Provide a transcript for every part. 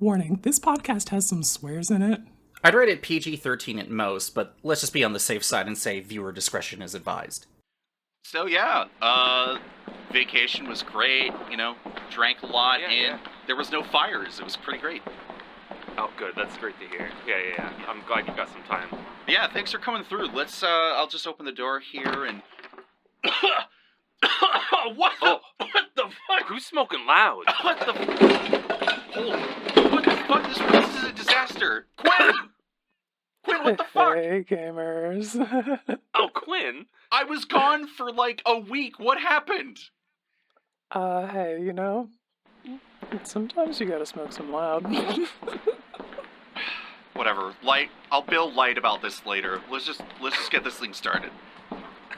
Warning, this podcast has some swears in it. I'd rate it PG-13 at most, but let's just be on the safe side and say viewer discretion is advised. So yeah, vacation was great, drank a lot, there was no fires. It was pretty great. Oh, good. That's great to hear. Yeah. I'm glad you got some time. Yeah, thanks for coming through. Let's, I'll just open the door here and... What the fuck? Who's smoking loud? What the fuck? This is a disaster. Quinn, what the fuck? Hey, gamers. Oh, Quinn? I was gone for like a week. What happened? Hey, sometimes you gotta smoke some loud. Whatever. I'll bill Light about this later. Let's just get this thing started.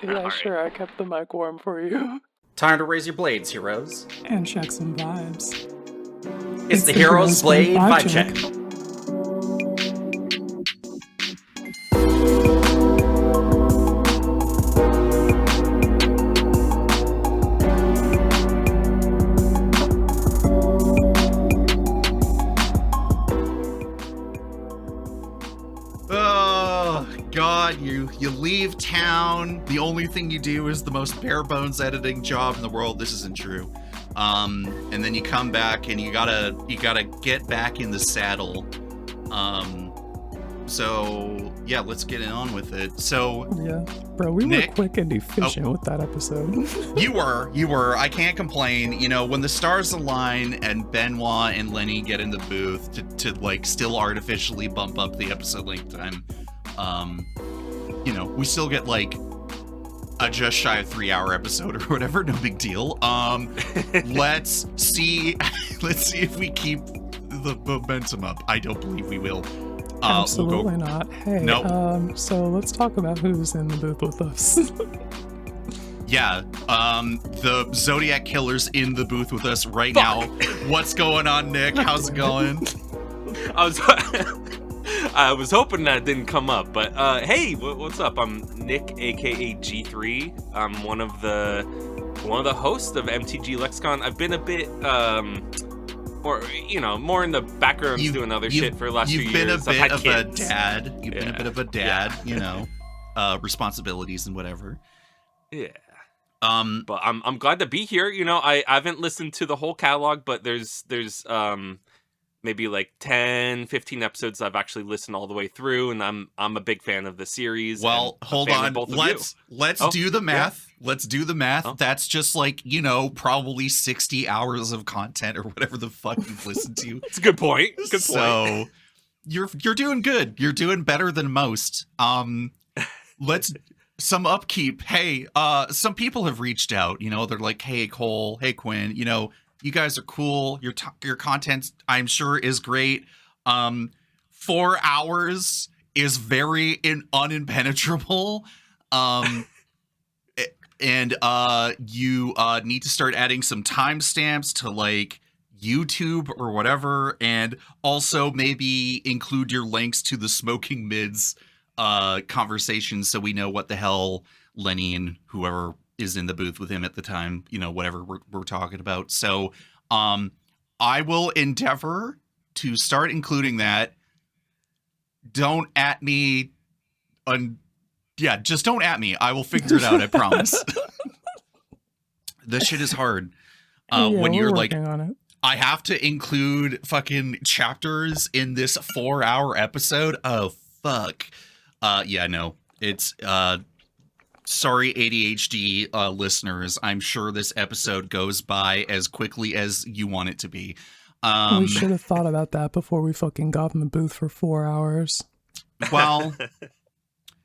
Yeah, sure, I kept the mic warm for you. Time to raise your blades, heroes. And check some vibes. It's the Heroes Blade Vibe Check. You leave town, the only thing you do is the most bare bones editing job in the world. This isn't true. And then you come back and you gotta get back in the saddle. So yeah, let's get on with it. So yeah, bro, we were quick and efficient with that episode. You were. I can't complain. When the stars align and Benoit and Lenny get in the booth to like still artificially bump up the episode length time. We still get like a just shy of 3-hour episode or whatever. No big deal. Let's see if we keep the momentum up. I don't believe we will. Absolutely not. Hey, nope. So let's talk about who's in the booth with us. Yeah, the Zodiac-Killer's in the booth with us right now. What's going on, Nick? How's it going? I was hoping that didn't come up, but hey, what's up? I'm Nick, aka G3. I'm one of the hosts of MTG Lexicon. I've been a bit more in the background doing other shit for the last few years. You've been a bit of a dad. You've been a bit of a dad. Responsibilities and whatever. Yeah. But I'm glad to be here. I haven't listened to the whole catalog, but there's maybe like 10, 15 episodes I've actually listened all the way through, and I'm a big fan of the series. Well, hold on. Let's do the math. Yeah. Let's do the math. Oh. That's just like, probably 60 hours of content or whatever the fuck you've listened to. It's a good point. So you're doing good. You're doing better than most. Let's some upkeep. Hey, some people have reached out, they're like, hey, Cole, hey, Quinn, you guys are cool. Your content, I'm sure, is great. 4 hours is very unimpenetrable. And you need to start adding some timestamps to like YouTube or whatever, and also maybe include your links to the Smoking Mids conversation so we know what the hell Lenny and whoever is in the booth with him at the time, whatever we're talking about. So I will endeavor to start including that. Don't at me. Just don't at me. I will figure it out, I promise. This shit is hard. When you're like, I have to include fucking chapters in this 4-hour episode. Oh, fuck. No. It's, sorry, ADHD listeners. I'm sure this episode goes by as quickly as you want it to be. We should have thought about that before we fucking got in the booth for 4 hours. Well,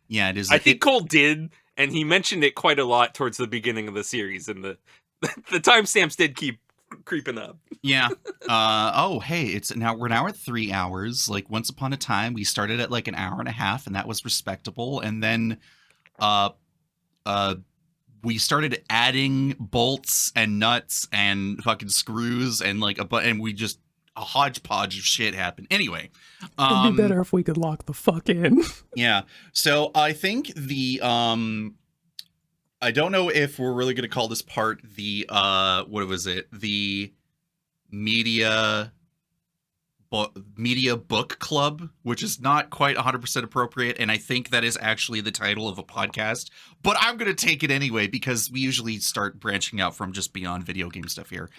yeah, it is. I think Cole did, and he mentioned it quite a lot towards the beginning of the series, and the timestamps did keep creeping up. Yeah. Hey, we're now at 3 hours. Like, once upon a time, we started at like an hour and a half, and that was respectable. And then, we started adding bolts and nuts and fucking screws and like and we just a hodgepodge of shit happened. Anyway, it'd be better if we could lock the fuck in. Yeah. So I think I don't know if we're really going to call this part the what was it? The media Media Book Club, which is not quite 100% appropriate, and I think that is actually the title of a podcast, but I'm going to take it anyway because we usually start branching out from just beyond video game stuff here.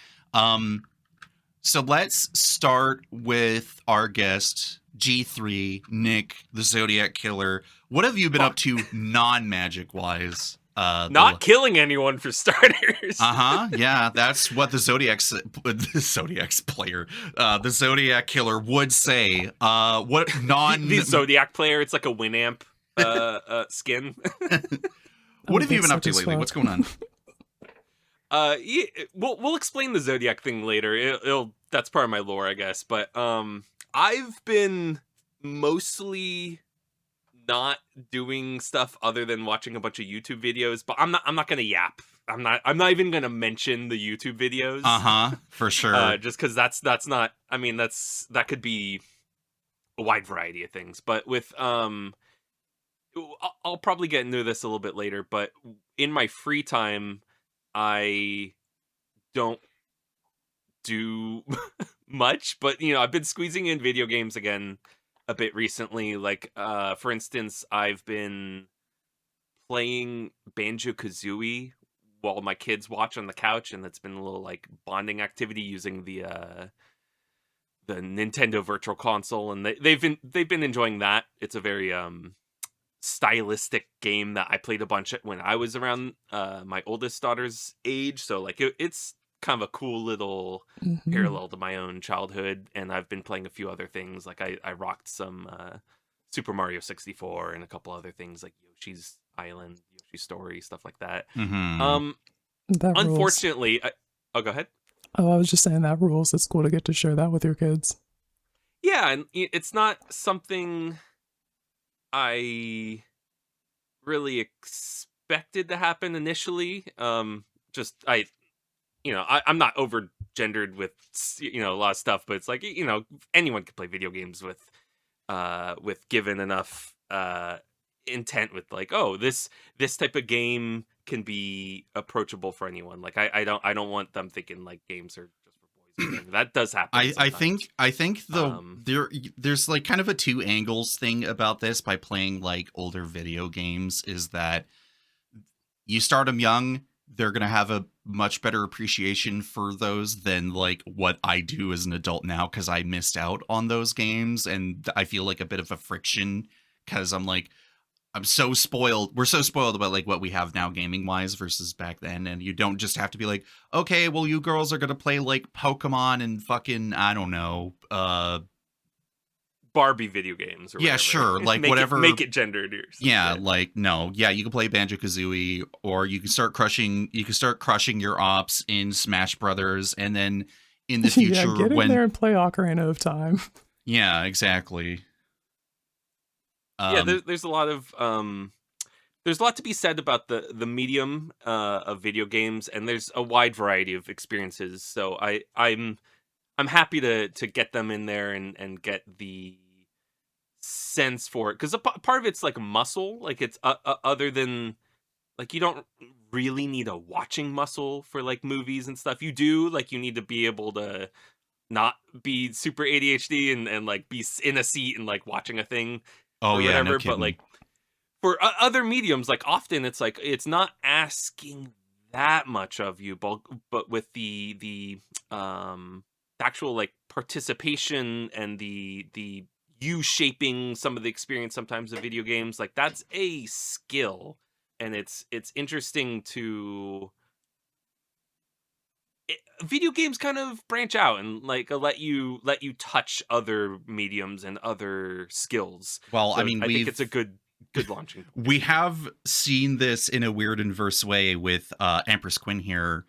So let's start with our guest, G3, Nick, the Zodiac Killer. What have you been up to non-magic wise? Not killing anyone for starters. Yeah, that's what the Zodiac Killer would say. What non the Zodiac player? It's like a Winamp skin. What have you been up to lately? What's going on? Yeah, we'll explain the Zodiac thing later. It'll that's part of my lore, I guess. But I've been mostly not doing stuff other than watching a bunch of YouTube videos. But I'm not gonna yap. I'm not even gonna mention the YouTube videos. For sure. Just because that's not. I mean, that could be a wide variety of things. But with I'll probably get into this a little bit later. But in my free time, I don't do much, but I've been squeezing in video games again a bit recently. Like for instance, I've been playing Banjo-Kazooie while my kids watch on the couch, and that's been a little like bonding activity using the Nintendo Virtual Console, and they've been enjoying that. It's a very stylistic game that I played a bunch when I was around my oldest daughter's age, so like it's kind of a cool little parallel to my own childhood. And I've been playing a few other things, like I rocked some Super Mario 64 and a couple other things like Yoshi's Island, Yoshi's Story, stuff like that. That unfortunately go ahead. I was just saying that rules. It's cool to get to share that with your kids. Yeah, and it's not something I really expected to happen initially. I'm not over gendered with a lot of stuff, but it's like anyone can play video games with given enough intent, with like, oh, this type of game can be approachable for anyone. Like I don't want them thinking like games are just for boys. That does happen. I think there's like kind of a two angles thing about this by playing like older video games, is that you start them young, they're going to have a much better appreciation for those than like what I do as an adult now, because I missed out on those games, and I feel like a bit of a friction because I'm so spoiled. We're so spoiled about like what we have now gaming wise versus back then. And you don't just have to be like, okay, well, you girls are going to play like Pokemon and fucking, I don't know, Barbie video games. Or yeah, whatever. Sure. Like whatever. Make it gendered. Yeah. Like, no. Yeah. You can play Banjo-Kazooie, or you can start crushing your ops in Smash Brothers. And then in the future, yeah, get in there and play Ocarina of Time. Yeah, exactly. There's a lot to be said about the medium of video games, and there's a wide variety of experiences. So I'm happy to get them in there and get the sense for it, because a part of it's like muscle, like it's other than like you don't really need a watching muscle for like movies and stuff. You do, like, you need to be able to not be super ADHD and like be in a seat and like watching a thing. Oh yeah, whatever, no kidding. But like for other mediums, like often it's like it's not asking that much of you, but with the actual like participation and the you shaping some of the experience sometimes of video games, like that's a skill, and it's interesting to video games kind of branch out and like let you touch other mediums and other skills. Well, so I mean, I think it's a good launching. We have seen this in a weird inverse way with Empress Quinn here,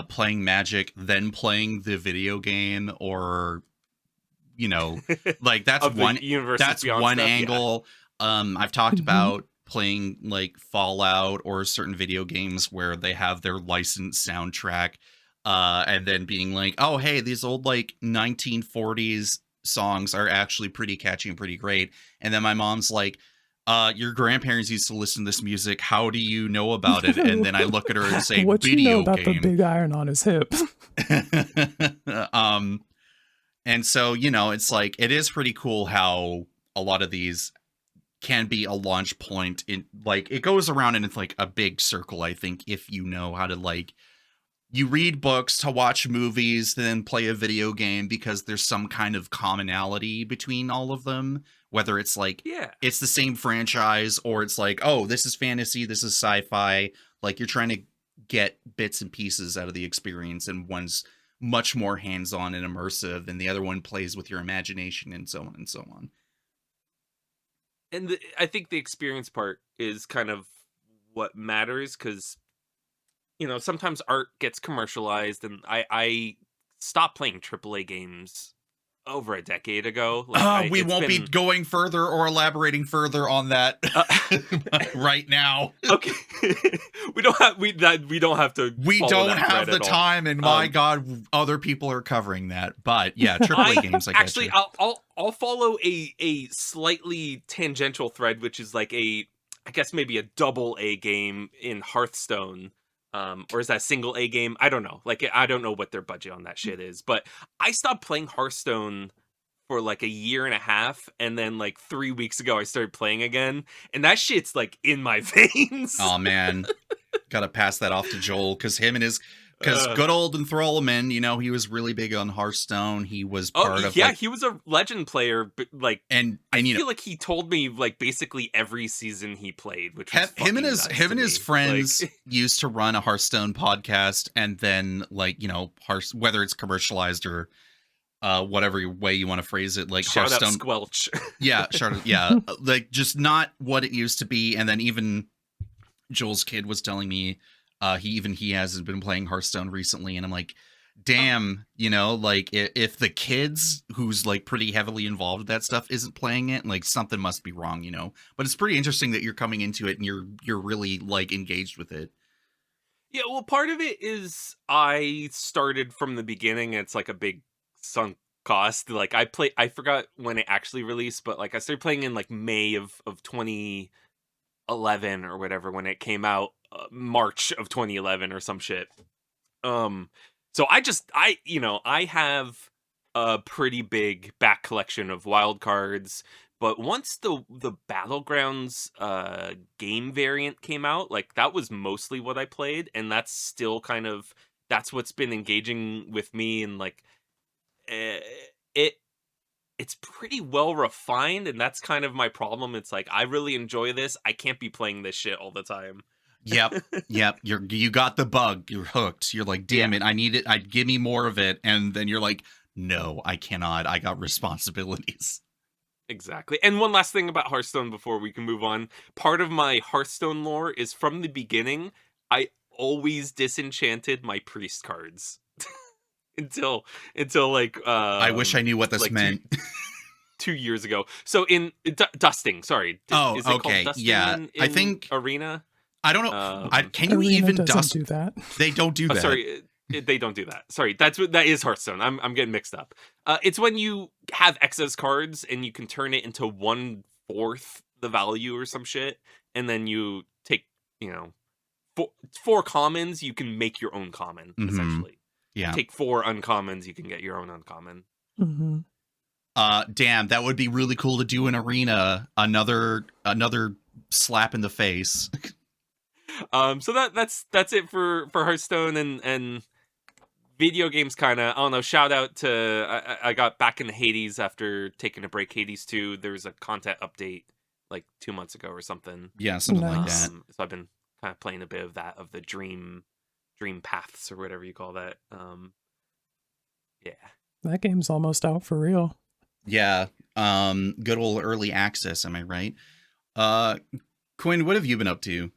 playing Magic, then playing the video game, or like that's one angle. Yeah. I've talked about playing like Fallout or certain video games where they have their licensed soundtrack. And then being like, oh, hey, these old like 1940s songs are actually pretty catchy and pretty great. And then my mom's like, your grandparents used to listen to this music. How do you know about it? And then I look at her and say, what video you know about game. the big iron on his hip? And so, it's like, it is pretty cool how a lot of these can be a launch point in, like, it goes around and it's like a big circle, I think, if you know how to, like, you read books to watch movies, then play a video game because there's some kind of commonality between all of them. Whether it's like, it's the same franchise or it's like, oh, this is fantasy, this is sci-fi. Like, you're trying to get bits and pieces out of the experience, and one's much more hands-on and immersive, and the other one plays with your imagination and so on and so on. And I think the experience part is kind of what matters, because sometimes art gets commercialized, and I stopped playing AAA games over a decade ago. We won't be going further or elaborating further on that right now. Okay, we don't have to. We don't have the time, and my God, other people are covering that. But yeah, AAA games. Actually, I'll follow a slightly tangential thread, which is like I guess maybe a double A game in Hearthstone. Or is that a single A game? I don't know. Like, I don't know what their budget on that shit is. But I stopped playing Hearthstone for like a year and a half, and then like 3 weeks ago I started playing again, and that shit's like in my veins. Oh man, gotta pass that off to Joel, because good old Enthrallman, he was really big on Hearthstone. He was part of he was a legend player, but like, and I feel like he told me like basically every season he played, which was him and his friends used to run a Hearthstone podcast, and then like whether it's commercialized or whatever way you want to phrase it, like shout Hearthstone out Squelch. like just not what it used to be. And then even Joel's kid was telling me he hasn't been playing Hearthstone recently, and I'm like, damn, like if the kids who's like pretty heavily involved with that stuff isn't playing it, like something must be wrong, But it's pretty interesting that you're coming into it and you're really like engaged with it. Yeah, well, part of it is I started from the beginning. It's like a big sunk cost. Like I forgot when it actually released, but like I started playing in like May of 2011 or whatever when it came out. March of 2011 or some shit. So I have a pretty big back collection of wild cards, but once the Battlegrounds game variant came out, like that was mostly what I played, and that's still that's what's been engaging with me, and like it's pretty well refined, and that's kind of my problem. It's like, I really enjoy this. I can't be playing this shit all the time. Yep. You got the bug. You're hooked. You're like, damn it, I need it. Give me more of it. And then you're like, no, I cannot. I got responsibilities. Exactly. And one last thing about Hearthstone before we can move on. Part of my Hearthstone lore is from the beginning, I always disenchanted my priest cards until like I wish I knew what this meant. 2 years ago. So in dusting, sorry. Is it called dusting in I think Arena? I don't know. Can you even dust? Do that? They don't do that. Sorry, they don't do that. Sorry, that is Hearthstone. I'm getting mixed up. It's when you have excess cards and you can turn it into 1/4 the value or some shit, and then you take four commons. You can make your own common essentially. Yeah. Take 4 uncommons. You can get your own uncommon. Mm-hmm. Damn, that would be really cool to do in Arena. Another slap in the face. So that's it for Hearthstone and video games. Kind of, I don't know. Shout out to I got back in the Hades after taking a break. Hades 2. There was a content update like 2 months ago or something. Yeah, something like that. So I've been kind of playing a bit of that, of the dream paths or whatever you call that. Yeah, that game's almost out for real. Yeah, good old early access. Am I right? Quinn, what have you been up to?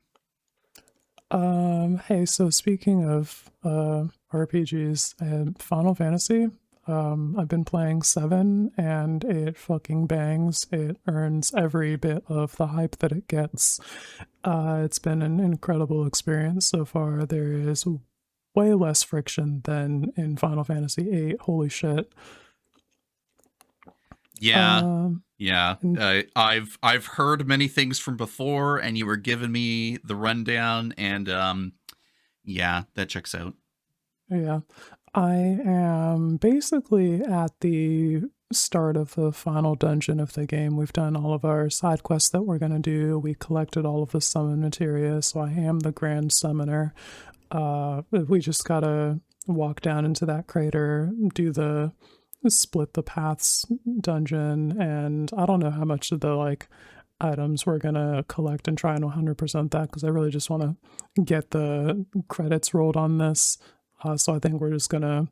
Hey, so speaking of RPGs, I had Final Fantasy. I've been playing 7, and it fucking bangs. It earns every bit of the hype that it gets. It's been an incredible experience so far. There is way less friction than in Final Fantasy VIII. Holy shit. Yeah, I've heard many things from before, and you were giving me the rundown, and yeah, that checks out. Yeah, I am basically at the start of the final dungeon of the game. We've done all of our side quests that we're going to do. We collected all of the summon materia, so I am the Grand Summoner. We just gotta walk down into that crater, do the split the paths dungeon, and I don't know how much of the like items we're gonna collect and try and 100% that, because I really just want to get the credits rolled on this. So I think we're just gonna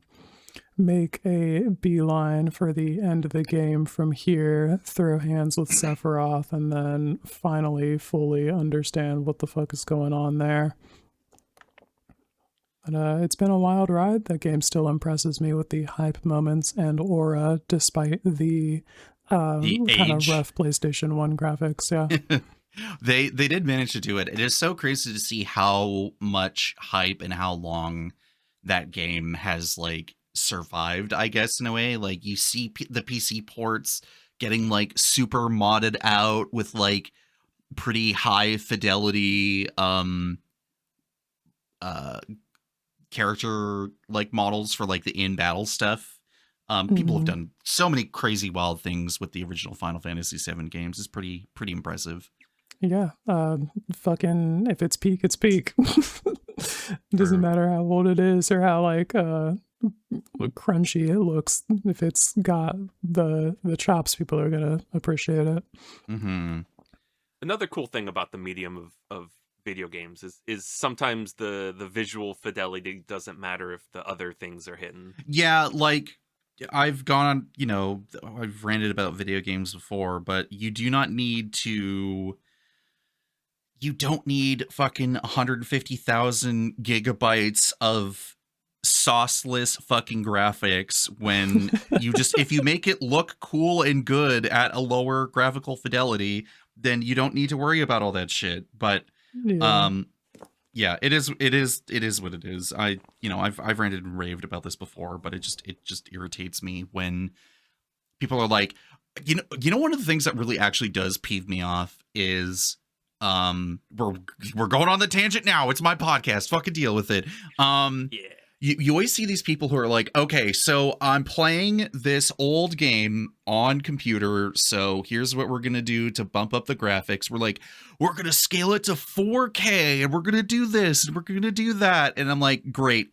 make a beeline for the end of the game from here, throw hands with Sephiroth, and then finally fully understand what the fuck is going on there. But it's been a wild ride. That game still impresses me with the hype moments and aura, despite the kind of rough PlayStation 1 graphics. Yeah. They did manage to do it. It is so crazy to see how much hype and how long that game has like survived, I guess, in a way. Like you see the PC ports getting like super modded out with like pretty high fidelity character like models for like the in-battle stuff. People have done so many crazy wild things with the original Final Fantasy VII games. It's pretty impressive. Yeah, fucking if it's peak, it's peak. It doesn't matter how old it is or how like crunchy it looks. If it's got the chops, people are gonna appreciate it. Mm-hmm. Another cool thing about the medium of video games is sometimes the visual fidelity doesn't matter if the other things are hitting. Yeah, like I've gone on, you know, I've ranted about video games before, but you don't need fucking 150,000 gigabytes of sauceless fucking graphics when if you make it look cool and good at a lower graphical fidelity, then you don't need to worry about all that shit. But yeah, it is what it is. I've ranted and raved about this before, but it just irritates me when people are like, you know one of the things that really actually does peeve me off is we're going on the tangent now. It's my podcast. Fucking deal with it. Yeah. You always see these people who are like, okay, so I'm playing this old game on computer, so here's what we're going to do to bump up the graphics. We're going to scale it to 4K, and we're going to do this, and we're going to do that. And I'm like, great,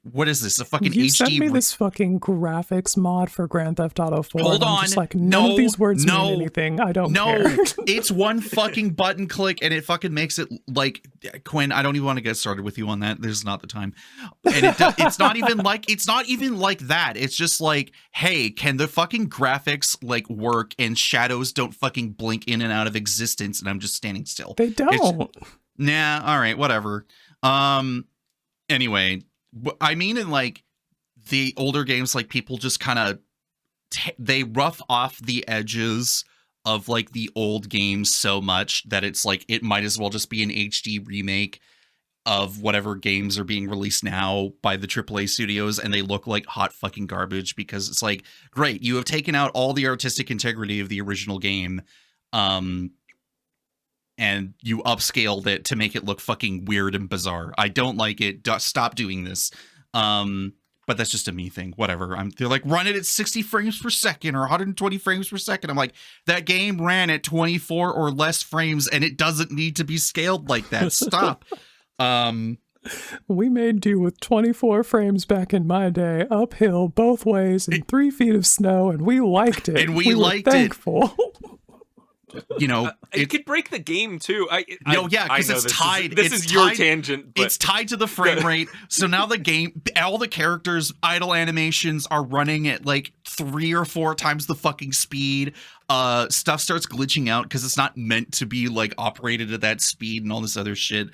what is this, a fucking you HD? Sent me this fucking graphics mod for Grand Theft Auto 4. Hold on. I'm just like, none of these words mean anything. I don't care. It's one fucking button click, and it fucking makes it like, Quinn, I don't even want to get started with you on that. This is not the time. And it's not even like that. It's just like, hey, can the fucking graphics like work and shadows don't fucking blink in and out of existence and I'm just standing still? They don't. Nah, all right, whatever. Anyway, I mean, in like the older games, like people just kind of they rough off the edges of like the old games so much that it's like it might as well just be an HD remake of whatever games are being released now by the AAA studios, and they look like hot fucking garbage because it's like, great, you have taken out all the artistic integrity of the original game, and you upscaled it to make it look fucking weird and bizarre. I don't like it. Stop doing this. But that's just a me thing. Whatever. They're like, run it at 60 frames per second or 120 frames per second. I'm like, that game ran at 24 or less frames, and it doesn't need to be scaled like that. Stop. We made do with 24 frames back in my day, uphill both ways in 3 feet of snow, and we liked it. And we liked were thankful. You know, it could break the game too. Because it's tied. This is your tangent. But... It's tied to the frame rate. So now the game, all the characters' idle animations are running at like 3 or 4 times the fucking speed. Stuff starts glitching out because it's not meant to be like operated at that speed and all this other shit.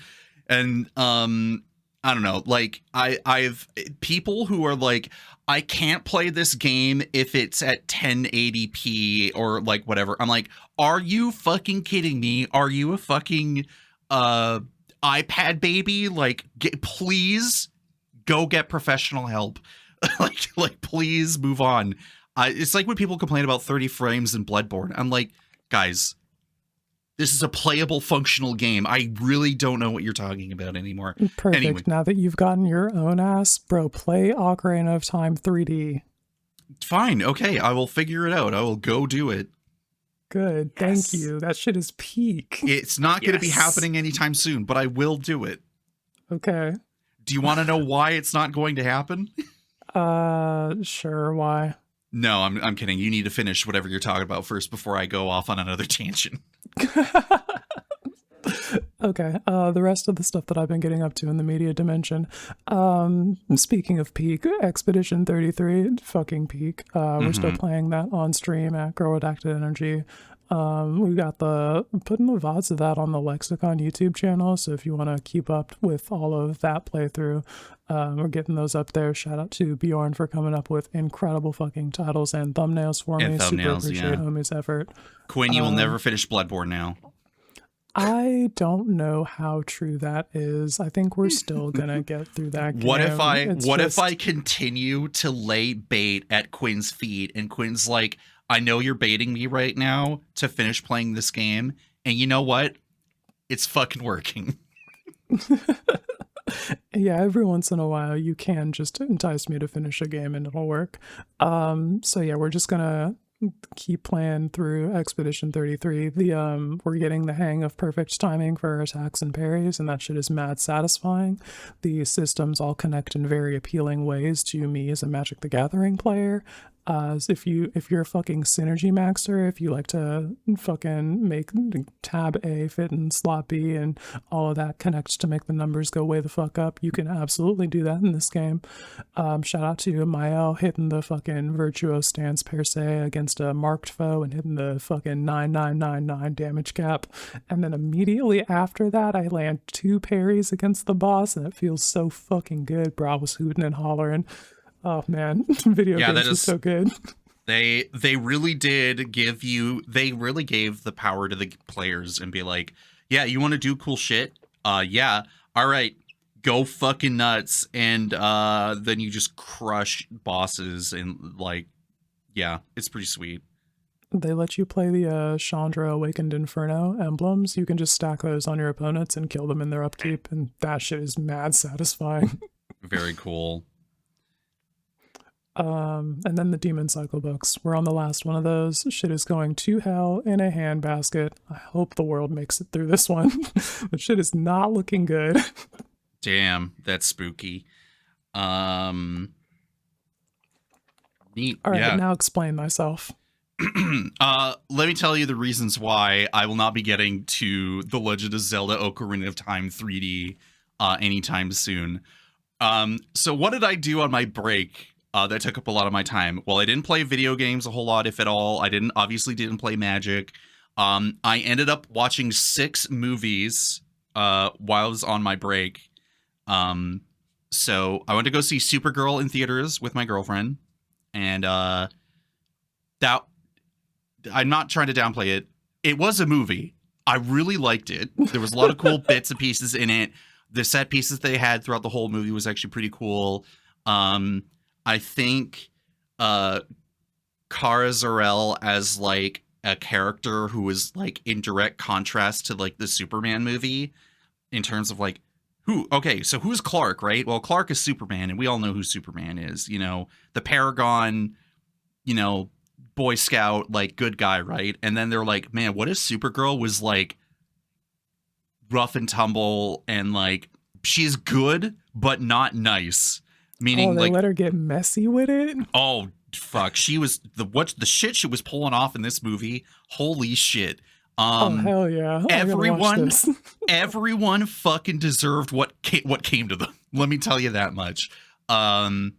And I don't know. Like I've people who are like, I can't play this game if it's at 1080p or like whatever. I'm like, are you fucking kidding me? Are you a fucking iPad baby? Like, please go get professional help. like please move on. It's like when people complain about 30 frames in Bloodborne. I'm like, guys, This is a playable, functional game. I really don't know what you're talking about anymore. Perfect. Anyway. Now that you've gotten your own ass, bro, play Ocarina of Time 3D. Fine. Okay. I will figure it out. I will go do it. Good. Yes. Thank you. That shit is peak. It's not going to be happening anytime soon, but I will do it. Okay. Do you want to know why it's not going to happen? Sure. Why? No, I'm kidding. You need to finish whatever you're talking about first before I go off on another tangent. Okay, the rest of the stuff that I've been getting up to in the media dimension. Speaking of peak, Expedition 33, fucking peak. We're still playing that on stream at Girl Redacted Energy. We got putting the VODs of that on the Lexicon YouTube channel, so if you want to keep up with all of that playthrough, we're getting those up there. Shout out to Bjorn for coming up with incredible fucking titles and thumbnails for me. Super appreciate homie's effort. Quinn, you will never finish Bloodborne now. I don't know how true that is. I think we're still gonna get through that game. What if I continue to lay bait at Quinn's feet and Quinn's like, I know you're baiting me right now to finish playing this game, and you know what? It's fucking working. Yeah, every once in a while you can just entice me to finish a game and it'll work. So yeah, we're just gonna keep playing through Expedition 33. We're getting the hang of perfect timing for attacks and parries, and that shit is mad satisfying. The systems all connect in very appealing ways to me as a Magic the Gathering player. If you're a fucking synergy maxer, if you like to fucking make tab A fit in slot B and all of that connects to make the numbers go way the fuck up, you can absolutely do that in this game. Shout out to Mael hitting the fucking virtuo stance per se against a marked foe and hitting the fucking 9999 damage cap, and then immediately after that I land 2 parries against the boss, and it feels so fucking good, bro. I was hooting and hollering. Oh man, video games is so good. They really did gave the power to the players and be like, yeah, you want to do cool shit? Yeah. All right, go fucking nuts. And then you just crush bosses and like, yeah, it's pretty sweet. They let you play the Chandra Awakened Inferno emblems. You can just stack those on your opponents and kill them in their upkeep, and that shit is mad satisfying. Very cool. And then the Demon Cycle books. We're on the last one of those. Shit is going to hell in a handbasket. I hope the world makes it through this one. But shit is not looking good. Damn, that's spooky. Neat. All right, now explain myself. Let me tell you the reasons why I will not be getting to The Legend of Zelda Ocarina of Time 3D anytime soon. So what did I do on my break? That took up a lot of my time. Well, I didn't play video games a whole lot, if at all. I obviously didn't play Magic. I ended up watching 6 movies while I was on my break. So I went to go see Supergirl in theaters with my girlfriend, and that I'm not trying to downplay it. It was a movie. I really liked it. There was a lot of cool bits and pieces in it. The set pieces they had throughout the whole movie was actually pretty cool. I think Kara Zor-El as like a character who was like in direct contrast to like the Superman movie in terms of like so who's Clark, right? Well, Clark is Superman, and we all know who Superman is, you know, the Paragon, you know, Boy Scout, like good guy, right? And then they're like, man, what if Supergirl was like rough and tumble and like she's good but not nice? Meaning, they like, let her get messy with it. Oh fuck, she was the shit she was pulling off in this movie. Holy shit! Oh hell yeah! Everyone fucking deserved what came to them. Let me tell you that much. You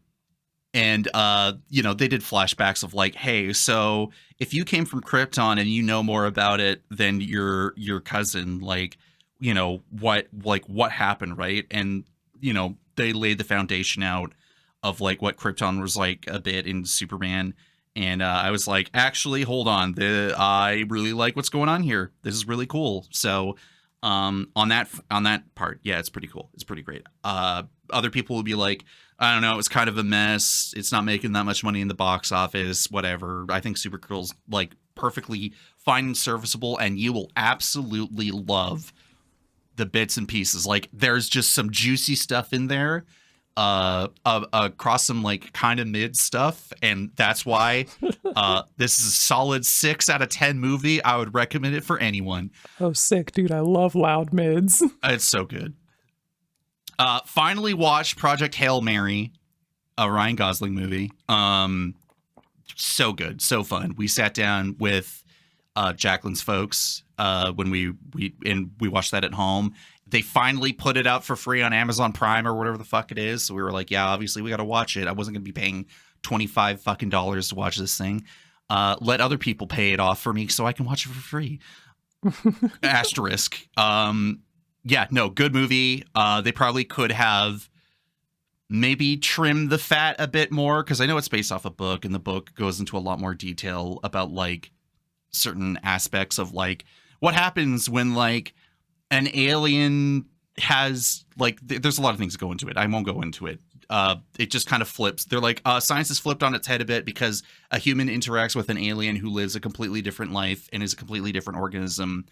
know, they did flashbacks of like, hey, so if you came from Krypton and you know more about it than your cousin, like, you know, what happened, right? And you know, they laid the foundation out of like what Krypton was like a bit in Superman, and I was like, actually, hold on, I really like what's going on here. This is really cool. So, on that part, yeah, it's pretty cool. It's pretty great. Other people would be like, I don't know. It was kind of a mess. It's not making that much money in the box office. Whatever. I think Supergirl's like perfectly fine and serviceable, and you will absolutely love the bits and pieces. Like there's just some juicy stuff in there, across some like kind of mid stuff, and that's why this is a solid 6 out of 10 movie. I would recommend it for anyone. Oh, sick, dude! I love loud mids. It's so good. Finally watched Project Hail Mary, a Ryan Gosling movie. So good, so fun. We sat down with Jacqueline's folks when we watched that at home. They finally put it out for free on Amazon Prime or whatever the fuck it is. So we were like, yeah, obviously we got to watch it. I wasn't going to be paying $25 fucking to watch this thing. Let other people pay it off for me so I can watch it for free. Asterisk. Yeah, no, good movie. They probably could have maybe trimmed the fat a bit more, because I know it's based off a book, and the book goes into a lot more detail about like certain aspects of like what happens when like an alien has like there's a lot of things that go into it. I won't go into it. It just kind of flips. They're like science is flipped on its head a bit because a human interacts with an alien who lives a completely different life and is a completely different organism.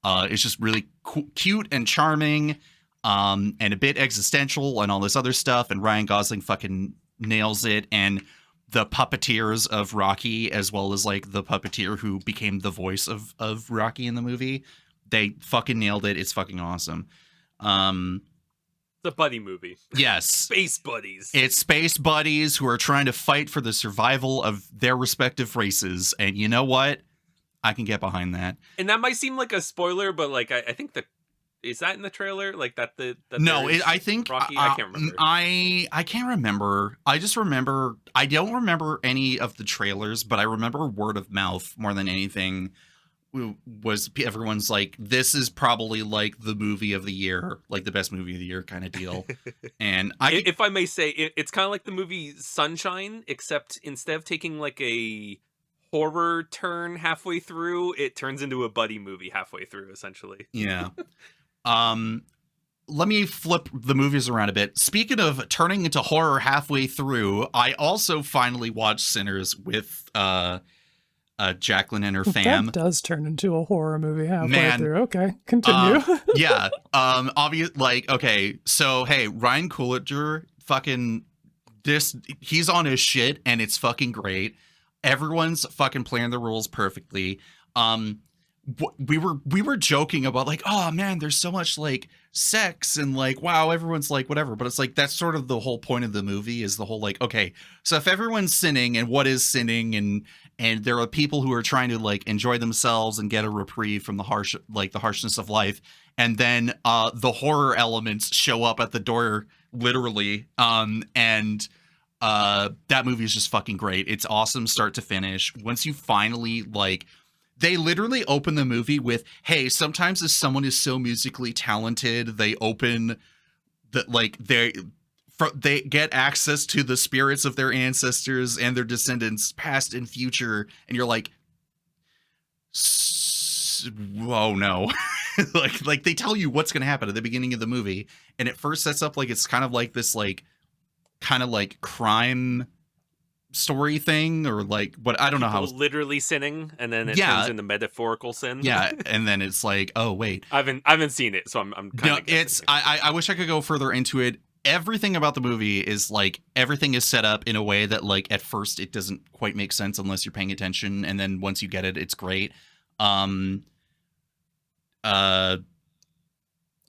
It's just really cute and charming, and a bit existential and all this other stuff. And Ryan Gosling fucking nails it. And the puppeteers of Rocky, as well as like the puppeteer who became the voice of Rocky in the movie, they fucking nailed it. It's fucking awesome. It's a buddy movie. Yes. Space buddies. It's space buddies who are trying to fight for the survival of their respective races. And you know what? I can get behind that. And that might seem like a spoiler, but like I think that is that in the trailer? Like that no, I think Rocky. I can't remember. I can't remember. I just remember. I don't remember any of the trailers, but I remember word of mouth more than anything. Was everyone's like, this is probably like the movie of the year, like the best movie of the year kind of deal. And if I may say, it's kind of like the movie Sunshine, except instead of taking like a horror turn halfway through, it turns into a buddy movie halfway through, essentially. Yeah. Let me flip the movies around a bit. Speaking of turning into horror halfway through, I also finally watched Sinners with Jacqueline and her fam. That does turn into a horror movie halfway through. Okay, continue. Yeah. Obvious. Like, okay. So, hey, Ryan Coogler, fucking he's on his shit, and it's fucking great. Everyone's fucking playing the rules perfectly. We were joking about like, oh man, there's so much like sex and like, wow, everyone's like whatever. But it's like, that's sort of the whole point of the movie, is the whole like, okay, so if everyone's sinning, and what is sinning, and there are people who are trying to like enjoy themselves and get a reprieve from the harshness of life, and then the horror elements show up at the door, literally, and that movie is just fucking great. It's awesome start to finish. Once you finally like, they literally open the movie with, hey, sometimes if someone is so musically talented, they open that like they get access to the spirits of their ancestors and their descendants, past and future. And you're like, oh no. like they tell you what's going to happen at the beginning of the movie. And it first sets up like, it's kind of like this, like, kind of like crime story thing, or like what, I don't know how literally sinning, and then it turns into metaphorical sin. Yeah, and then it's like, oh wait, I haven't seen it, so I'm kind of it's I wish I could go further into it. Everything about the movie is like, everything is set up in a way that like at first it doesn't quite make sense unless you're paying attention, and then once you get it, it's great.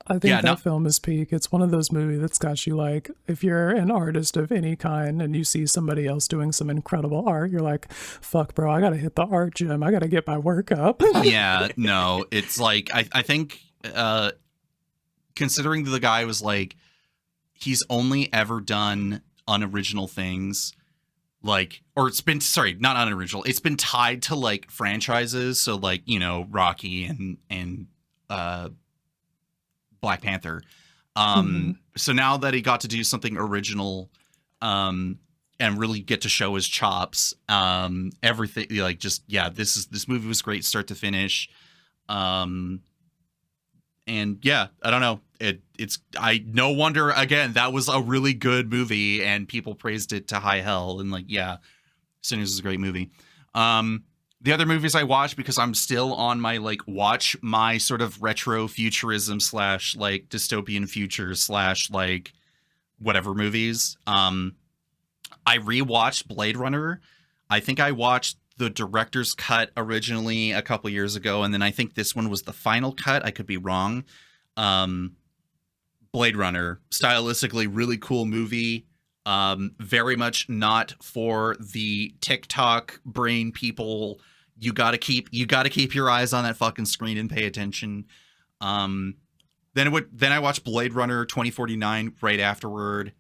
I think that film is peak. It's one of those movies that's got you like, if you're an artist of any kind and you see somebody else doing some incredible art, you're like, fuck, bro, I got to hit the art gym. I got to get my work up. Yeah, no, it's like, I think, considering the guy was like, he's only ever done unoriginal things, like, or it's been, sorry, not unoriginal. It's been tied to like franchises. So like, you know, Rocky and Black Panther. So now that he got to do something original, and really get to show his chops, everything, like, just, yeah, this movie was great start to finish. And yeah, I don't know. no wonder, again, that was a really good movie and people praised it to high hell. And like, yeah, Sinners is a great movie. The other movies I watched, because I'm still on my like watch my sort of retro futurism / like dystopian future / like whatever movies. I rewatched Blade Runner. I think I watched the director's cut originally a couple years ago, and then I think this one was the final cut. I could be wrong. Blade Runner, stylistically really cool movie. Very much not for the TikTok brain people. You gotta keep your eyes on that fucking screen and pay attention. Then I watched Blade Runner 2049 right afterward.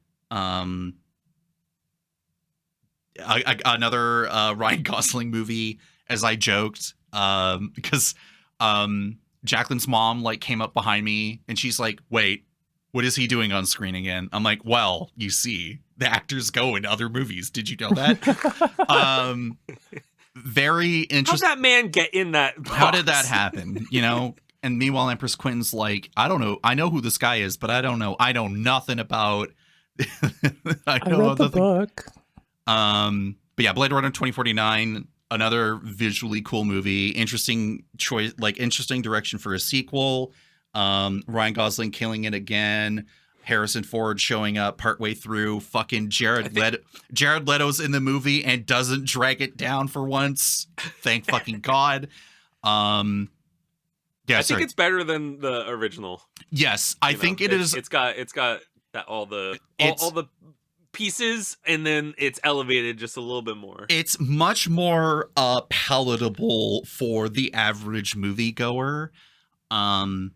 Another Ryan Gosling movie, as I joked, because Jacqueline's mom like came up behind me and she's like, "Wait, what is he doing on screen again?" I'm like, "Well, you see, the actors go in other movies. Did you know that?" Very interesting. How'd that man get in that box? How did that happen? You know? And meanwhile, Empress Quinn's like, "I don't know. I know who this guy is, but I don't know. I know nothing about." I read the book. But yeah, Blade Runner 2049, another visually cool movie. Interesting choice, like interesting direction for a sequel. Ryan Gosling killing it again. Harrison Ford showing up partway through. Fucking Jared Leto's in the movie and doesn't drag it down for once. Thank fucking God. Yeah, I think it's better than the original. Yes, I think it is. It's got that all the pieces, and then it's elevated just a little bit more. It's much more palatable for the average moviegoer. And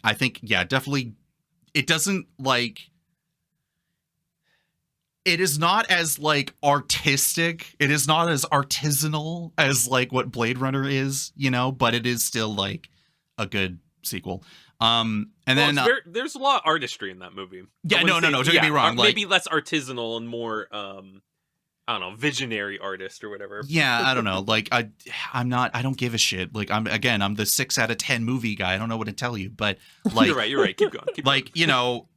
I think, yeah, definitely it doesn't like, it is not as like artistic. It is not as artisanal as like what Blade Runner is, you know, but it is still like a good sequel. And then there's a lot of artistry in that movie. Yeah, no, don't get me wrong. Maybe less artisanal and more, I don't know, visionary artist or whatever. Yeah, I don't know. Like I don't give a shit. Like I'm the 6 out of 10 movie guy. I don't know what to tell you, but like you're right. Keep going. Like, you know,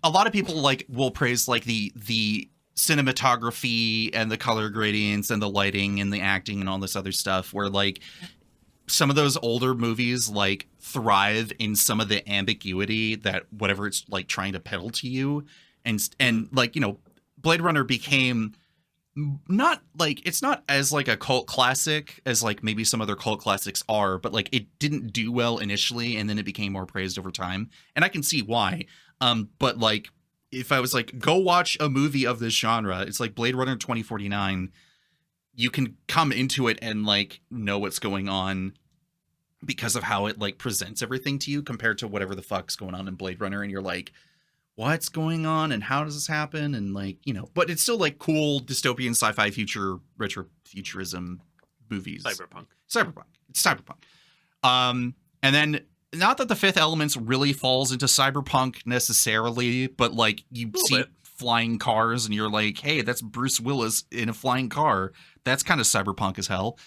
a lot of people like will praise like the cinematography and the color gradients and the lighting and the acting and all this other stuff, where like some of those older movies like thrive in some of the ambiguity that whatever it's like trying to peddle to you. And like, you know, Blade Runner became not like, it's not as like a cult classic as like maybe some other cult classics are, but like it didn't do well initially and then it became more praised over time. And I can see why. But like if I was like, go watch a movie of this genre, it's like Blade Runner 2049. You can come into it and like know what's going on because of how it like presents everything to you compared to whatever the fuck's going on in Blade Runner. And you're like, what's going on and how does this happen? And like, you know, but it's still like cool dystopian sci-fi future retro futurism movies. Cyberpunk. It's cyberpunk. And then not that The Fifth Elements really falls into cyberpunk necessarily, but like you see flying cars and you're like, hey, that's Bruce Willis in a flying car. That's kind of cyberpunk as hell.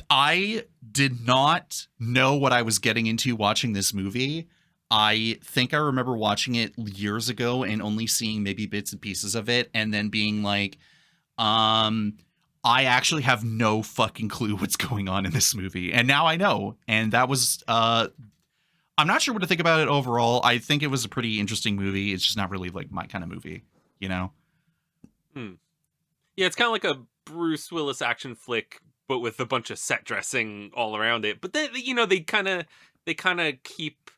I did not know what I was getting into watching this movie. I think I remember watching it years ago and only seeing maybe bits and pieces of it and then being like, I actually have no fucking clue what's going on in this movie. And now I know. And that was, I'm not sure what to think about it overall. I think it was a pretty interesting movie. It's just not really like my kind of movie, you know? Yeah, it's kind of like a Bruce Willis action flick, but with a bunch of set dressing all around it. But then, you know, they kind of keep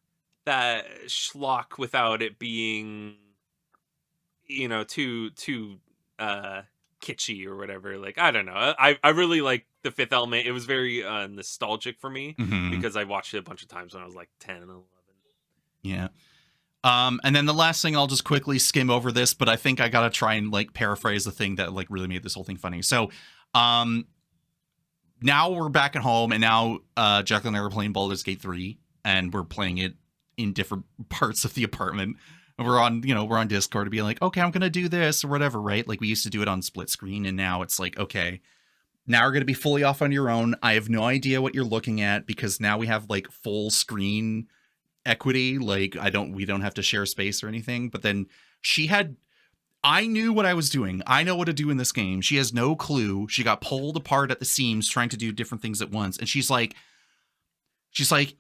that schlock without it being, you know, too kitschy or whatever. Like, I don't know. I really like The Fifth Element. It was very nostalgic for me because I watched it a bunch of times when I was like 10 and 11. Yeah. And then the last thing, I'll just quickly skim over this, but I think I gotta try and like paraphrase the thing that like really made this whole thing funny. So, now we're back at home, and now Jacqueline and I are playing Baldur's Gate 3, and we're playing it in different parts of the apartment. And we're on Discord to be like, okay, I'm gonna do this or whatever, right? Like we used to do it on split screen, and now it's like, okay, now we're gonna be fully off on your own. I have no idea what you're looking at because now we have like full screen equity, like we don't have to share space or anything. But then I knew what I was doing. I know what to do in this game. She has no clue. She got pulled apart at the seams trying to do different things at once. And she's like,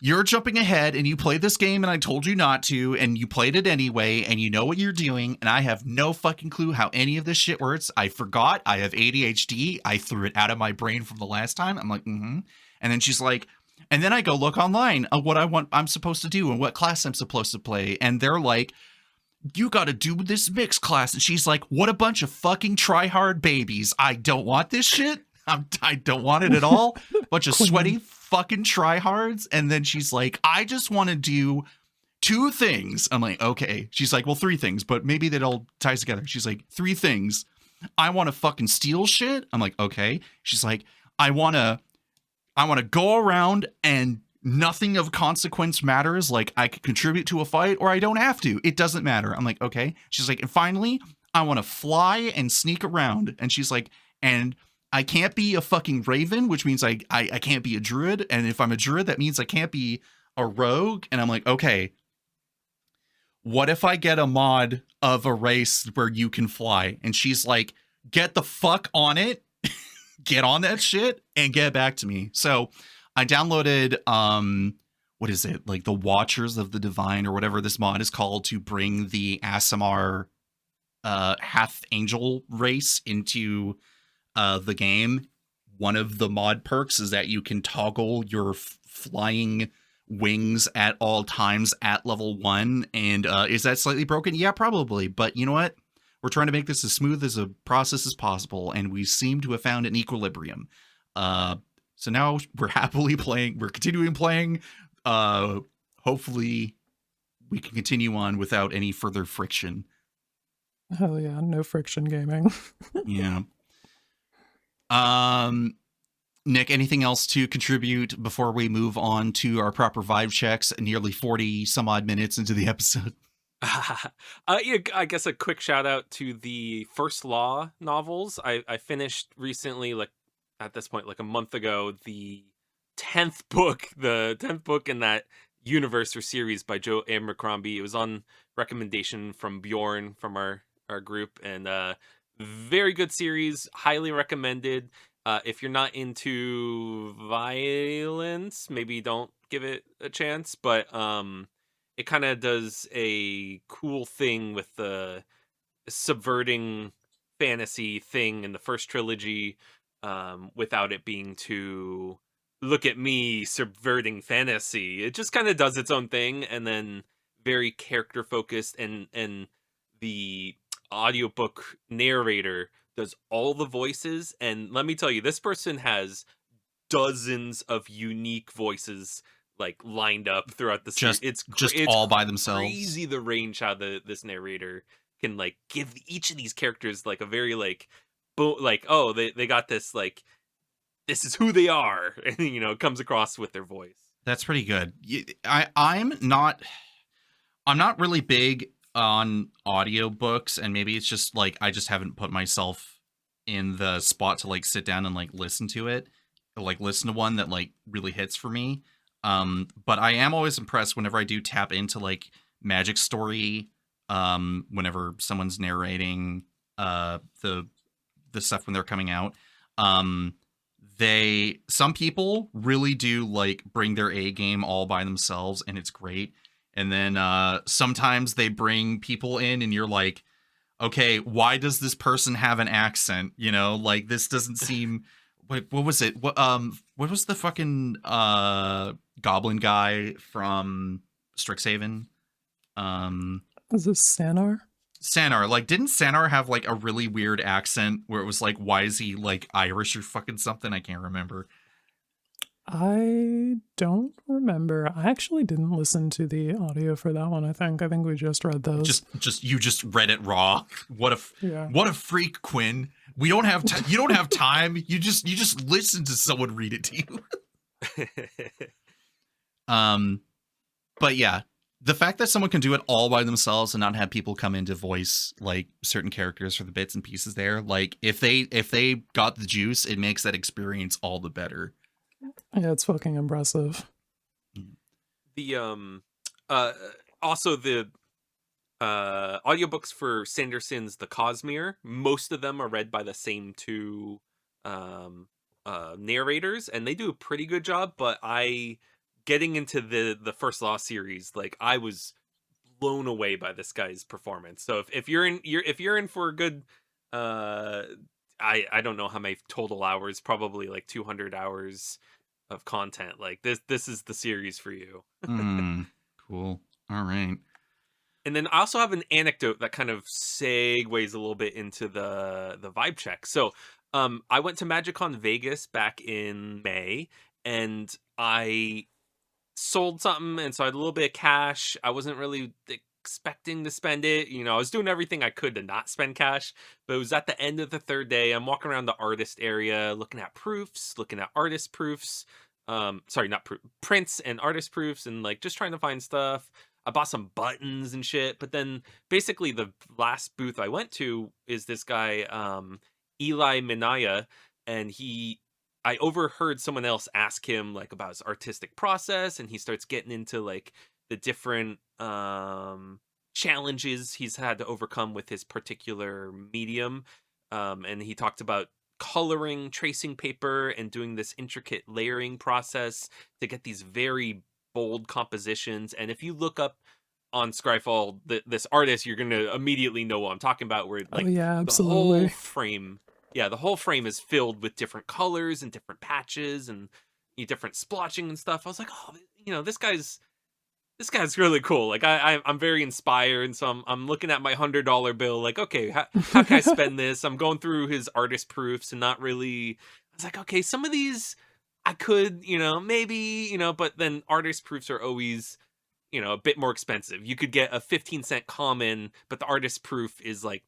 you're jumping ahead and you played this game and I told you not to, and you played it anyway, and you know what you're doing, and I have no fucking clue how any of this shit works. I forgot. I have ADHD. I threw it out of my brain from the last time. I'm like, mm-hmm. And then she's like, and then I go look online of what I'm supposed to do and what class I'm supposed to play. And they're like, you got to do this mixed class. And she's like, what a bunch of fucking try-hard babies. I don't want this shit. I don't want it at all. Bunch of sweaty fucking tryhards. And then she's like, I just want to do 2 things. I'm like, okay. She's like, well, 3 things, but maybe that all ties together. She's like, 3 things. I want to fucking steal shit. I'm like, okay. She's like, I want to go around and nothing of consequence matters. Like, I could contribute to a fight or I don't have to. It doesn't matter. I'm like, okay. She's like, and finally, I want to fly and sneak around. And she's like, and I can't be a fucking raven, which means I can't be a druid. And if I'm a druid, that means I can't be a rogue. And I'm like, okay, what if I get a mod of a race where you can fly? And she's like, get the fuck on it. Get on that shit and get back to me. So I downloaded, what is it? Like the Watchers of the Divine or whatever this mod is called, to bring the Aasimar Hath Angel race into the game. One of the mod perks is that you can toggle your flying wings at all times at level 1. And is that slightly broken? Yeah, probably. But you know what? We're trying to make this as smooth as a process as possible, and we seem to have found an equilibrium. So now we're happily playing. We're continuing playing. Hopefully we can continue on without any further friction. Hell yeah, no friction gaming. Yeah. Nick, anything else to contribute before we move on to our proper vibe checks nearly 40 some odd minutes into the episode? Yeah, I guess a quick shout out to the First Law novels. I finished recently, like at this point, like a month ago, the 10th book in that universe or series by Joe Abercrombie. It was on recommendation from Bjorn from our group, and very good series, highly recommended. If you're not into violence, maybe don't give it a chance, but it kind of does a cool thing with the subverting fantasy thing in the first trilogy, without it being too, look at me subverting fantasy. It just kind of does its own thing, and then very character focused, and the audiobook narrator does all the voices. And let me tell you, this person has dozens of unique voices like lined up throughout the series. It's all by themselves. Crazy the range how this narrator can like give each of these characters like a very like oh, they got this, like, this is who they are, and you know, it comes across with their voice. That's pretty good. I'm not really big on audiobooks, and maybe it's just like I just haven't put myself in the spot to like sit down and like listen to it, or, like listen to one that like really hits for me. But I am always impressed whenever I do tap into like Magic Story, whenever someone's narrating the stuff when they're coming out. Some people really do like bring their A game all by themselves, and it's great. And then sometimes they bring people in and you're like, okay, why does this person have an accent? You know, like this doesn't seem wait, what was it? What was the fucking goblin guy from Strixhaven? Is this Sanar? Sanar, like, didn't Sanar have like a really weird accent where it was like, why is he like Irish or fucking something? I can't remember. I don't remember. I actually didn't listen to the audio for that one. I think we just read those. You just read it raw. What a freak, Quinn. We don't have you don't have time. You just listen to someone read it to you. But yeah. The fact that someone can do it all by themselves and not have people come in to voice like certain characters for the bits and pieces there, like if they got the juice, it makes that experience all the better. Yeah, it's fucking impressive. The Also the audiobooks for Sanderson's The Cosmere, most of them are read by the same two narrators, and they do a pretty good job. But getting into the First Law series, like I was blown away by this guy's performance. So if you're in for a good, I don't know how many total hours, probably like 200 hours of content. Like this is the series for you. Cool. All right. And then I also have an anecdote that kind of segues a little bit into the vibe check. So I went to MagicCon Vegas back in May, and I sold something, and so I had a little bit of cash. I wasn't really expecting to spend it. You know, I was doing everything I could to not spend cash, but it was at the end of the third day. I'm walking around the artist area, looking at proofs, looking at artist proofs. Prints and artist proofs, and like just trying to find stuff. I bought some buttons and shit, but then basically the last booth I went to is this guy, Eli Minaya, and I overheard someone else ask him like about his artistic process, and he starts getting into like the different challenges he's had to overcome with his particular medium. And he talked about coloring tracing paper and doing this intricate layering process to get these very bold compositions. And if you look up on Scryfall this artist, you're gonna immediately know what I'm talking about, where like absolutely. the whole frame is filled with different colors and different patches and different splotching and stuff. I was like, oh, you know, this guy's really cool. Like I'm very inspired, and so I'm looking at my $100 bill, like, okay, how can I spend this? I'm going through his artist proofs and not really. I was like, okay, some of these I could, you know, maybe, you know, but then artist proofs are always, you know, a bit more expensive. You could get a 15-cent common, but the artist proof is like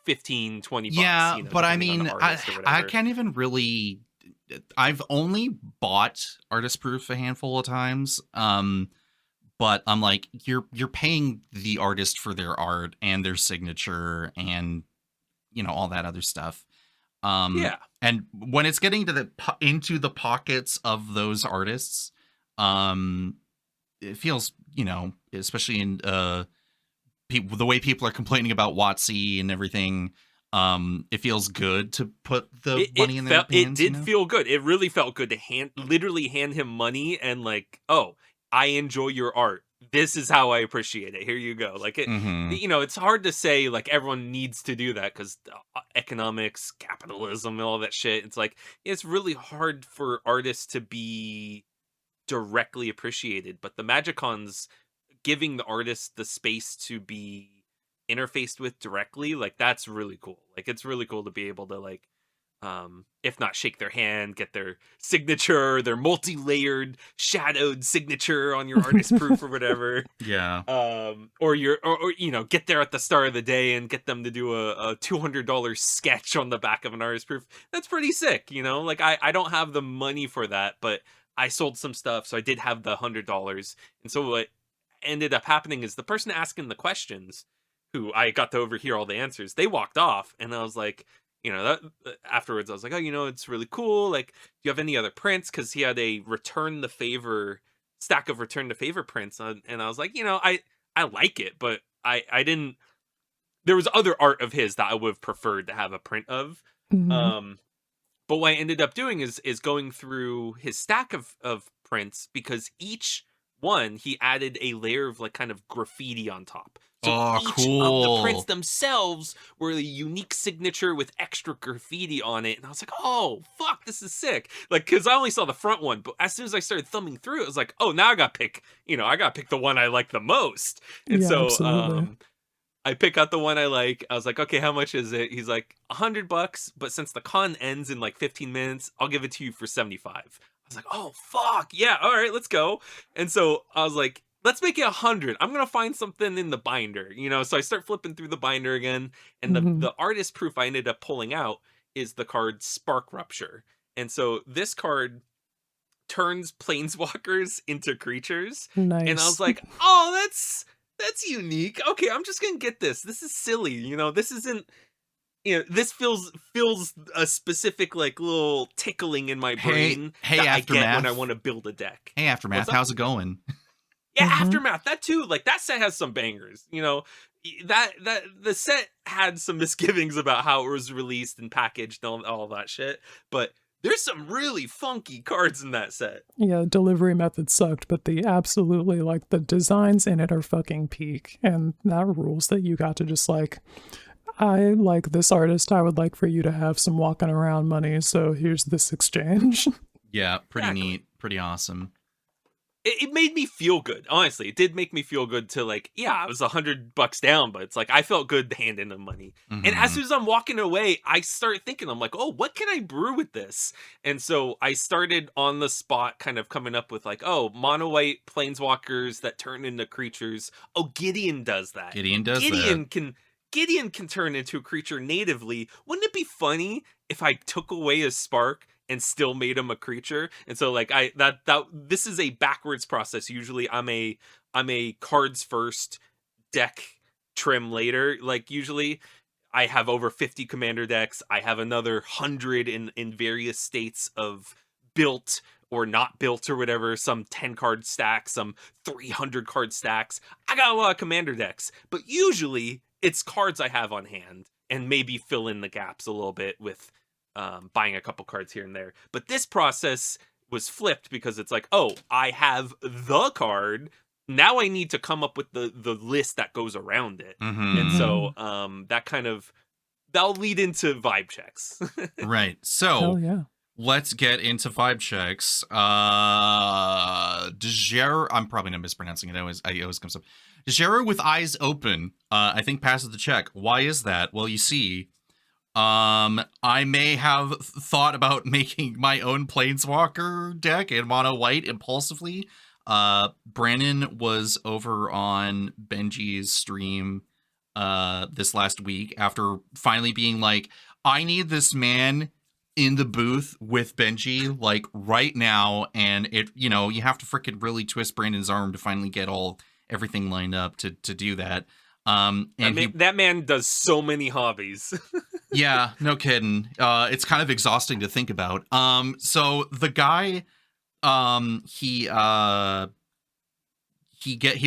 15, 20 bucks. Yeah, you know, but I depending on mean, the artist or I whatever. can't even really. I've only bought artist proof a handful of times. But I'm like, you're paying the artist for their art and their signature and, you know, all that other stuff. Yeah. And when it's getting to into the pockets of those artists, it feels, you know, especially in the way people are complaining about WotC and everything. It feels good to put the money in their hands. It did feel good. It really felt good to literally hand him money and like, oh, I enjoy your art. This is how I appreciate it. Here you go. Like it, you know, it's hard to say like everyone needs to do that because economics, capitalism, and all that shit. It's like it's really hard for artists to be directly appreciated. But the MagicCon's giving the artist the space to be interfaced with directly, like that's really cool. Like it's really cool to be able to like if not shake their hand, get their signature, their multi-layered shadowed signature on your artist proof or whatever. Yeah. Or you know, get there at the start of the day and get them to do a $200 sketch on the back of an artist proof. That's pretty sick, you know? Like I don't have the money for that, but I sold some stuff, so I did have the $100. And so what ended up happening is the person asking the questions, who I got to overhear all the answers, they walked off, and I was like, you know, afterwards I was like, oh, you know, it's really cool. Like, do you have any other prints? Because he had a stack of return the favor prints, and I was like, you know, I like it, but I didn't. There was other art of his that I would have preferred to have a print of. But what I ended up doing is going through his stack of prints, because each one he added a layer of like kind of graffiti on top. So each of the prints themselves were a unique signature with extra graffiti on it. And I was like, oh, fuck, this is sick. Like, because I only saw the front one. But as soon as I started thumbing through it, I was like, oh, now I got to pick, you know, I got to pick the one I like the most. And absolutely. I pick out the one I like. I was like, okay, how much is it? He's like, $100. But since the con ends in like 15 minutes, I'll give it to you for 75. I was like, oh, fuck. Yeah, all right, let's go. And so I was like, let's make it 100. I'm gonna find something in the binder, you know. So I start flipping through the binder again, and the artist proof I ended up pulling out is the card Spark Rupture. And so this card turns planeswalkers into creatures. Nice. And I was like, oh, that's unique. Okay, I'm just gonna get this. This is silly, you know. This isn't. You know, this feels a specific like little tickling in my brain hey, that Aftermath. I get when I want to build a deck. Hey, Aftermath, how's it going? Yeah, Aftermath, that too. Like, that set has some bangers. You know, that the set had some misgivings about how it was released and packaged and all that shit. But there's some really funky cards in that set. Yeah, delivery method sucked, but the absolutely, like, the designs in it are fucking peak. And that rules that you got to just, like, I like this artist. I would like for you to have some walking around money, so here's this exchange. Yeah, pretty neat. Pretty awesome. It made me feel good. Honestly, it did make me feel good to, like, yeah, I was $100 down, but it's like, I felt good handing them money. And as soon as I'm walking away, I start thinking, I'm like, oh, what can I brew with this? And so I started on the spot kind of coming up with, like, oh, mono white planeswalkers that turn into creatures. Oh, Gideon does that. Gideon can turn into a creature natively. Wouldn't it be funny if I took away his spark and still made him a creature? And so, like, this is a backwards process. Usually I'm a cards first, deck trim later. Like, usually I have over 50 commander decks. I have another 100 in various states of built or not built or whatever, some 10 card stacks, some 300 card stacks. I got a lot of commander decks, but usually it's cards I have on hand and maybe fill in the gaps a little bit with buying a couple cards here and there. But this process was flipped because it's like, oh, I have the card. Now I need to come up with the list that goes around it. And so that'll lead into vibe checks. Right. So Hell yeah. let's get into vibe checks. Dejero, I'm probably not mispronouncing it. It always comes up. Dejero with eyes open, I think passes the check. Why is that? Well, you see, I may have thought about making my own Planeswalker deck in mono white impulsively. Brandon was over on Benji's stream this last week after finally being like, I need this man in the booth with Benji, like, right now, and it, you know, you have to freaking really twist Brandon's arm to finally get everything lined up to do that. And that man does so many hobbies. Yeah, no kidding. It's kind of exhausting to think about. So the guy, he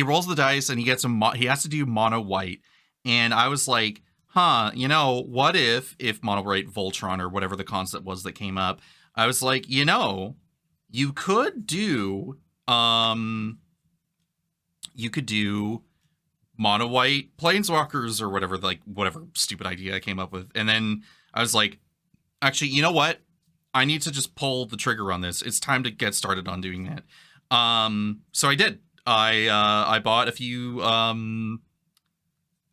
rolls the dice and he gets he has to do mono white, and I was like, you know, what if mono white Voltron or whatever the concept was that came up, I was like, you know, you could do mono white planeswalkers or whatever stupid idea I came up with. And then I was like, actually, you know what? I need to just pull the trigger on this. It's time to get started on doing that. So I did. I bought a few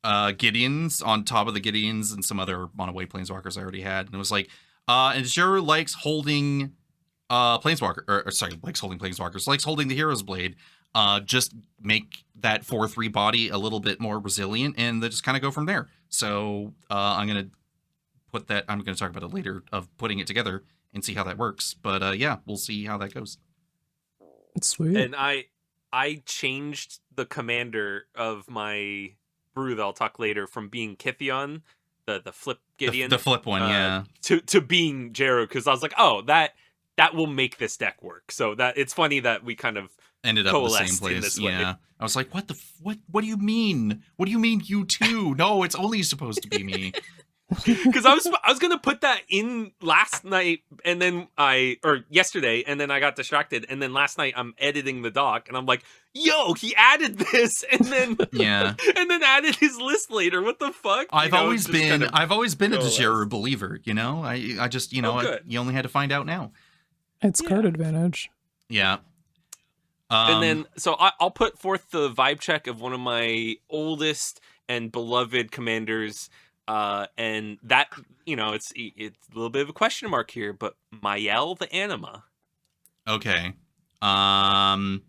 Gideons on top of the Gideons and some other mono white planeswalkers I already had. And it was like, and Jero likes holding planeswalkers, likes holding the Hero's Blade. Just make that 4/3 body a little bit more resilient, and then just kind of go from there. So I'm gonna talk about it later of putting it together and see how that works. But yeah, we'll see how that goes. Sweet. And I changed the commander of my brew that I'll talk later from being Kithion, the flip Gideon, the flip one, yeah, to being Jero, because I was like, oh, that will make this deck work. So that it's funny that we kind of ended up in the same place. Yeah, I was like, what do you mean? What do you mean you too? No, it's only supposed to be me. Because I was gonna put that in last night, and then yesterday, and then I got distracted, and then last night I'm editing the doc, and I'm like, yo, he added this, and then yeah, and then added his list later. What the fuck? I've always been a Dejero believer. You know, I just, you know, you only had to find out now. It's card advantage. Yeah. And then, so I'll put forth the vibe check of one of my oldest and beloved commanders, and that, you know, it's a little bit of a question mark here, but Mael the Anima. Okay. I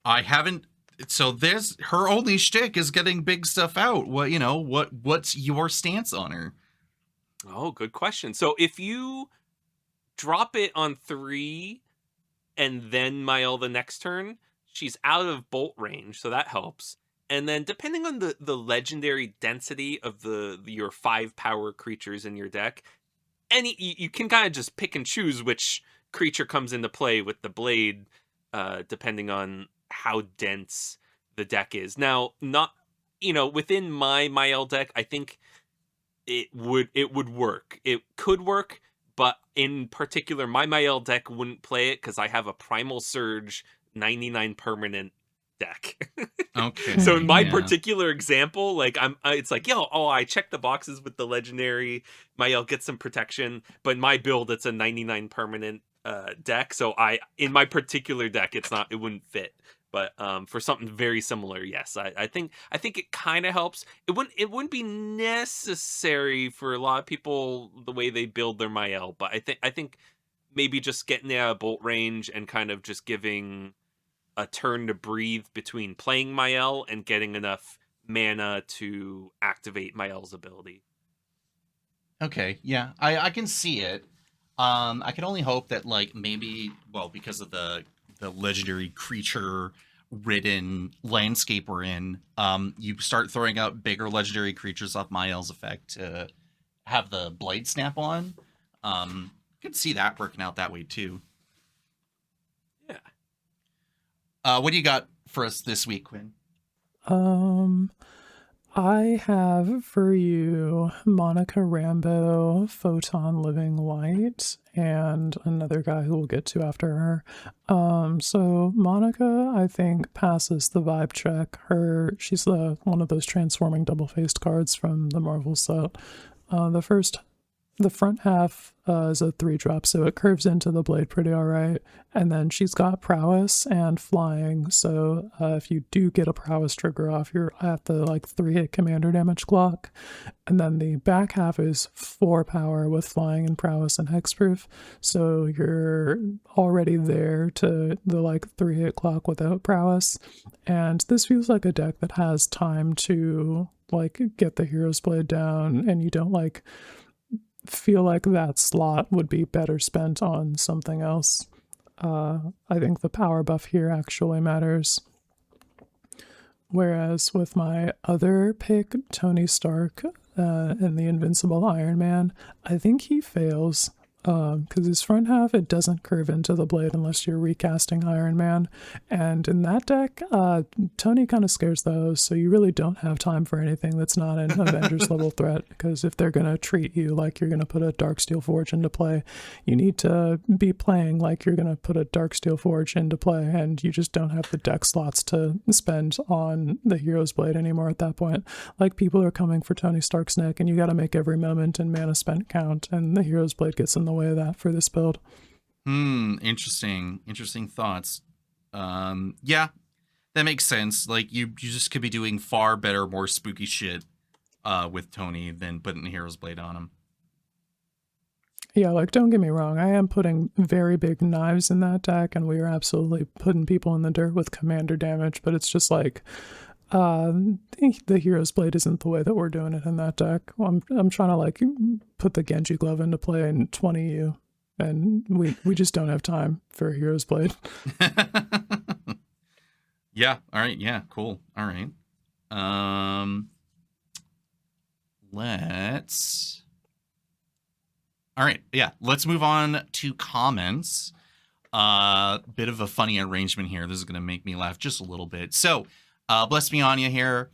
haven't. So there's her only shtick is getting big stuff out. What's your stance on her? Oh, good question. So if you drop it on 3 and then Mael the next turn, she's out of bolt range, so that helps. And then depending on the legendary density of your 5 power creatures in your deck, you can kind of just pick and choose which creature comes into play with the blade, depending on how dense the deck is. Now, not, within my Mael deck, I think it would work. It could work, but in particular, my Mael deck wouldn't play it because I have a Primal Surge 99 permanent deck. Okay. So in my particular example, like it's like, I checked the boxes with the legendary, Mael gets some protection, but in my build it's a 99 permanent deck. So in my particular deck it wouldn't fit. But for something very similar, yes, I think it kind of helps. It wouldn't be necessary for a lot of people the way they build their Mael, but I think maybe just getting out of bolt range and kind of just giving a turn to breathe between playing Mael and getting enough mana to activate Mael's ability. Okay, yeah, I can see it. I can only hope that, like, maybe, well, because of the legendary creature ridden landscape we're in, you start throwing out bigger legendary creatures off Mael's effect to have the blade snap on. Could see that working out that way too. Yeah. What do you got for us this week, Quinn? I have for you Monica Rambeau, Photon Living Light, and another guy who we'll get to after her. So Monica, I think, passes the vibe check. She's one of those transforming double-faced cards from the Marvel set. The front half is a 3-drop, so it curves into the blade pretty alright. And then she's got prowess and flying, so if you do get a prowess trigger off, you're at the 3-hit commander damage clock. And then the back half is 4 power with flying and prowess and hexproof, so you're already there to the 3-hit clock without prowess. And this feels like a deck that has time to get the Hero's Blade down, and you don't feel like that slot would be better spent on something else. I think the power buff here actually matters. Whereas with my other pick, Tony Stark in the Invincible Iron Man, I think he fails. Because his front half, it doesn't curve into the blade unless you're recasting Iron Man. And in that deck, Tony kind of scares those, so you really don't have time for anything that's not an Avengers level threat, because if they're going to treat you like you're going to put a Darksteel Forge into play, you need to be playing like you're going to put a Darksteel Forge into play, and you just don't have the deck slots to spend on the Hero's Blade anymore at that point. People are coming for Tony Stark's neck, and you got to make every moment and mana spent count, and the Hero's Blade gets in the way of that for this build. Interesting thoughts. Yeah, that makes sense. You just could be doing far better, more spooky shit with Tony than putting the Hero's Blade on him. Yeah, don't get me wrong, I am putting very big knives in that deck, and we are absolutely putting people in the dirt with commander damage, but it's just the Hero's Blade isn't the way that we're doing it in that deck. I'm trying to put the Genji Glove into play in 20U, and we just don't have time for a Hero's Blade. Yeah, all right, yeah, cool. All right. Let's move on to comments. Bit of a funny arrangement here. This is going to make me laugh just a little bit. So, bless me Anya here.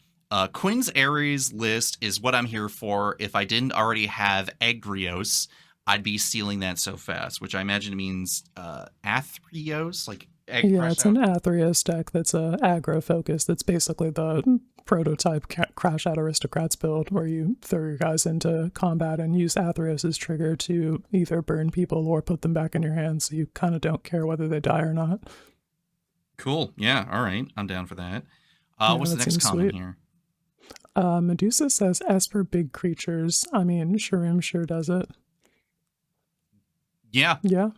Quinn's Ares list is what I'm here for. If I didn't already have Agrios, I'd be stealing that so fast, which I imagine means Athreos, it's an Athreos deck that's aggro focused. That's basically the prototype Crash Out Aristocrats build, where you throw your guys into combat and use Athreos' trigger to either burn people or put them back in your hands, so you kind of don't care whether they die or not. Cool. Yeah, all right. I'm down for that. What's the next comment here? Medusa says, as for big creatures, I mean, Shroom sure does it. Yeah. Yeah.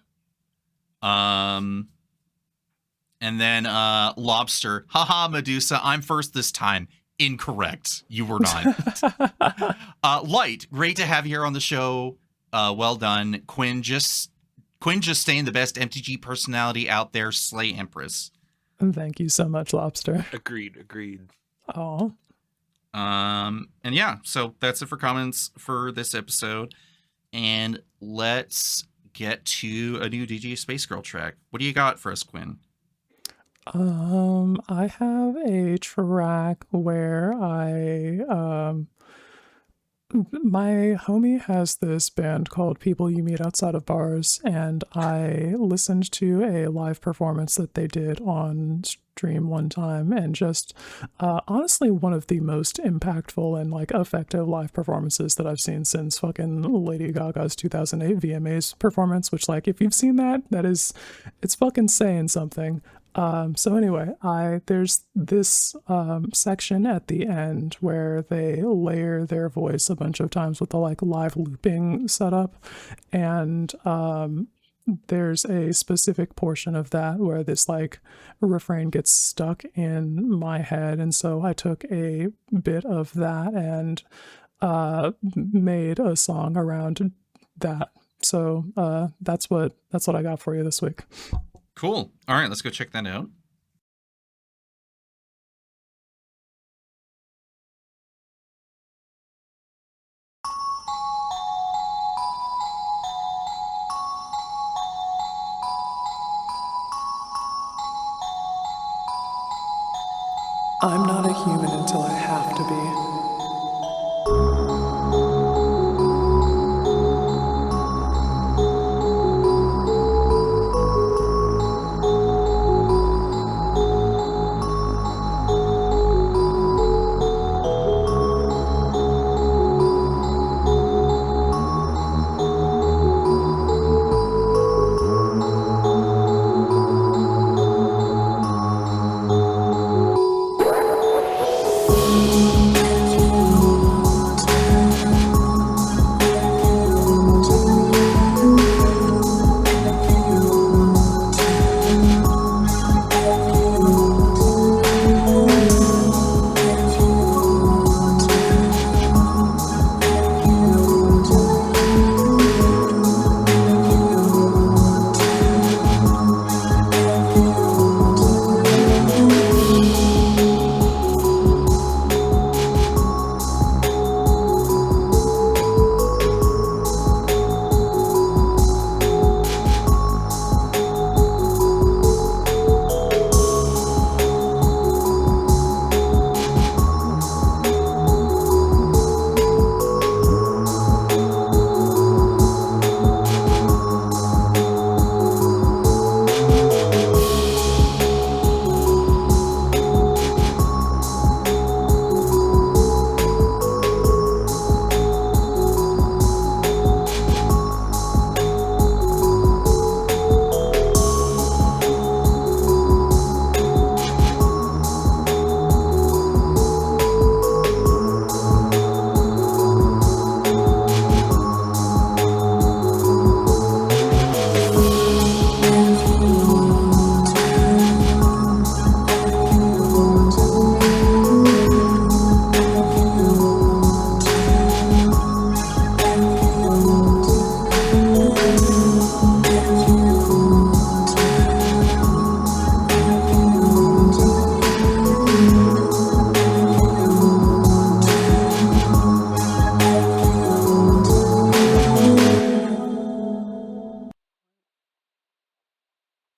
And then Lobster, haha, Medusa, I'm first this time. Incorrect. You were not. Light, great to have you here on the show. Well done. Quinn just staying the best MTG personality out there. Slay Empress. Thank you so much, Lobster. Agreed. Oh. And yeah, so that's it for comments for this episode. And let's get to a new DJ Space Girl track. What do you got for us, Quinn? I have a track where my homie has this band called People You Meet Outside of Bars, and I listened to a live performance that they did on stream one time, and just honestly one of the most impactful and like effective live performances that I've seen since fucking Lady Gaga's 2008 VMAs performance, which, like, if you've seen that, it's fucking saying something. So anyway, there's this section at the end where they layer their voice a bunch of times with the like live looping setup, and there's a specific portion of that where this like refrain gets stuck in my head, and so I took a bit of that and made a song around that. So that's what I got for you this week. Cool. All right, let's go check that out. I'm not a human until I have to be.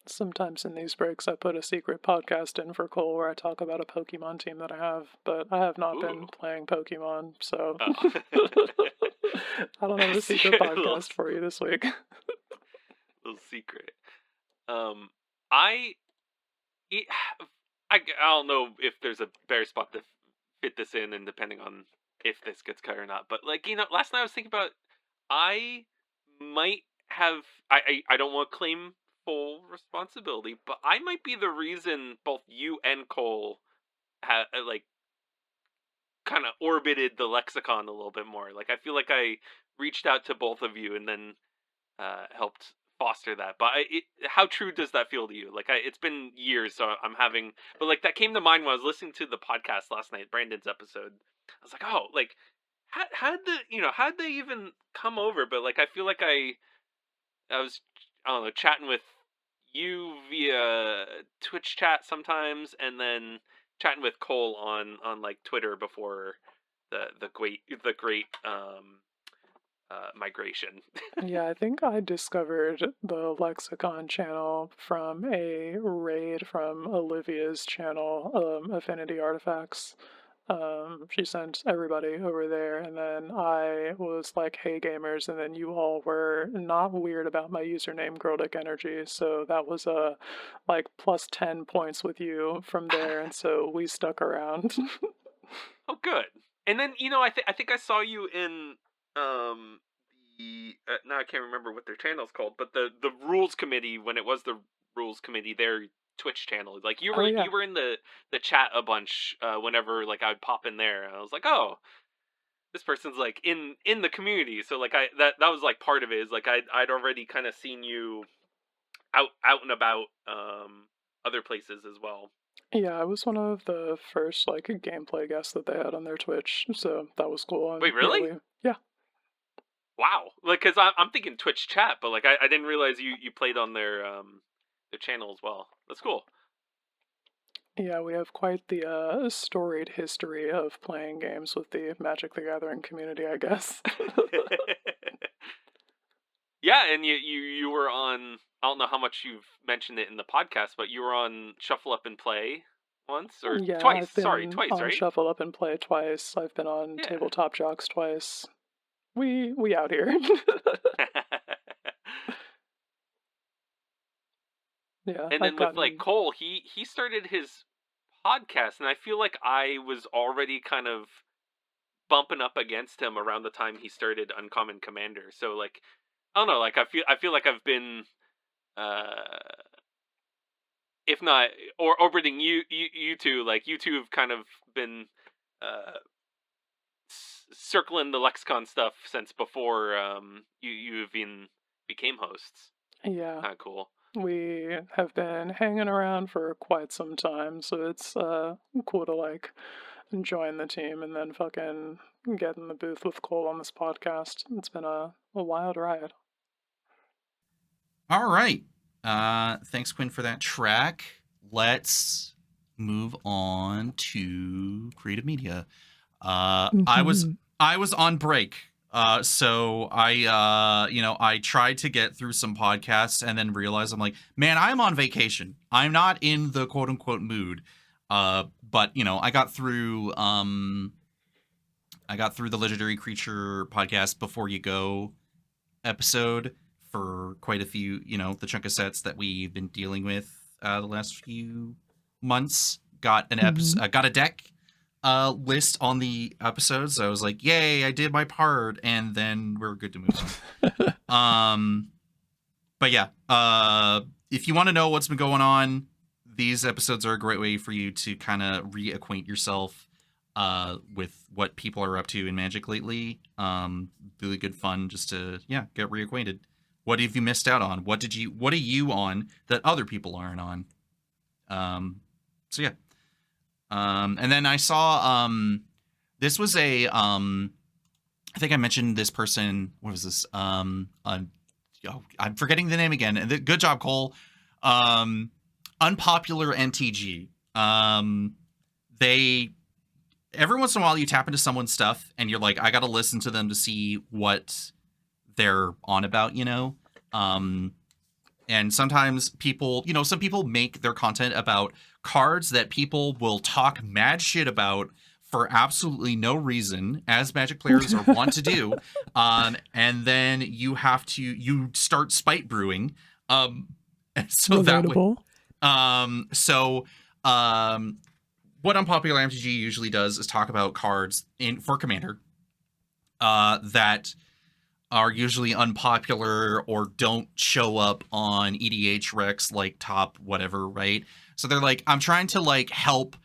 Sometimes in these breaks, I put a secret podcast in for Cole where I talk about a Pokemon team that I have, but I have not been playing Pokemon, so I don't have a secret podcast for you this week. Little secret. I don't know if there's a better spot to fit this in, and depending on if this gets cut or not. But like, last night I was thinking about, I might have. I don't want to claim full responsibility, but I might be the reason both you and Cole have like kind of orbited the Lexicon a little bit more. Like, I feel like I reached out to both of you and then helped foster that. But how true does that feel to you? Like, it's been years, so I'm having, but like that came to mind when I was listening to the podcast last night, Brandon's episode. I was like, oh, like how did they even come over? But like, I feel like I was, I don't know, chatting with you via Twitch chat sometimes, and then chatting with Cole on like Twitter before the great migration. Yeah, I think I discovered the Lexicon channel from a raid from Olivia's channel, Affinity Artifacts. She sent everybody over there, and then I was like, hey gamers, and then you all were not weird about my username Girldick Energy, so that was like plus 10 points with you from there, and so we stuck around. Oh, good. And then, you know, I think I saw you in the now I can't remember what their channel's called, but the rules committee, when it was the rules committee, their Twitch channel. Like you were Oh, yeah. you were in the chat a bunch whenever like I would pop in there. And I was like, "Oh, this person's like in the community." So like that was like part of it, is like I'd already kind of seen you out and about other places as well. Yeah, I was one of the first like gameplay guests that they had on their Twitch, so that was cool. Wait, really? Yeah. Wow. Like, cause I'm thinking Twitch chat, but like I didn't realize you played on their channel as well. That's cool. Yeah, we have quite the storied history of playing games with the Magic the Gathering community, I guess. Yeah, and you were on. I don't know how much you've mentioned it in the podcast, but you were on Shuffle Up and Play once or Yeah, twice. I've been Sorry, twice, on right? Shuffle Up and Play twice. I've been on Yeah. Tabletop Jocks twice. We out here. Yeah. And then with like Cole, he started his podcast, and I feel like I was already kind of bumping up against him around the time he started Uncommon Commander. So like, I don't know, like I feel like I've been, if not orbiting you two, like you two have kind of been circling the Lexicon stuff since before you even became hosts. Yeah. Kind of cool. We have been hanging around for quite some time, so it's cool to like join the team and then fucking get in the booth with Cole on this podcast. It's been a wild ride. All right. Thanks, Quinn, for that track. Let's move on to creative media. I was on break. So I tried to get through some podcasts and then realized I'm like, man, I'm on vacation. I'm not in the quote unquote mood. But I got through the Legendary Creature podcast Before You Go episode for quite a few, the chunk of sets that we've been dealing with the last few months. Got an episode, got a deck list on the episodes. So I was like, yay, I did my part, and then we're good to move on. But yeah, if you want to know what's been going on, these episodes are a great way for you to kind of reacquaint yourself with what people are up to in Magic lately. Really good fun just to get reacquainted. What have you missed out on? What are you on that other people aren't on? So yeah. And then I saw this was a I think I mentioned this person. What was this? I'm forgetting the name again. Good job, Cole. Unpopular MTG. They every once in a while you tap into someone's stuff and you're like, I gotta listen to them to see what they're on about, and sometimes people, some people make their content about cards that people will talk mad shit about for absolutely no reason, as Magic players are wont to do. And then you start spite brewing. So relatable. What Unpopular MTG usually does is talk about cards for Commander that are usually unpopular or don't show up on EDH Recs like top whatever, right? So they're like, I'm trying to help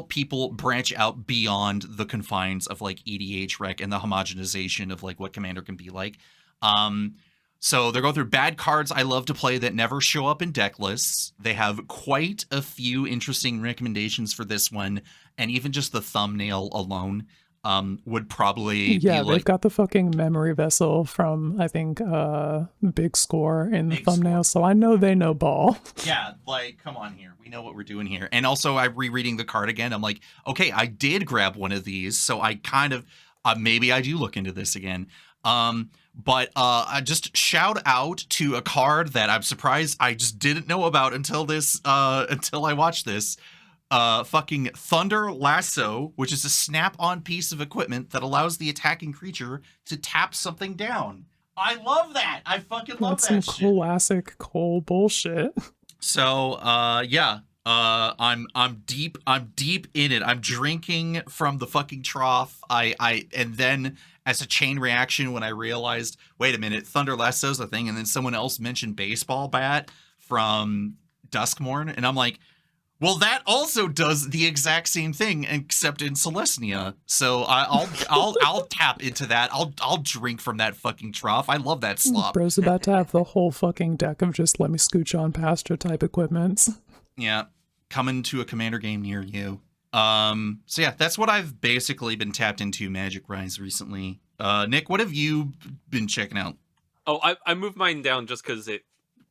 people branch out beyond the confines of EDH Rec and the homogenization of what Commander can be like. So they're going through bad cards I love to play that never show up in deck lists. They have quite a few interesting recommendations for this one, and even just the thumbnail alone would probably be Yeah, like, they've got the fucking memory vessel from, I think, Big Score in the Big thumbnail, so I know they know ball. yeah, like, come on here. We know what we're doing here. And also, I'm rereading the card again. I'm like, okay, I did grab one of these, so I kind of, maybe I do look into this again. But I just shout out to a card that I'm surprised I just didn't know about until I watched this. Fucking Thunder Lasso, which is a snap-on piece of equipment that allows the attacking creature to tap something down. I love that. I fucking love That's that some shit. classic Cole bullshit. So, yeah. I'm deep in it. I'm drinking from the fucking trough. And then as a chain reaction, when I realized, wait a minute, Thunder Lasso's a thing, and then someone else mentioned baseball bat from Duskmorn, and I'm like, well, that also does the exact same thing, except in Celestia. So I'll tap into that. I'll drink from that fucking trough. I love that slop. Bro's about to have the whole fucking deck of just let me scooch on past your type equipments. Yeah, coming to a Commander game near you. So yeah, that's what I've basically been tapped into Magic Rise recently. Nick, what have you been checking out? Oh, I moved mine down just because it.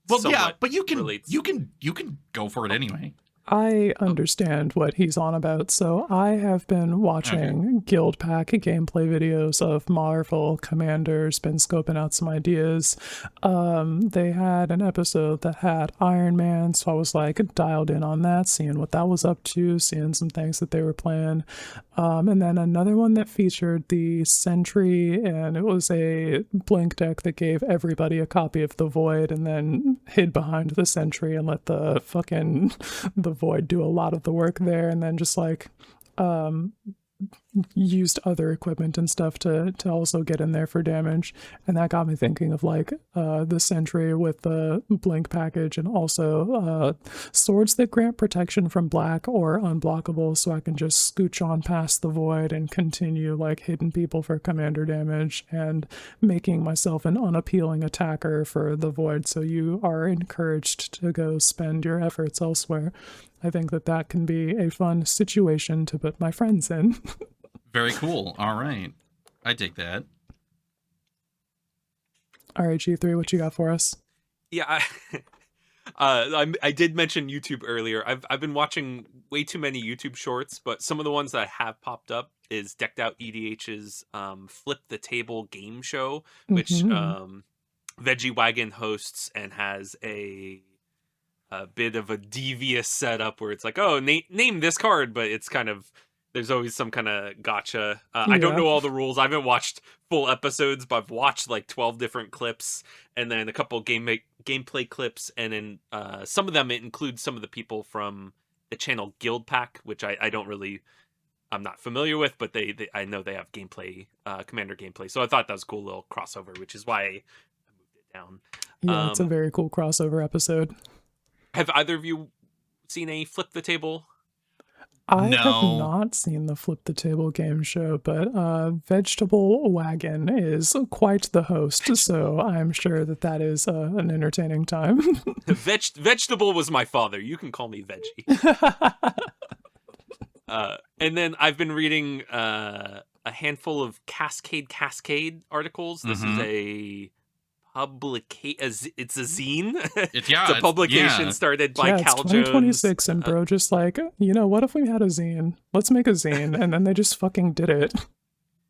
Well, yeah, but you can relates. you can go for it anyway. I understand what he's on about, so I have been watching Guild Pack gameplay videos of Marvel Commanders, been scoping out some ideas. They had an episode that had Iron Man, so I was like dialed in on that, seeing what that was up to, seeing some things that they were playing. And then another one that featured the Sentry, and it was a blink deck that gave everybody a copy of the Void and then hid behind the Sentry and let the Void do a lot of the work there, and then just like used other equipment and stuff to also get in there for damage. And that got me thinking of like the Sentry with the blink package, and also swords that grant protection from black or unblockable, so I can just scooch on past the Void and continue like hitting people for commander damage and making myself an unappealing attacker for the Void, so you are encouraged to go spend your efforts elsewhere. I think that can be a fun situation to put my friends in. Very cool. All right. I dig that. All right, G3, what you got for us? Yeah, I did mention YouTube earlier. I've been watching way too many YouTube shorts, but some of the ones that have popped up is Decked Out EDH's Flip the Table game show, which Veggie Wagon hosts, and has a bit of a devious setup where it's like, oh, name this card, but it's kind of, there's always some kind of gotcha. I don't know all the rules. I haven't watched full episodes, but I've watched like 12 different clips, and then a couple gameplay clips, and then some of them, it includes some of the people from the channel Guild Pack, which I'm not familiar with, but I know they have gameplay, Commander gameplay. So I thought that was a cool little crossover, which is why I moved it down. Yeah, it's a very cool crossover episode. Have either of you seen a Flip the Table? I have not seen the Flip the Table game show, but Vegetable Wagon is quite the host, so I'm sure that is an entertaining time. Vegetable was my father. You can call me Veggie. And then I've been reading a handful of Cascade articles. This is a it's a zine. It's a publication started by Cal Jones. 2026, and bro just like, what if we had a zine? Let's make a zine. And then they just fucking did it.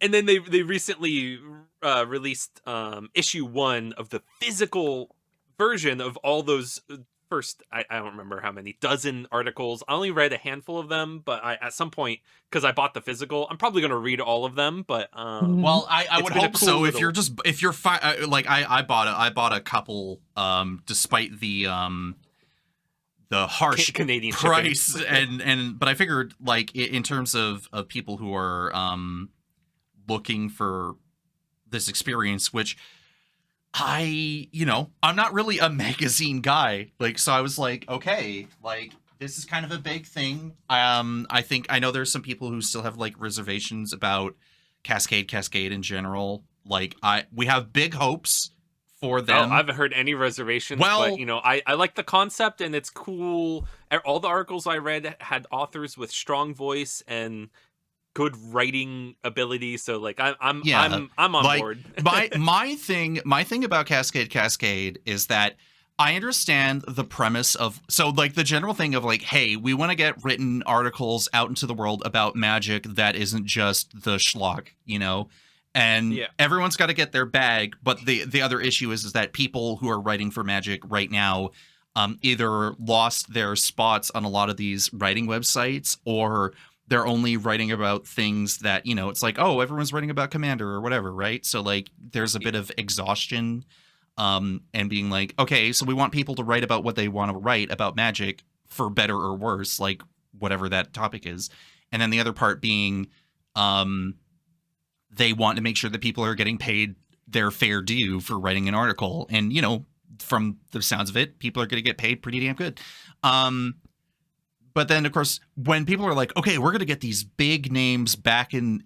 And then they recently released issue 1 of the physical version of all those first, I don't remember how many dozen articles. I only read a handful of them, but at some point, because I bought the physical, I'm probably going to read all of them. But well, I would hope so. If you're like I bought a couple, despite the harsh Canadian price, but I figured like in terms of people who are looking for this experience, which I'm not really a magazine guy. Like, so I was like, okay, like this is kind of a big thing. I know there's some people who still have like reservations about Cascade in general. Like we have big hopes for them. I haven't heard any reservations, well, but I like the concept, and it's cool. All the articles I read had authors with strong voice, and good writing ability. So like I'm on like, board. my thing about Cascade is that I understand the premise of, so like the general thing of like, hey, we want to get written articles out into the world about Magic that isn't just the schlock, you know, and everyone's got to get their bag. But the other issue is that people who are writing for Magic right now either lost their spots on a lot of these writing websites, or they're only writing about things that, you know, it's like, oh, everyone's writing about Commander or whatever, right? So like there's a bit of exhaustion. And being like, okay, so we want people to write about what they want to write about Magic, for better or worse, like whatever that topic is. And then the other part being, they want to make sure that people are getting paid their fair due for writing an article. And, you know, from the sounds of it, people are going to get paid pretty damn good. But then, of course, when people are like, okay, we're going to get these big names back in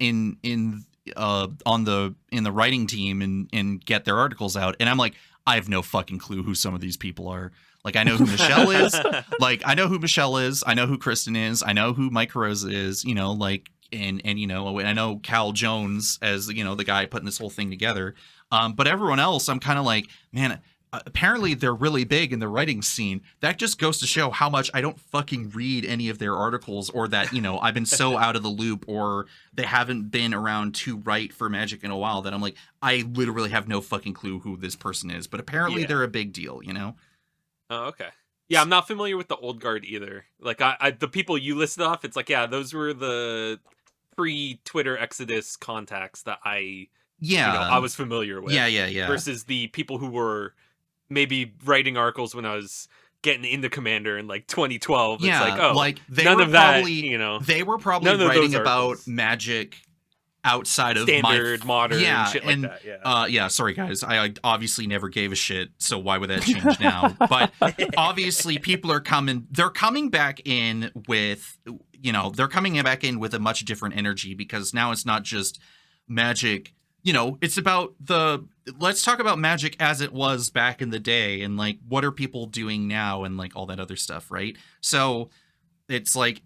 the writing team and get their articles out, and I'm like, I have no fucking clue who some of these people are. Like, I know who Michelle is. Like, I know who Michelle is. I know who Kristen is. I know who Mike Carrozza is. You know, like, and you know, and I know Cal Jones as, you know, the guy putting this whole thing together. But everyone else, I'm kind of like, man. Apparently they're really big in the writing scene. That just goes to show how much I don't fucking read any of their articles, or that, you know, I've been so out of the loop, or they haven't been around to write for Magic in a while, that I'm like, I literally have no fucking clue who this person is. But apparently they're a big deal, you know? Oh, okay. Yeah, I'm not familiar with the old guard either. Like, I the people you listed off, it's like, yeah, those were the pre-Twitter Exodus contacts that I was familiar with. Yeah. Versus the people who were maybe writing articles when I was getting into Commander in like 2012. Yeah, it's like, oh, like none of that, you know. They were probably writing about Magic outside of standard, modern, shit like that. Yeah, sorry guys, I obviously never gave a shit, so why would that change now? But obviously people are coming back in with, you know, a much different energy, because now it's not just Magic. You know, it's about let's talk about Magic as it was back in the day, and like, what are people doing now, and like all that other stuff, right? So it's like,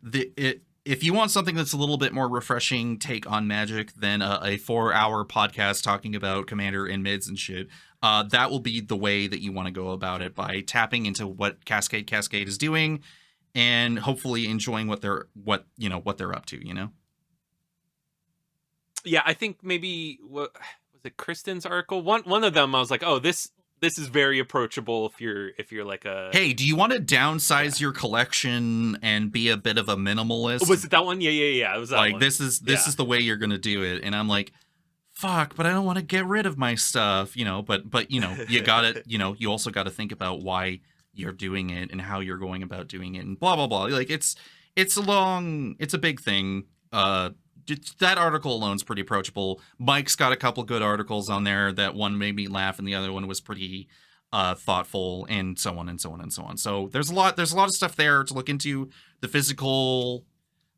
if you want something that's a little bit more refreshing take on Magic than a 4-hour podcast talking about Commander and mids and shit, that will be the way that you want to go about it, by tapping into what Cascade is doing, and hopefully enjoying what they're up to, you know? Yeah, I think maybe, what was it, Kristen's article? One of them, I was like, oh, this is very approachable if you're like a, hey, do you want to downsize your collection and be a bit of a minimalist? Was it that one? Yeah. It was that like one. This is the way you're gonna do it, and I'm like, fuck, but I don't want to get rid of my stuff, you know. But you know, you got it. You know, you also got to think about why you're doing it and how you're going about doing it, and blah blah blah. Like it's a big thing. That article alone's pretty approachable. Mike's got a couple good articles on there. That one made me laugh, and the other one was pretty thoughtful, and so on and so on and so on. So there's a lot of stuff there to look into. The physical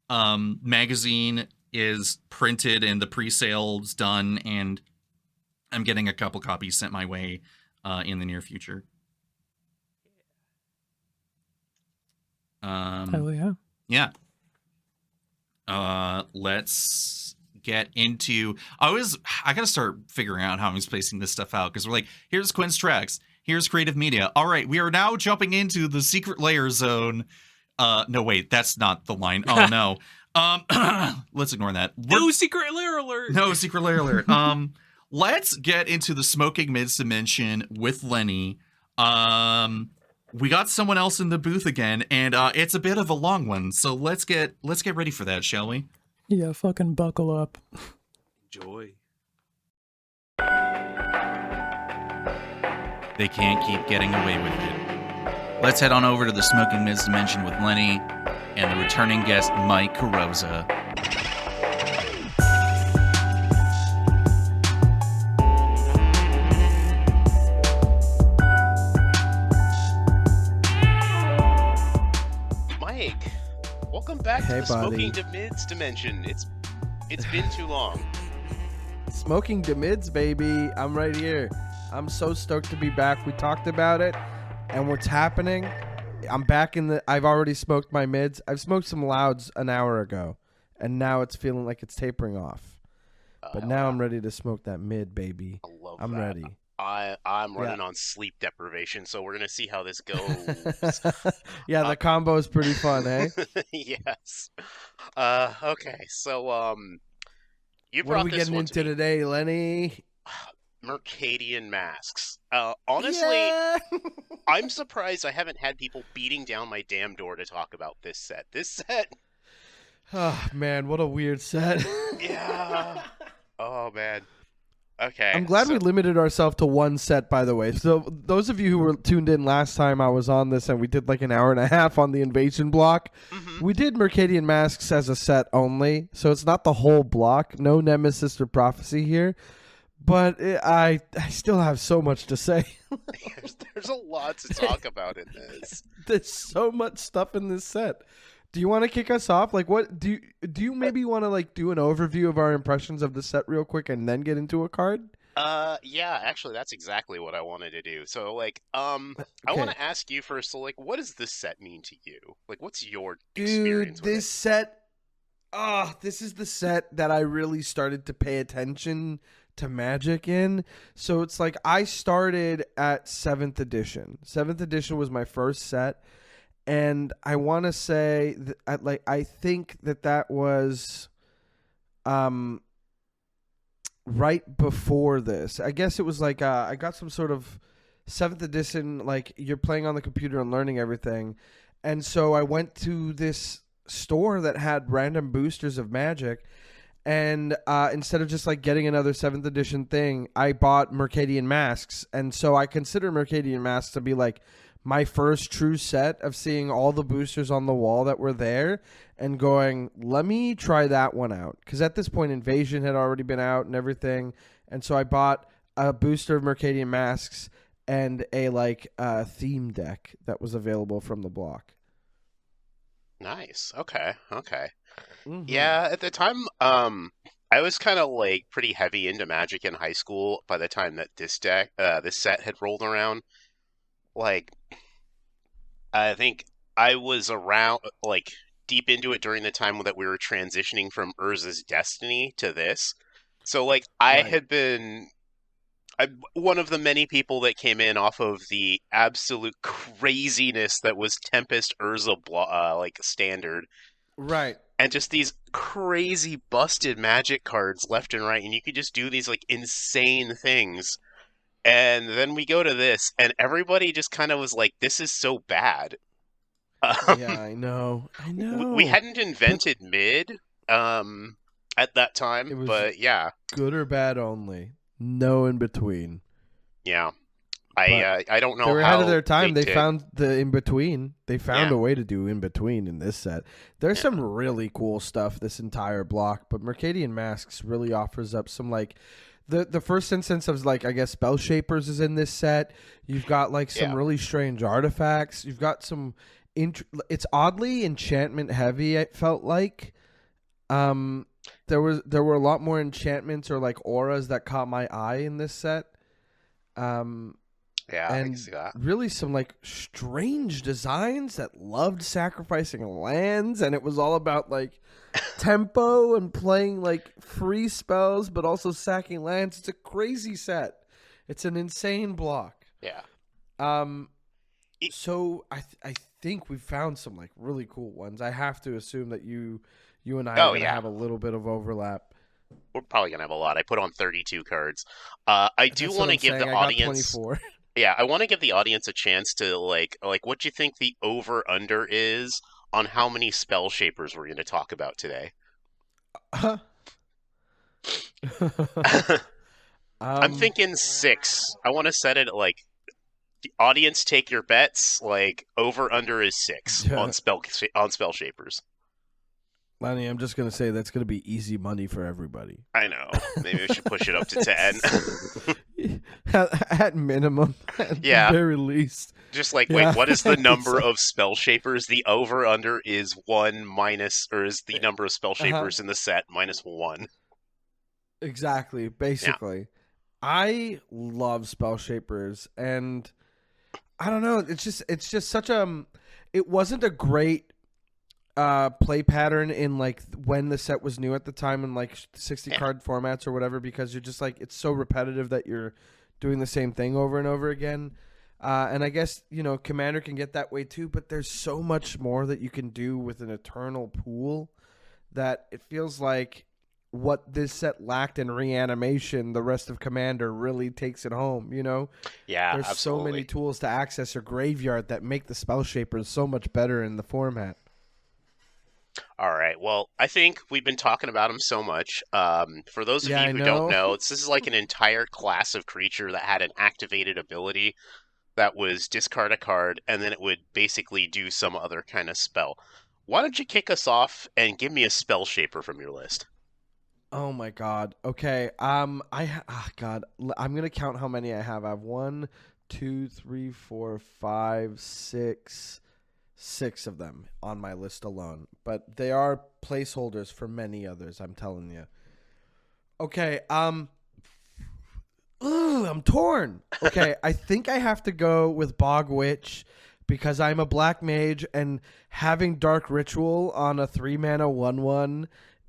magazine is printed and the pre-sale's done, and I'm getting a couple copies sent my way in the near future. Hell yeah. Yeah. Let's get into, I gotta start figuring out how I'm spacing this stuff out, because we're like, here's Quinn's tracks, here's creative media, all right, we are now jumping into the secret layer zone. No wait, that's not the line. Oh no. Let's ignore that. No secret layer alert. No secret layer alert. Let's get into the smoking mids dimension with Lenny. We got someone else in the booth again, and it's a bit of a long one, so let's get ready for that, shall we? Yeah, fucking buckle up. Enjoy. They can't keep getting away with it. Let's head on over to the smoking mids dimension with Lenny and the returning guest Mike Carrozza. Welcome back to the buddy. Smoking to Mids dimension. It's been too long. Smoking to Mids, baby. I'm right here. I'm so stoked to be back. We talked about it, and what's happening. I'm back in the. I've already smoked my mids. I've smoked some louds an hour ago, and now it's feeling like it's tapering off. But now I'm ready to smoke that mid, baby. I love I'm that. ready. I'm running on sleep deprivation, so we're gonna see how this goes. Yeah, the combo is pretty fun, eh? Yes. Okay, so you What are brought we this getting one into to me. today, Lenny? Mercadian Masques. Honestly, Yeah. I'm surprised I haven't had people beating down my damn door to talk about this set. This set. Oh man, what a weird set. Yeah. Oh man. Okay. I'm glad so- we limited ourselves to one set, by the way. So those of you who were tuned in last time I was on this and we did like an hour and a half on the invasion block, we did Mercadian Masques as a set only. So it's not the whole block. No Nemesis or Prophecy here. But I still have so much to say. There's a lot to talk about in this. There's so much stuff in this set. Do you want to kick us off? Like, what do you maybe want to like do an overview of our impressions of the set real quick and then get into a card? Yeah, actually, that's exactly what I wanted to do. So, like, I want to ask you first. So, like, what does this set mean to you? Like, what's your experience with this set? This is the set that I really started to pay attention to Magic in. So it's like I started at 7th edition. 7th edition was my first set. And I want to say that I think that was right before this. I guess it was like I got some sort of 7th edition, like you're playing on the computer and learning everything. And so I went to this store that had random boosters of Magic. And instead of just like getting another 7th edition thing, I bought Mercadian Masques. And so I consider Mercadian Masques to be like my first true set of seeing all the boosters on the wall that were there and going, let me try that one out. Because at this point, Invasion had already been out and everything. And so I bought a booster of Mercadian Masques and a like theme deck that was available from the block. Nice. Okay. Mm-hmm. Yeah, at the time, I was kind of like pretty heavy into Magic in high school by the time that this set had rolled around. Like, I think I was around, like, deep into it during the time that we were transitioning from Urza's Destiny to this. So, like, Right. I'm one of the many people that came in off of the absolute craziness that was Tempest Urza, like, standard. Right. And just these crazy busted Magic cards left and right, and you could just do these, like, insane things. And then we go to this, and everybody just kind of was like, this is so bad. Yeah, I know. We hadn't invented mid at that time, but yeah. Good or bad only. No in between. Yeah. I don't know they were how ahead of their time. They did. found the in between. They found Yeah. a way to do in between in this set. There's some really cool stuff this entire block, but Mercadian Masques really offers up some like the first instance of like I guess SpellShapers is in this set. You've got like some really strange artifacts. You've got some it's oddly enchantment heavy. It felt like there were a lot more enchantments or like auras that caught my eye in this set. Yeah, I and can see that. really some like strange designs that loved sacrificing lands, and it was all about like tempo and playing like free spells, but also sacking lands. It's a crazy set. It's an insane block. Yeah. So I think we found some like really cool ones. I have to assume that you and I are gonna have a little bit of overlap. We're probably gonna have a lot. I put on 32 cards. I do want to give the audience. 24. Yeah, I want to give the audience a chance to like what you think the over under is on how many spell shapers we're going to talk about today. I'm thinking 6. I want to set it at like the audience take your bets. Like over under is 6 on spell shapers. Lenny, I'm just gonna say that's gonna be easy money for everybody. I know. Maybe we should push it up to 10. At minimum. At Yeah. the very least. Just like, wait, what is the number of spell shapers? The over under is 1 minus, or is the number of spell shapers in the set minus 1? Exactly. Basically, I love spell shapers, and I don't know. It's just such a. It wasn't a great play pattern in like when the set was new at the time in like 60 card formats or whatever, because you're just like, it's so repetitive that you're doing the same thing over and over again. And I guess, Commander can get that way too, but there's so much more that you can do with an Eternal pool that it feels like what this set lacked in reanimation, the rest of Commander really takes it home, Yeah, There's absolutely. so many tools to access your graveyard that make the Spellshapers so much better in the format. All right. Well, I think we've been talking about him so much. For those of Yeah, you I who know. don't know, this is like an entire class of creature that had an activated ability that was discard a card, and then it would basically do some other kind of spell. Why don't you kick us off and give me a spell shaper from your list? Oh my God. Okay. God, I'm gonna count how many I have. I have 1, 2, 3, 4, 5, 6 of them on my list alone, but they are placeholders for many others. I'm telling you. Okay. I'm torn. Okay, I think I have to go with Bog Witch because I'm a black mage, and having Dark Ritual on a 3-mana 1/1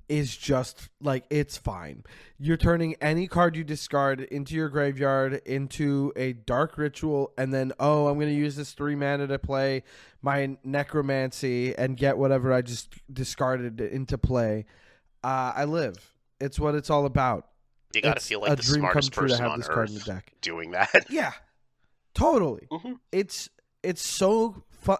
is just like, it's fine. You're turning any card you discard into your graveyard into a Dark Ritual, and then, I'm going to use this 3 mana to play my Necromancy and get whatever I just discarded into play. I live. It's what it's all about. You gotta feel like the smartest person on card in the earth deck. doing that. Yeah, totally. Mm-hmm. It's so fun.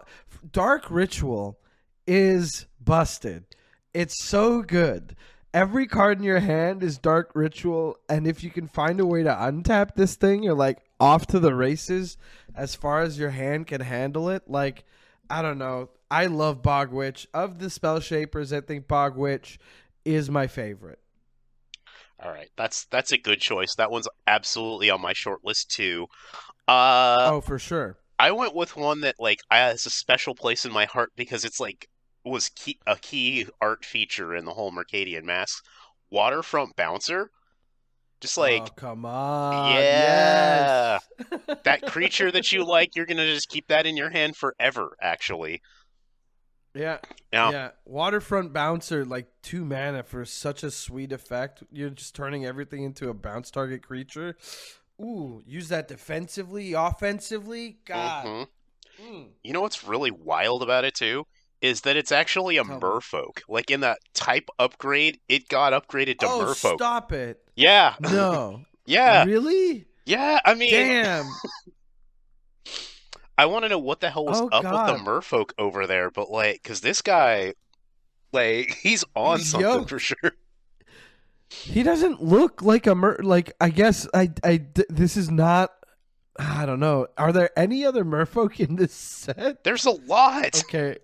Dark Ritual is busted. It's so good. Every card in your hand is Dark Ritual, and if you can find a way to untap this thing, you're like off to the races as far as your hand can handle it. Like, I don't know. I love Bog Witch. Of the Spell Shapers, I think Bog Witch is my favorite. All right, that's a good choice. That one's absolutely on my short list too. For sure. I went with one that has a special place in my heart because it's was a key art feature in the whole Mercadian Masque. Waterfront Bouncer. Just oh, come on. Yeah. Yes. That creature that you like, you're going to just keep that in your hand forever, actually. Yeah. Now, Yeah. Waterfront Bouncer, 2 mana for such a sweet effect. You're just turning everything into a bounce target creature. Ooh, use that defensively, offensively. God. Mm-hmm. You know what's really wild about it, too? Is that it's actually a merfolk. In that type upgrade, it got upgraded to merfolk. Oh, stop it. Yeah. No. Yeah. Really? Yeah, I mean... Damn. I want to know what the hell was up with the merfolk over there, but because this guy, he's on something for sure. He doesn't look like a I guess this is not, I don't know. Are there any other merfolk in this set? There's a lot. Okay.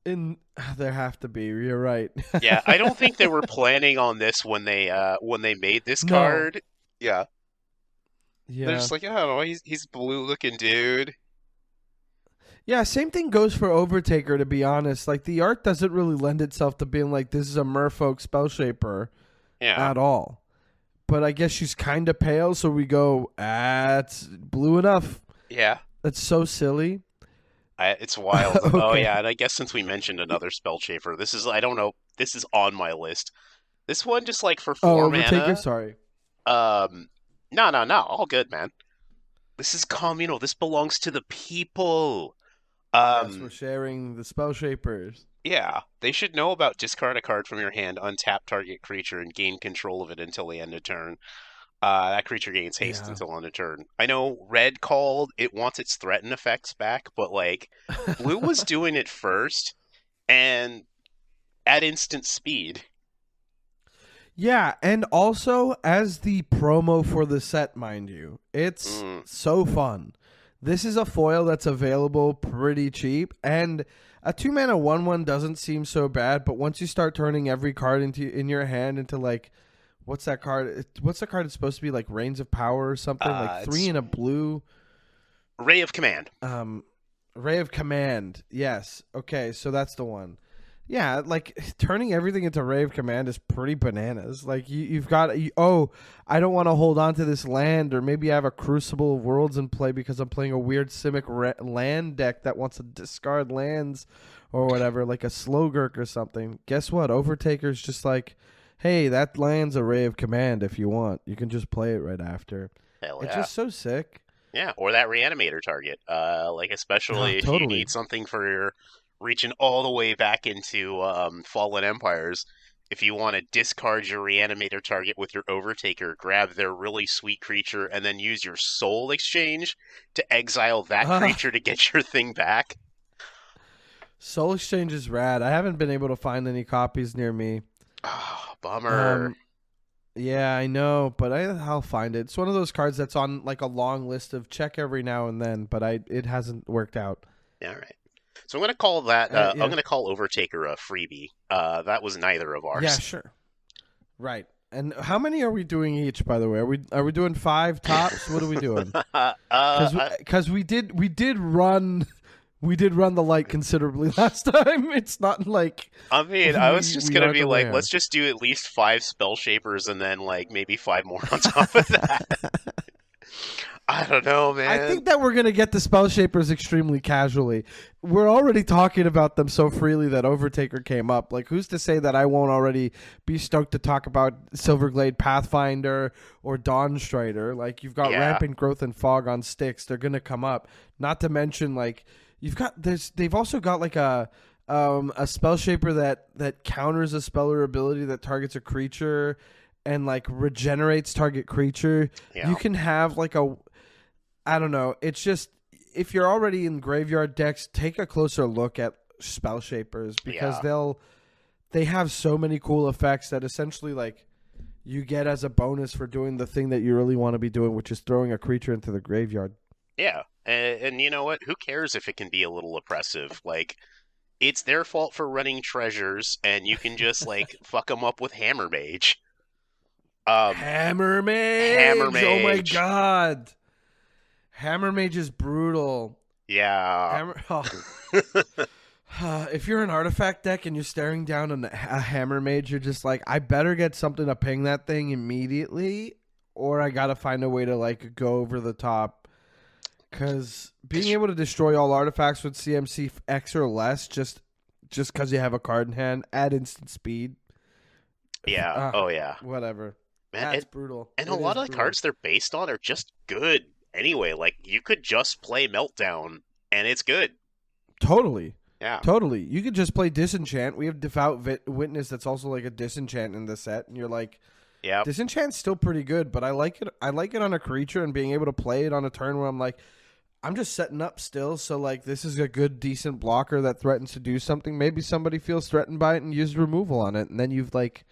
There have to be. You're right. Yeah, I don't think they were planning on this when they made this card. Yeah. Yeah. They're just I don't know, he's blue looking dude. Yeah, same thing goes for Overtaker, to be honest. The art doesn't really lend itself to being this is a merfolk spell shaper at all. But I guess she's kind of pale, so we go, it's blue enough. Yeah. That's so silly. It's wild. Okay. Oh, yeah, and I guess since we mentioned another spell shaper, this is, I don't know, this is on my list. This one just for 4 mana. Overtaker, sorry. No, all good, man. This is communal. This belongs to the people. Yes, we're sharing the spell shapers. Yeah, they should know about discard a card from your hand, untap target creature, and gain control of it until the end of turn. That creature gains haste until end of turn. I know red called it wants its threaten effects back, but blue was doing it first and at instant speed. Yeah, and also as the promo for the set, mind you. It's so fun. This is a foil that's available pretty cheap, and a 2-mana 1/1 doesn't seem so bad, but once you start turning every card in your hand into what's that card? What's the card it's supposed to be, Reigns of Power or something? 3 in a blue. Ray of Command. Ray of Command. Yes. Okay, so that's the one. Yeah, like turning everything into Ray of Command is pretty bananas. Like you've got, I don't want to hold on to this land, or maybe I have a Crucible of Worlds in play because I'm playing a weird Simic land deck that wants to discard lands or whatever, like a Slogurk or something. Guess what? Overtaker's just like, hey, that land's a Ray of Command if you want. You can just play it right after. Hell It's yeah. just so sick. Yeah, or that Reanimator target. Like, especially if you totally. need something for your reaching all the way back into Fallen Empires. If you want to discard your Reanimator target with your Overtaker, grab their really sweet creature, and then use your Soul Exchange to exile that creature to get your thing back. Soul Exchange is rad. I haven't been able to find any copies near me. Oh, bummer. Yeah, I know, but I'll find it. It's one of those cards that's on like a long list of check every now and then, but it hasn't worked out. Yeah, all right. So I'm going to call that. Yeah. I'm going to call Overtaker a freebie. That was neither of ours. Yeah, sure. Right. And how many are we doing each? By the way, are we doing 5 tops? What are we doing? Because we did run. We did run the light considerably last time. It's not like... I mean, I was just going to be like, let's just do at least 5 Spell Shapers and then, like, maybe 5 more on top of that. I don't know, man. I think that we're going to get the Spell Shapers extremely casually. We're already talking about them so freely that Overtaker came up. Like, who's to say that I won't already be stoked to talk about Silverglade Pathfinder or Dawn Strider? Like, you've got Rampant Growth and Fog on sticks. They're going to come up. Not to mention, like... They've also got like a spell shaper that counters a speller ability that targets a creature and like regenerates target creature. Yeah. You can have like I don't know. It's just if you're already in graveyard decks, take a closer look at spell shapers because they have so many cool effects that essentially like you get as a bonus for doing the thing that you really want to be doing, which is throwing a creature into the graveyard. Yeah. And you know what? Who cares if it can be a little oppressive? Like, it's their fault for running treasures, and you can just, like, fuck them up with Hammer Mage. Hammer Mage! Oh my god! Hammer Mage is brutal. Yeah. If you're an artifact deck and you're staring down a Hammer Mage, you're just like, I better get something to ping that thing immediately, or I gotta find a way to, like, go over the top. Because being able to destroy all artifacts with CMC X or less, just because you have a card in hand, add instant speed. Yeah. Yeah. Whatever. Man, that's brutal. And a lot of the cards they're based on are just good anyway. Like, you could just play Meltdown, and it's good. Totally. Yeah. Totally. You could just play Disenchant. We have Devout Witness that's also like a Disenchant in the set, and you're like... Yeah, Disenchant's still pretty good, but I like it. I like it on a creature and being able to play it on a turn where I'm like, I'm just setting up still. So like, this is a good, decent blocker that threatens to do something. Maybe somebody feels threatened by it and used removal on it, and then you've like,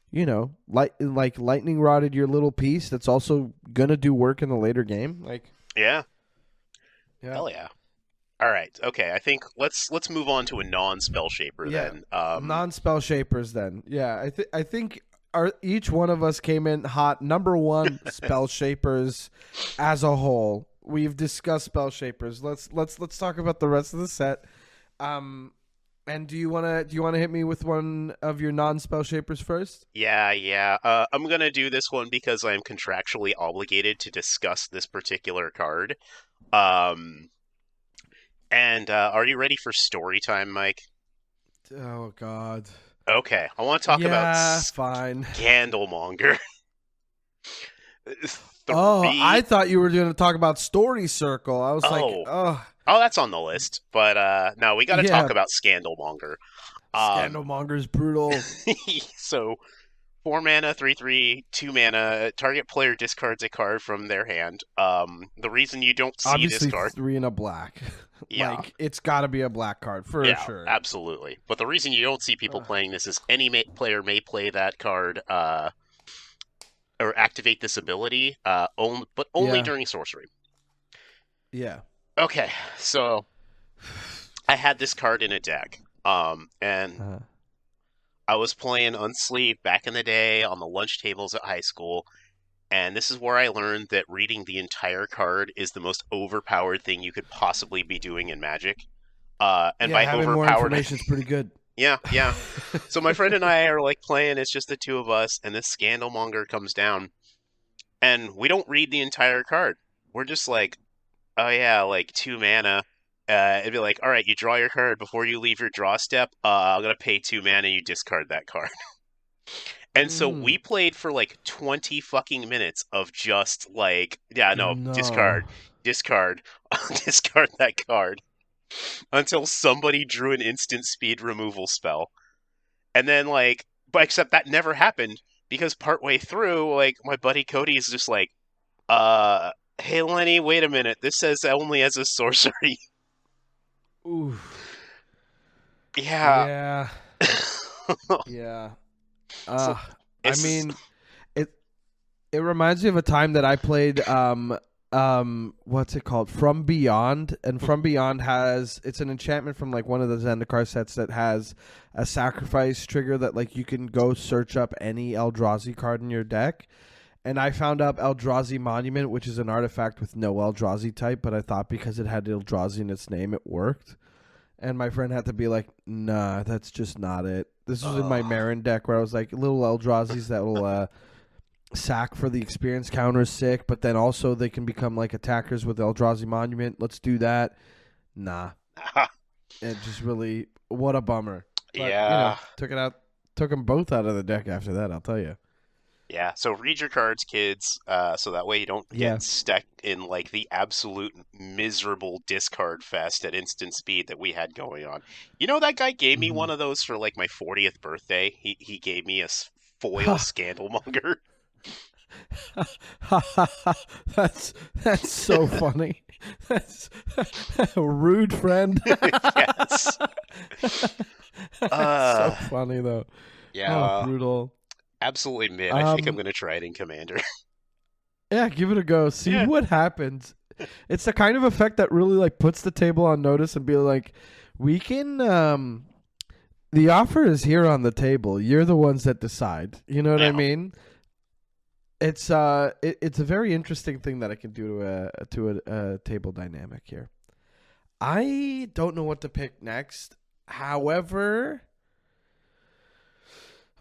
you know, lightning rodded your little piece that's also gonna do work in the later game. Like, yeah. Hell yeah. All right. Okay. I think let's move on to a non-spell shaper then. Non-spell shapers then. Yeah. I think. Each one of us came in hot. Number 1, spell shapers as a whole. We've discussed spell shapers. Let's talk about the rest of the set. And do you wanna hit me with one of your non-spell shapers first? Yeah. I'm gonna do this one because I'm contractually obligated to discuss this particular card. And are you ready for story time, Mike? Oh God. Okay, I want to talk about fine. Candlemonger. I thought you were going to talk about Story Circle. I was like, oh, that's on the list. But no, we got to talk about Scandalmonger. Scandalmonger's brutal. So, 4 mana, 3/3, 2 mana. Target player discards a card from their hand. The reason you don't see obviously this card, 3 and a black. Yeah. Like, it's got to be a black card for sure. Absolutely. But the reason you don't see people playing this is any player may play that card or activate this ability, but only during sorcery. Yeah. Okay, so I had this card in a deck, and I was playing Unsleeved back in the day on the lunch tables at high school. And this is where I learned that reading the entire card is the most overpowered thing you could possibly be doing in Magic. And by having overpowered, more information is pretty good. Yeah, yeah. So my friend and I are like playing. It's just the two of us, and this Scandalmonger comes down, and we don't read the entire card. We're just like, oh yeah, like 2 mana. It'd be like, all right, you draw your card before you leave your draw step. I'm gonna pay 2 mana. You discard that card. And so we played for like 20 fucking minutes of just like, yeah, no, No. discard, discard, discard that card until somebody drew an instant speed removal spell. And then like, but except that never happened because partway through, like my buddy Cody is just like, hey Lenny, wait a minute, this says only as a sorcery. Ooh. Yeah. Yeah. Yeah. So I it's mean, it reminds me of a time that I played what's it called? From Beyond. And From Beyond it's an enchantment from like one of the Zendikar sets that has a sacrifice trigger that like you can go search up any Eldrazi card in your deck. And I found up Eldrazi Monument, which is an artifact with no Eldrazi type, but I thought because it had Eldrazi in its name, it worked. And my friend had to be like, nah, that's just not it. This was in my Marin deck where I was like, little Eldrazi's that will sack for the experience counter is sick, but then also they can become like attackers with Eldrazi Monument. Let's do that. Nah. It just really, what a bummer. But, yeah. Took them both out of the deck after that, I'll tell you. Yeah, so read your cards, kids, so that way you don't get stuck in like the absolute miserable discard fest at instant speed that we had going on. You know, that guy gave me one of those for like my 40th birthday. He gave me a foil Scandalmonger. That's so funny. That's a rude friend. Yes. So funny though. Yeah. Brutal. Absolutely mid. I think I'm going to try it in Commander. Yeah, give it a go. See what happens. It's the kind of effect that really like puts the table on notice and be like, we can the offer is here on the table. You're the ones that decide. You know what I mean? It's it's a very interesting thing that I can do to a table dynamic here. I don't know what to pick next. However,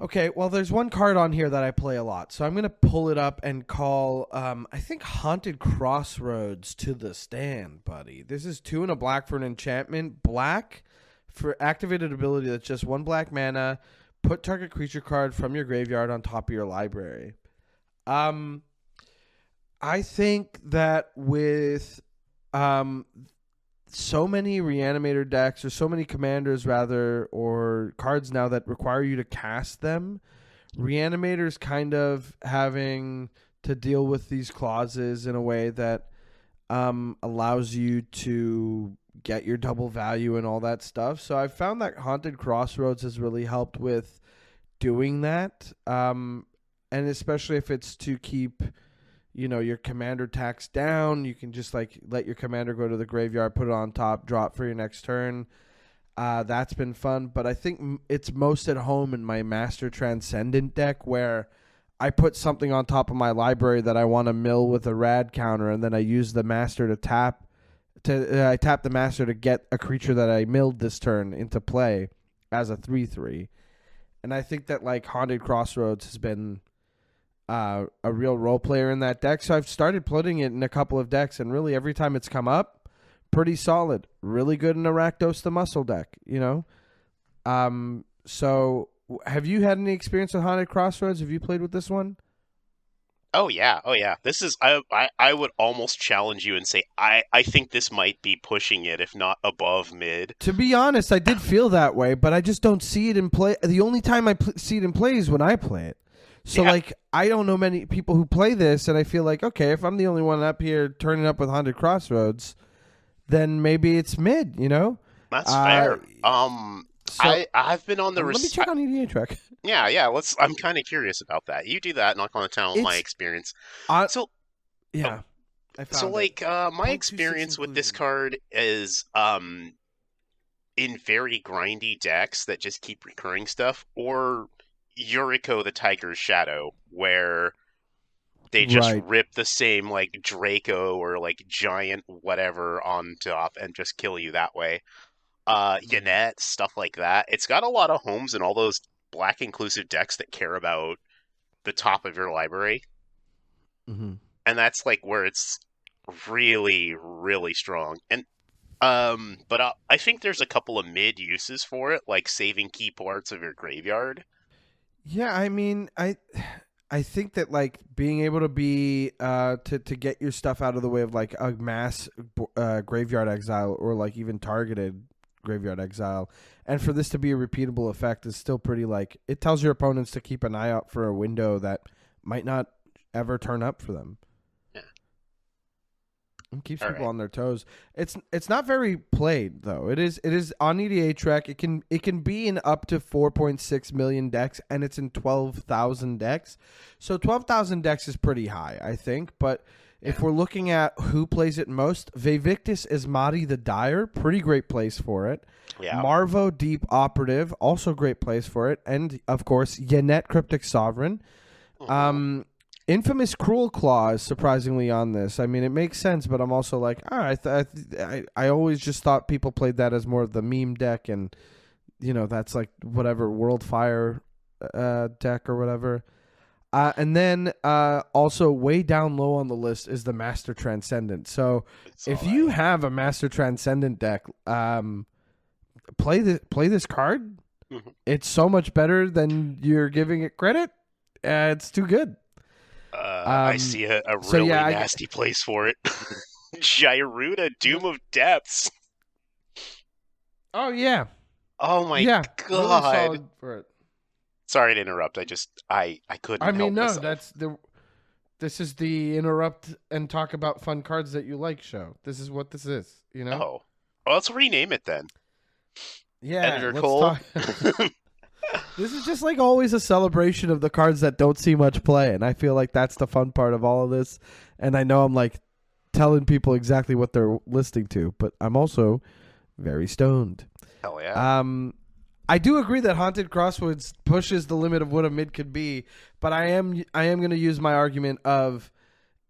okay, well, there's one card on here that I play a lot, so I'm going to pull it up and call, I think, Haunted Crossroads to the stand, buddy. This is 2 and a black for an enchantment. Black for activated ability that's just 1 black mana. Put target creature card from your graveyard on top of your library. I think that with so many reanimator decks, or so many commanders rather, or cards now that require you to cast them, reanimators kind of having to deal with these clauses in a way that allows you to get your double value and all that stuff. So I've found that Haunted Crossroads has really helped with doing that, and especially if it's to keep your commander tax down. You can just like let your commander go to the graveyard, put it on top, drop for your next turn. That's been fun, but I think it's most at home in my Master Transcendent deck, where I put something on top of my library that I want to mill with a rad counter, and then I use the Master to tap. I tap the Master to get a creature that I milled this turn into play as a 3/3. And I think that like Haunted Crossroads has been a real role player in that deck. So I've started putting it in a couple of decks, and really every time it's come up, pretty solid. Really good in a Rakdos the Muscle deck, So have you had any experience with Haunted Crossroads? Have you played with this one? Oh yeah. This is I would almost challenge you and say I think this might be pushing it, if not above mid. To be honest, I did feel that way, but I just don't see it in play. The only time I see it in play is when I play it. So, I don't know many people who play this, and I feel like, okay, if I'm the only one up here turning up with Haunted Crossroads, then maybe it's mid, That's fair. I've been on the... let me check on EDA track. Yeah, I'm kind of curious about that. You do that, and I'm going to tell my experience. My experience with this card is in very grindy decks that just keep recurring stuff, or Yuriko the Tiger's Shadow, where they just rip the same like Draco or like giant whatever on top and just kill you that way. Yannette, stuff like that. It's got a lot of homes in all those black inclusive decks that care about the top of your library. Mm-hmm. And that's like where it's really, really strong. And but I think there's a couple of mid uses for it, like saving key parts of your graveyard. Yeah, I mean, I think that like being able to be to get your stuff out of the way of like a mass graveyard exile or like even targeted graveyard exile, and for this to be a repeatable effect is still pretty like it tells your opponents to keep an eye out for a window that might not ever turn up for them. And keeps All people right. on their toes. It's not very played though. It is on EDA Trek. It can be in up to 4.6 million decks, and it's in 12,000 decks. So 12,000 decks is pretty high, I think. But if we're looking at who plays it most, Vivictus Ismati the Dire, pretty great place for it. Yeah. Marvo Deep Operative, also great place for it, and of course Yannette Cryptic Sovereign. Infamous Cruel Claw is surprisingly on this. I mean, it makes sense, but I'm also like, I always just thought people played that as more of the meme deck, and that's like whatever World Fire deck or whatever. And then also way down low on the list is the Master Transcendent. So if you have a Master Transcendent deck, play this card. Mm-hmm. It's so much better than you're giving it credit. It's too good. I see a really nasty place for it. Gyruda, Doom of Depths. Oh yeah. Oh my God. god. Really solid for it. Sorry to interrupt. I couldn't. I mean, help myself. This is the interrupt and talk about fun cards that you like show. This is what this is. Oh, well, let's rename it then. Yeah. Editor Cole. This is just like always a celebration of the cards that don't see much play, and I feel like that's the fun part of all of this. And I know I'm like telling people exactly what they're listening to, but I'm also very stoned. Hell yeah. I do agree that Haunted Crossroads pushes the limit of what a mid could be, but I am going to use my argument of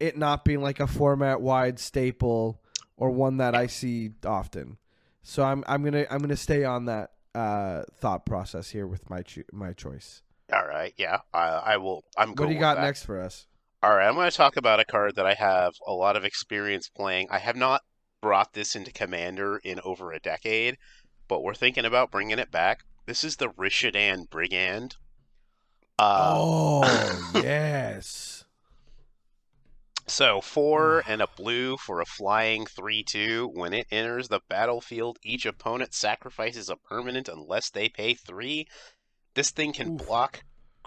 it not being like a format wide staple or one that I see often. So I'm gonna stay on that thought process here with my choice. All right, yeah, I will. I'm What going. do you got with that. next for us? All right, I'm going to talk about a card that I have a lot of experience playing. I have not brought this into Commander in over a decade, but we're thinking about bringing it back. This is the Rishadan Brigand. Yes. So 4 and a blue for a flying 3/2. When it enters the battlefield, each opponent sacrifices a permanent unless they pay 3. This thing can block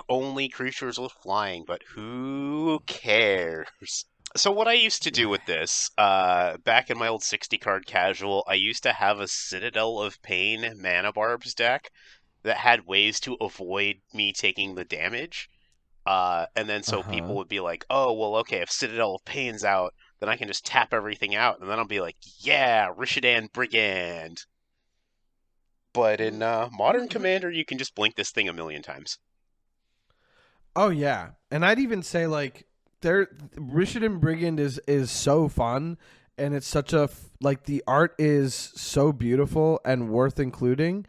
only creatures with flying, but who cares? So what I used to do with this, back in my old 60-card casual, I used to have a Citadel of Pain Mana Barbs deck that had ways to avoid me taking the damage. And then so people would be like, oh, well, okay, if Citadel of Pain's out, then I can just tap everything out. And then I'll be like, yeah, Rishadan Brigand. But in Modern Commander, you can just blink this thing a million times. Oh, yeah. And I'd even say, like, Rishadan Brigand is so fun, and it's such a, like, the art is so beautiful and worth including.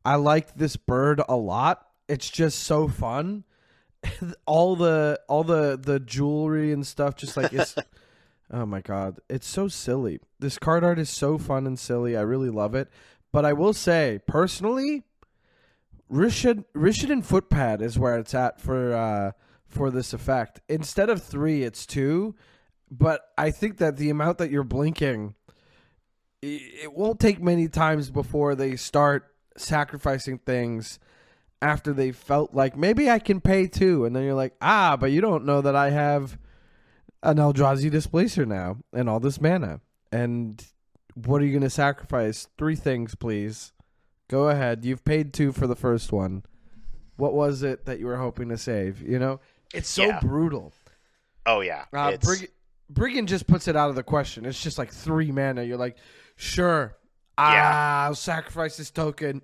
I like this bird a lot. It's just so fun. all the jewelry and stuff, just like it's oh my god, it's so silly. This card art is so fun and silly. I really love it. But I will say, personally, Rishadan Footpad is where it's at for this effect. Instead of 3, it's 2. But I think that the amount that you're blinking, it won't take many times before they start sacrificing things after they felt like maybe I can pay 2, and then you're like, but you don't know that I have an Eldrazi Displacer now and all this mana. And what are you going to sacrifice? 3 things, please. Go ahead. You've paid 2 for the first one. What was it that you were hoping to save? It's so brutal. Oh yeah. Brigand just puts it out of the question. It's just like 3 mana. You're like, sure. I'll sacrifice this token.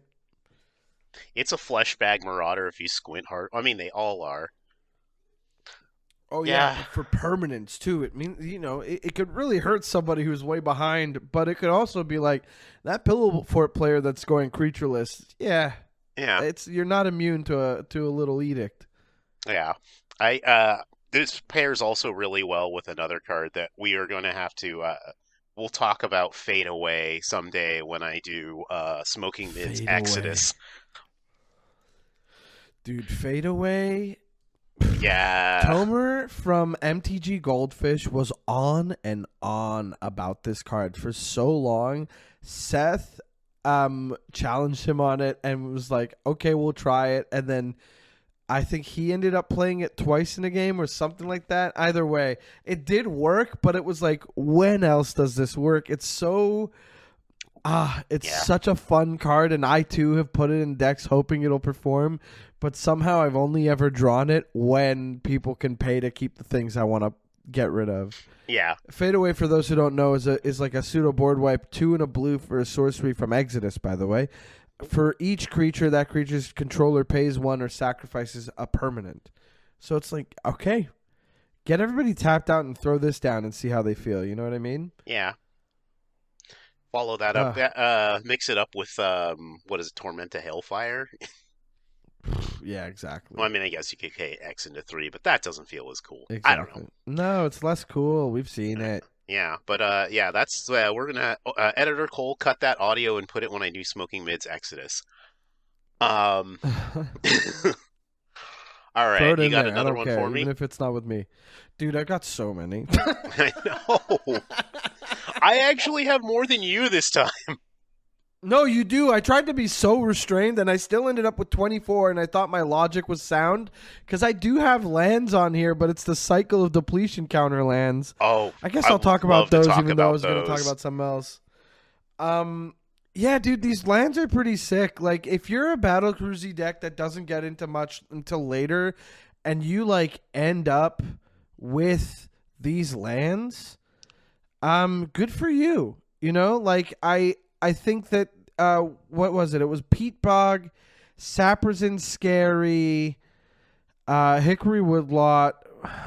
It's a flesh bag marauder if you squint hard. I mean, they all are. Oh yeah, for permanence too. It means it could really hurt somebody who's way behind, but it could also be like that pillow fort player that's going creatureless. Yeah, you're not immune to a little edict. Yeah, this pairs also really well with another card that we are going to have to. We'll talk about Fade Away someday when I do Smoking Mids Exodus. Dude, Fade Away. Yeah. Tomer from MTG Goldfish was on and on about this card for so long. Seth challenged him on it and was like, okay, we'll try it. And then I think he ended up playing it twice in a game or something like that. Either way, it did work, but it was like, when else does this work? It's so... such a fun card, and I too have put it in decks hoping it'll perform, but somehow I've only ever drawn it when people can pay to keep the things I want to get rid of. Yeah. Fade Away, for those who don't know, is like a pseudo board wipe, 2 and a blue for a sorcery from Exodus, by the way. For each creature, that creature's controller pays 1 or sacrifices a permanent. So it's like, okay, get everybody tapped out and throw this down and see how they feel. You know what I mean? Yeah. Follow that up. Mix it up with what is it, Tormenta Hailfire? Yeah, exactly. Well, I mean, I guess you could pay X into 3, but that doesn't feel as cool. Exactly. I don't know. No, it's less cool. We've seen it. Yeah, but that's we're gonna editor Cole cut that audio and put it when I do Smoking Mids Exodus. All right, you got another one for me, even if it's not with me, dude. I got so many. I know. I actually have more than you this time. No, you do. I tried to be so restrained, and I still ended up with 24, and I thought my logic was sound, because I do have lands on here, but it's the cycle of depletion counter lands. Oh, I guess I'll talk about those, even though I was going to talk about something else. Yeah, dude, these lands are pretty sick. Like, if you're a battlecruisy deck that doesn't get into much until later, and you, like, end up with these lands, good for you. You know, like, I think that, what was it? It was Peat Bog, Saprosin Scary, Hickory Woodlot,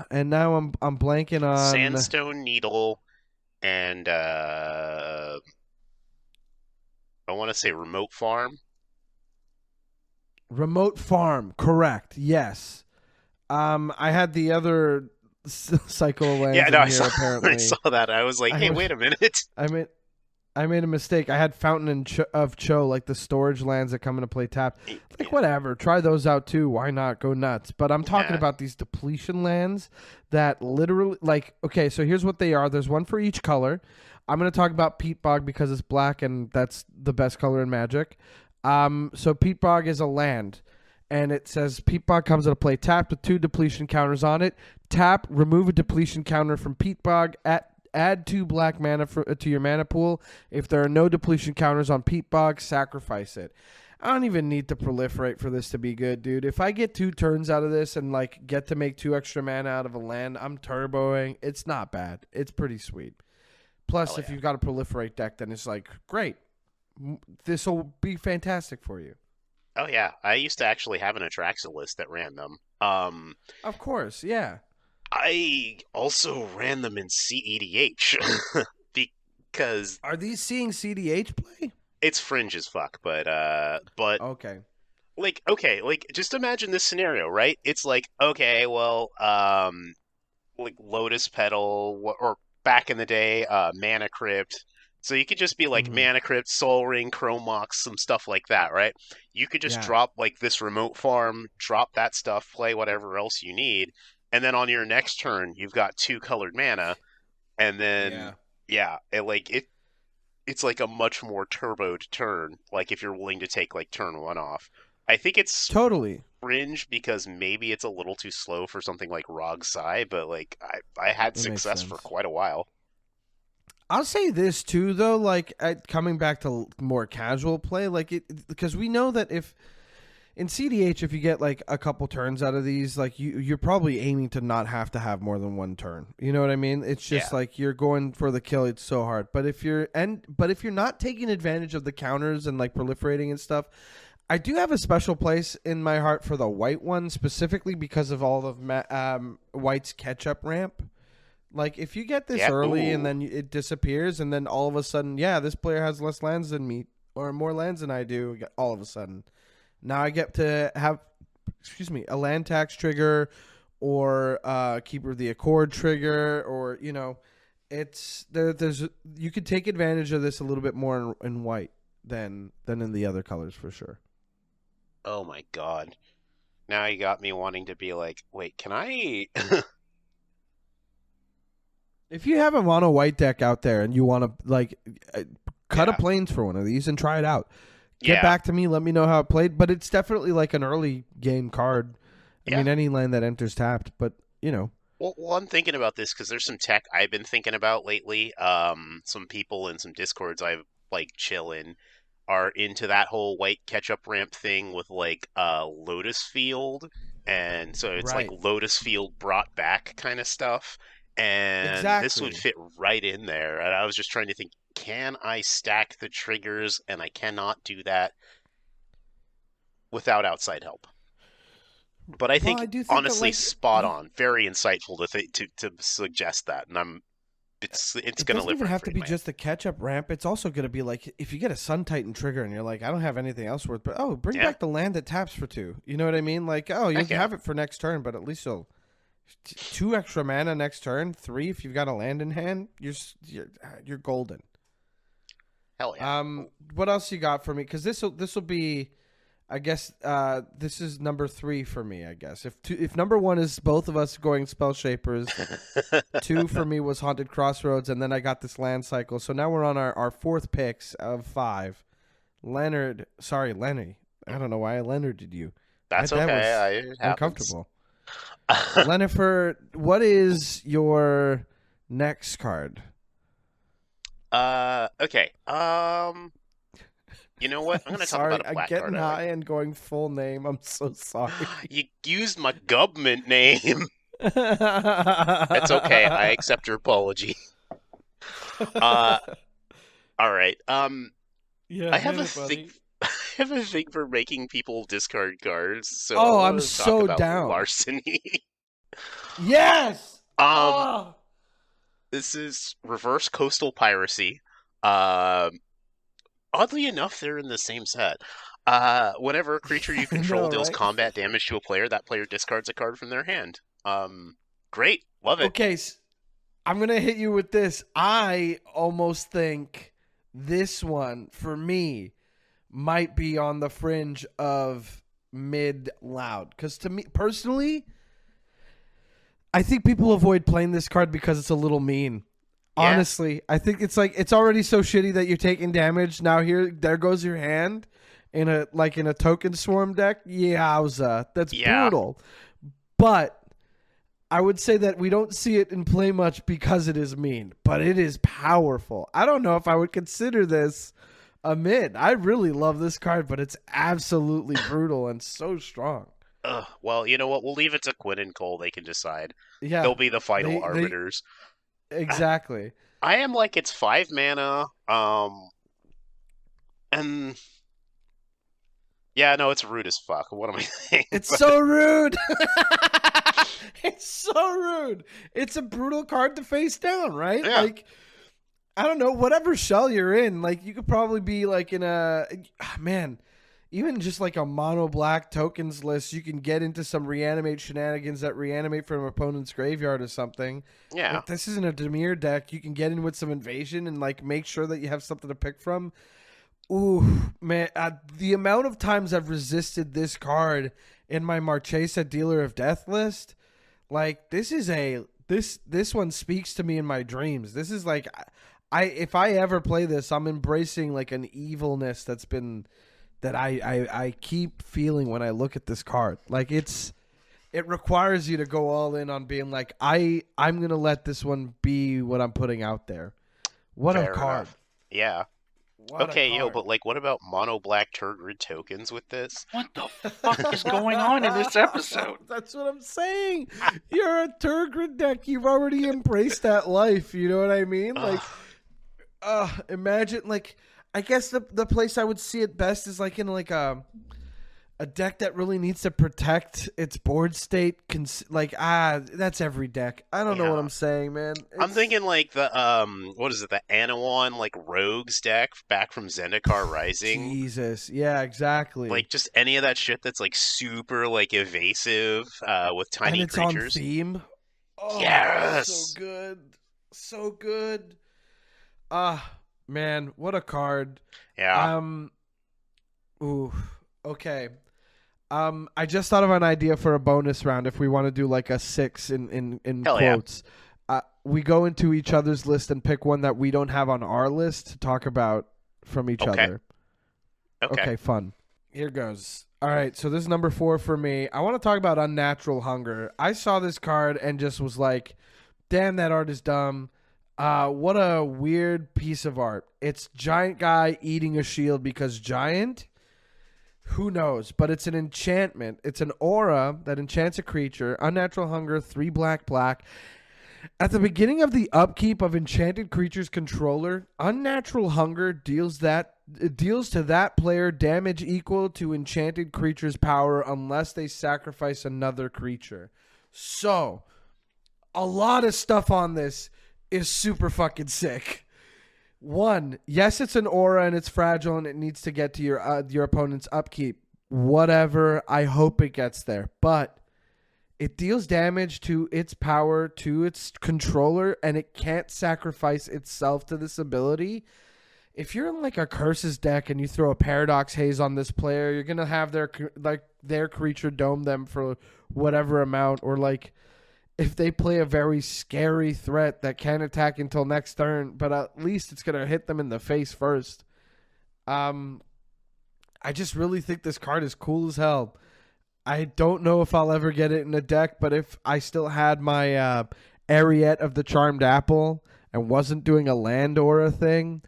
and now I'm blanking on... Sandstone Needle, and I want to say Remote Farm. Remote Farm, correct, yes. I had the other cycle of lands apparently. I saw that. I was like, hey, wait a minute. I made a mistake. I had Fountain of Cho, like the storage lands that come into play tapped. Like, whatever. Try those out, too. Why not? Go nuts. But I'm talking about these depletion lands that literally, like, okay, so here's what they are. There's one for each color. I'm going to talk about Peat Bog because it's black, and that's the best color in Magic. So Peat Bog is a land, and it says Peat Bog comes into play tapped with 2 depletion counters on it. Tap, remove a depletion counter from Peat Bog add 2 black mana to your mana pool. If there are no depletion counters on Peat Bog, sacrifice it. I don't even need to proliferate for this to be good, dude. If I get 2 turns out of this and like get to make 2 extra mana out of a land, I'm turboing. It's not bad. It's pretty sweet. Plus, if you've got a proliferate deck, then it's like, great. This will be fantastic for you. Oh, yeah. I used to actually have an Atraxa list that ran them. Of course, yeah. I also ran them in CEDH because... Are these seeing CDH play? It's fringe as fuck, but okay. Like, just imagine this scenario, right? It's like, okay, well, like Lotus Petal, or back in the day, Mana Crypt. So you could just be like Mana Crypt, Soul Ring, Chrome Mox, some stuff like that, right? You could just drop like this Remote Farm, drop that stuff, play whatever else you need. And then on your next turn, you've got 2 colored mana, and then it's like a much more turboed turn. Like if you're willing to take like turn 1 off, I think it's totally fringe because maybe it's a little too slow for something like Rog Sai, but like I had success for quite a while. I'll say this too, though, like coming back to more casual play, like because we know that if. In CDH, if you get like a couple turns out of these, like you're probably aiming to not have to have more than 1 turn. You know what I mean? It's just like you're going for the kill. It's so hard. But if you're not taking advantage of the counters and like proliferating and stuff, I do have a special place in my heart for the white one, specifically because of all of White's catch-up ramp. Like, if you get this early and then it disappears, and then all of a sudden, this player has less lands than me, or more lands than I do, all of a sudden. Now I get to have, a land tax trigger, or Keeper of the Accord trigger, or, it's there's you could take advantage of this a little bit more in white than in the other colors for sure. Oh my god. Now you got me wanting to be like, wait, can I... If you have a mono white deck out there and you want to cut a plains for one of these and try it out, get back to me, let me know how it played. But it's definitely like an early game card. I mean, any land that enters tapped, but Well, I'm thinking about this because there's some tech I've been thinking about lately. Some people in some Discords I chill in are into that whole white catch-up ramp thing with Lotus Field, and so it's like Lotus Field brought back kind of stuff. And this would fit right in there. And I was just trying to think, can I stack the triggers? And I cannot do that without outside help. But I think honestly, spot on, very insightful to suggest that, and it's going to live. It doesn't even have to be just the catch-up ramp. It's also going to be like if you get a Sun Titan trigger and you're like, I don't have anything else worth, but bring back the land that taps for 2. You know what I mean? Like, you can have it for next turn, but at least you'll 2 extra mana next turn, 3 if you've got a land in hand. You're golden. Hell yeah. What else you got for me? Because this will be. I guess this is number 3 for me, I guess. If number 1 is both of us going Spell Shapers, 2 for me was Haunted Crossroads, and then I got this land cycle. So now we're on our 4th picks of 5. Lenny. I don't know why I Leonarded you. That's that okay. was uncomfortable. Lennifer, what is your next card? Okay. You know what? I'm going to talk about a black card. I'm getting high and going full name. I'm so sorry. You used my government name. That's okay. I accept your apology. All right. I have a thing. I have a thing for making people discard cards. So I'm so down. Larceny. Yes. This is reverse coastal piracy. Oddly enough, they're in the same set. Whenever a creature you control deals combat damage to a player, that player discards a card from their hand. Great. Love it. Okay, I'm going to hit you with this. I almost think this one, for me, might be on the fringe of mid-loud. Because to me, personally, I think people avoid playing this card because it's a little mean. Honestly, I think it's it's already so shitty that you're taking damage. Now there goes your hand in a token swarm deck. Yowza, that's brutal. But I would say that we don't see it in play much because it is mean, but it is powerful. I don't know if I would consider this a mid. I really love this card, but it's absolutely brutal and so strong. Well, you know what? We'll leave it to Quinn and Cole. They can decide. Yeah, they'll be the final arbiters. Exactly. I am it's 5 mana. And it's rude as fuck. What am I saying? It's so rude. It's so rude. It's a brutal card to face down, right? Yeah. I don't know, whatever shell you're in, you could probably be in a even just a mono black tokens list, you can get into some reanimate shenanigans that reanimate from an opponent's graveyard or something. Yeah. If this isn't a Dimir deck, you can get in with some invasion and make sure that you have something to pick from. Ooh, man, the amount of times I've resisted this card in my Marchesa Dealer of Death list, this is this one speaks to me in my dreams. This is if I ever play this, I'm embracing an evilness that's been that I keep feeling when I look at this card. It requires you to go all in on being I'm going to let this one be what I'm putting out there. What Fair a card. Enough. Yeah. Okay, but what about mono black Turgid tokens with this? What the fuck is going on in this episode? That's what I'm saying. You're a Turgid deck. You've already embraced that life. You know what I mean? Imagine I guess the place I would see it best is in a deck that really needs to protect its board state. That's every deck. I don't know what I'm saying, man. I'm thinking like the what is it? The Anawan like Rogues deck back from Zendikar Rising. Jesus, yeah, exactly. Like just any of that shit that's like super like evasive with tiny and it's creatures. on theme. Oh, yes, so good, so good. Man, what a card. Yeah. Ooh. Okay. I just thought of an idea for a bonus round if we want to do like a 6 in Hell quotes. Yeah. We go into each other's list and pick one that we don't have on our list to talk about from each other. Okay, fun. Here goes. All right, so this is number 4 for me. I want to talk about Unnatural Hunger. I saw this card and just was like, damn, that art is dumb. What a weird piece of art. It's giant guy eating a shield because giant. Who knows? But it's an enchantment. It's an aura that enchants a creature. Unnatural Hunger, 3 black. At the beginning of the upkeep of enchanted creature's controller, Unnatural Hunger deals to that player damage equal to enchanted creature's power unless they sacrifice another creature. So, a lot of stuff on this is super fucking sick. 1, yes, it's an aura and it's fragile and it needs to get to your opponent's upkeep. Whatever, I hope it gets there. But it deals damage to its power, to its controller, and it can't sacrifice itself to this ability. If you're in like a Curses deck and you throw a Paradox Haze on this player, you're going to have their creature dome them for whatever amount, or like if they play a very scary threat that can't attack until next turn, but at least it's going to hit them in the face first. I just really think this card is cool as hell. I don't know if I'll ever get it in a deck, but if I still had my Ariette of the Charmed Apple and wasn't doing a land aura thing,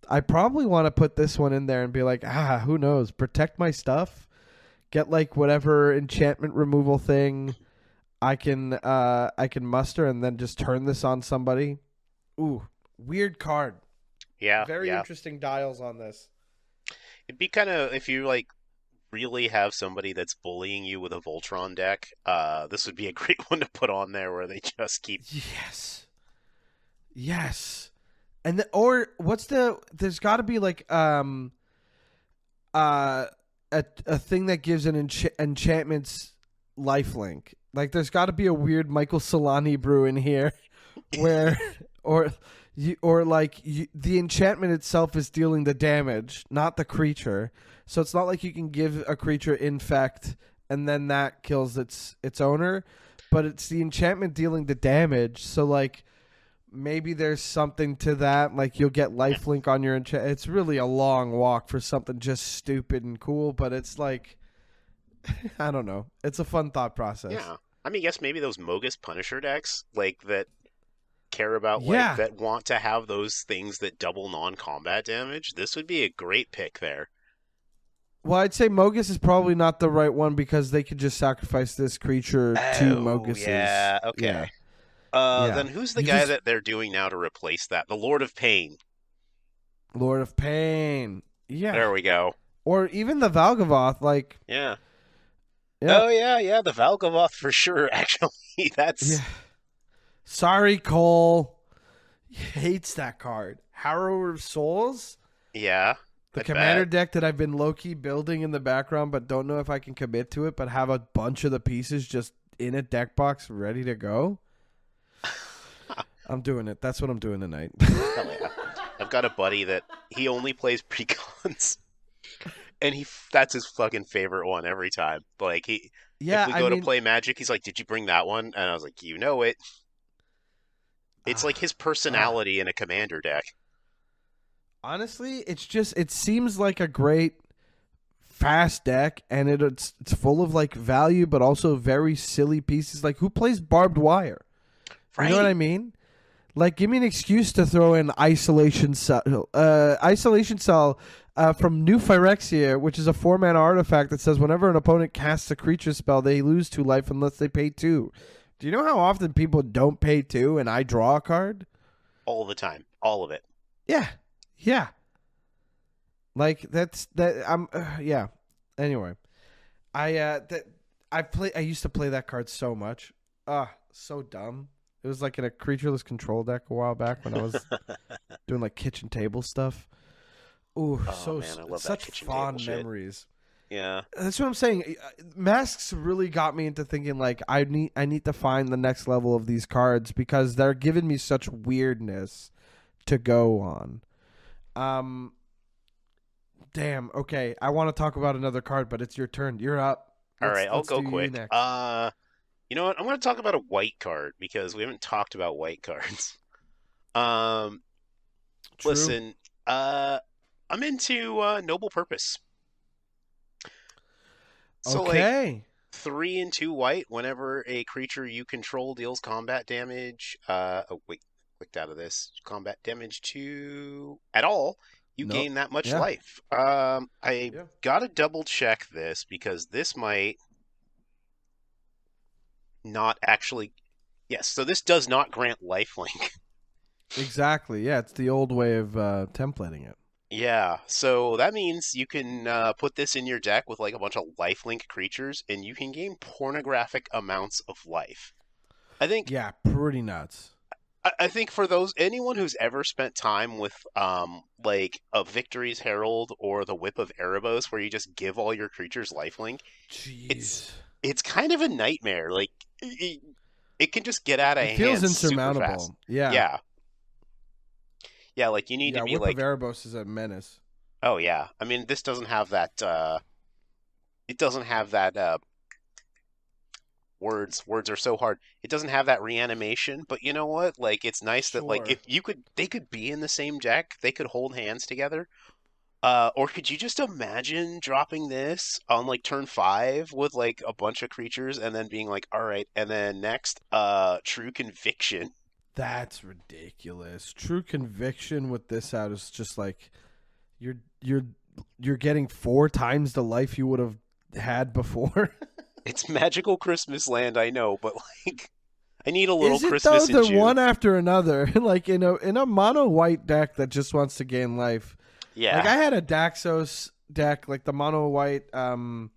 I probably want to put this one in there and be like, who knows? Protect my stuff. Get like whatever enchantment removal thing I can muster and then just turn this on somebody. Ooh, weird card. Yeah. Very interesting dials on this. It'd be kind of, if you like really have somebody that's bullying you with a Voltron deck, this would be a great one to put on there where they just keep. Yes. And there's got to be like a thing that gives an enchantment's lifelink. Like, there's got to be a weird Michael Solani brew in here, where, the enchantment itself is dealing the damage, not the creature. So it's not like you can give a creature infect and then that kills its owner, but it's the enchantment dealing the damage. So like, maybe there's something to that. Like, you'll get lifelink on your enchantment. It's really a long walk for something just stupid and cool, but it's like, I don't know. It's a fun thought process. Yeah. I mean, yes, maybe those Mogus Punisher decks, like, that care about, like, that want to have those things that double non-combat damage. This would be a great pick there. Well, I'd say Mogus is probably not the right one because they could just sacrifice this creature to Mogus. Yeah, okay. Yeah. Then who's the guy that they're doing now to replace that? The Lord of Pain. Lord of Pain. Yeah. There we go. Or even the Valgavoth, like... Yeah. Oh, yeah, the Valgavoth for sure, actually. That's... Yeah. Sorry, Cole. He hates that card. Harrower of Souls? Yeah. The commander deck that I've been low-key building in the background, but don't know if I can commit to it, but have a bunch of the pieces just in a deck box ready to go. I'm doing it. That's what I'm doing tonight. Hell yeah. I've got a buddy that he only plays precons. And that's his fucking favorite one every time. Like, if we go to play Magic, he's like, did you bring that one? And I was like, you know it. It's like his personality in a commander deck. Honestly, it seems like a great fast deck, and it's full of like value, but also very silly pieces. Like, who plays barbed wire? Right. You know what I mean? Like, give me an excuse to throw in Isolation Cell. From New Phyrexia, which is a 4-mana artifact that says whenever an opponent casts a creature spell, they lose 2 life unless they pay 2. Do you know how often people don't pay 2 and I draw a card? All the time. All of it. Yeah. Like, yeah. Anyway. I used to play that card so much. So dumb. It was like in a creatureless control deck a while back when I was doing like kitchen table stuff. Ooh, Oh man, I love that such kitchen fond table shit. memories. Yeah. That's what I'm saying. Masks really got me into thinking like I need to find the next level of these cards because they're giving me such weirdness to go on. Damn. Okay, I want to talk about another card, but it's your turn. You're up. All right, I'll let's go do you quick. next. You know what? I'm going to talk about a white card because we haven't talked about white cards. True. Listen, I'm into Noble Purpose. So okay. like 3 and 2 white. Whenever a creature you control deals combat damage, oh wait, clicked out of this. Combat damage to at all, you Nope. gain that much Yeah. life. I gotta double check this because this might not actually. Yes, so this does not grant lifelink. Exactly. Yeah, it's the old way of templating it. Yeah, so that means you can put this in your deck with like a bunch of lifelink creatures, and you can gain pornographic amounts of life. I think. Yeah, pretty nuts. I think for anyone who's ever spent time with like a Victory's Herald or the Whip of Erebos, where you just give all your creatures lifelink, Jeez. it's kind of a nightmare. Like it can just get out of It hand. feels super insurmountable. fast. Yeah. Yeah, like you need to be Whip like. of Erebos is a menace. Oh yeah, I mean this doesn't have that. It doesn't have that. Words are so hard. It doesn't have that reanimation, but you know what? Like it's nice that like Sure. if they could be in the same deck, they could hold hands together. Or could you just imagine dropping this on like turn 5 with like a bunch of creatures and then being like, all right, and then next, True Conviction. That's ridiculous. True Conviction with this out is just like you're getting 4 times the life you would have had before. It's magical Christmas land, I know, but like I need a little Is it Christmas though? in They're June. one after another. Like in a mono white deck that just wants to gain life. Yeah. Like I had a Daxos deck, like the mono white, 2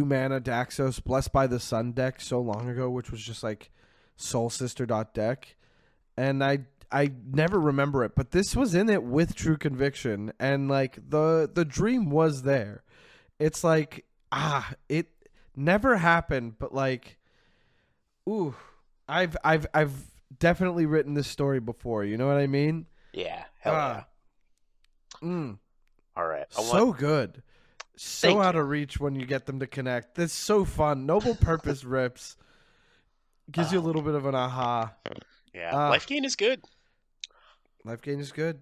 mana Daxos Blessed by the Sun deck so long ago, which was just like Soul Sister deck, and I never remember it, but this was in it with True Conviction, and like the dream was there. It's like it never happened, but like, ooh, I've definitely written this story before. You know what I mean? Yeah. Hell yeah. All right. Good. So out of reach when you get them to connect. That's so fun. Noble Purpose rips. Gives you a little bit of an aha. Yeah. Life gain is good. Life gain is good.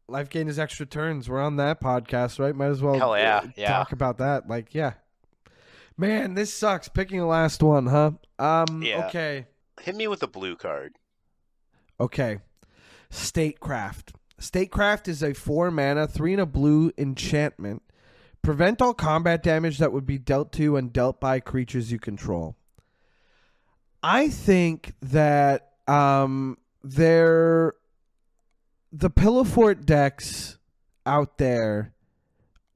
Life gain is extra turns. We're on that podcast, right? Might as well talk about that. Like, yeah. Man, this sucks. Picking the last one, huh? Yeah. Okay. Hit me with the blue card. Okay. Statecraft. Statecraft is a 4 mana, 3 and a blue enchantment. Prevent all combat damage that would be dealt to and dealt by creatures you control. I think that the Pillow Fort decks out there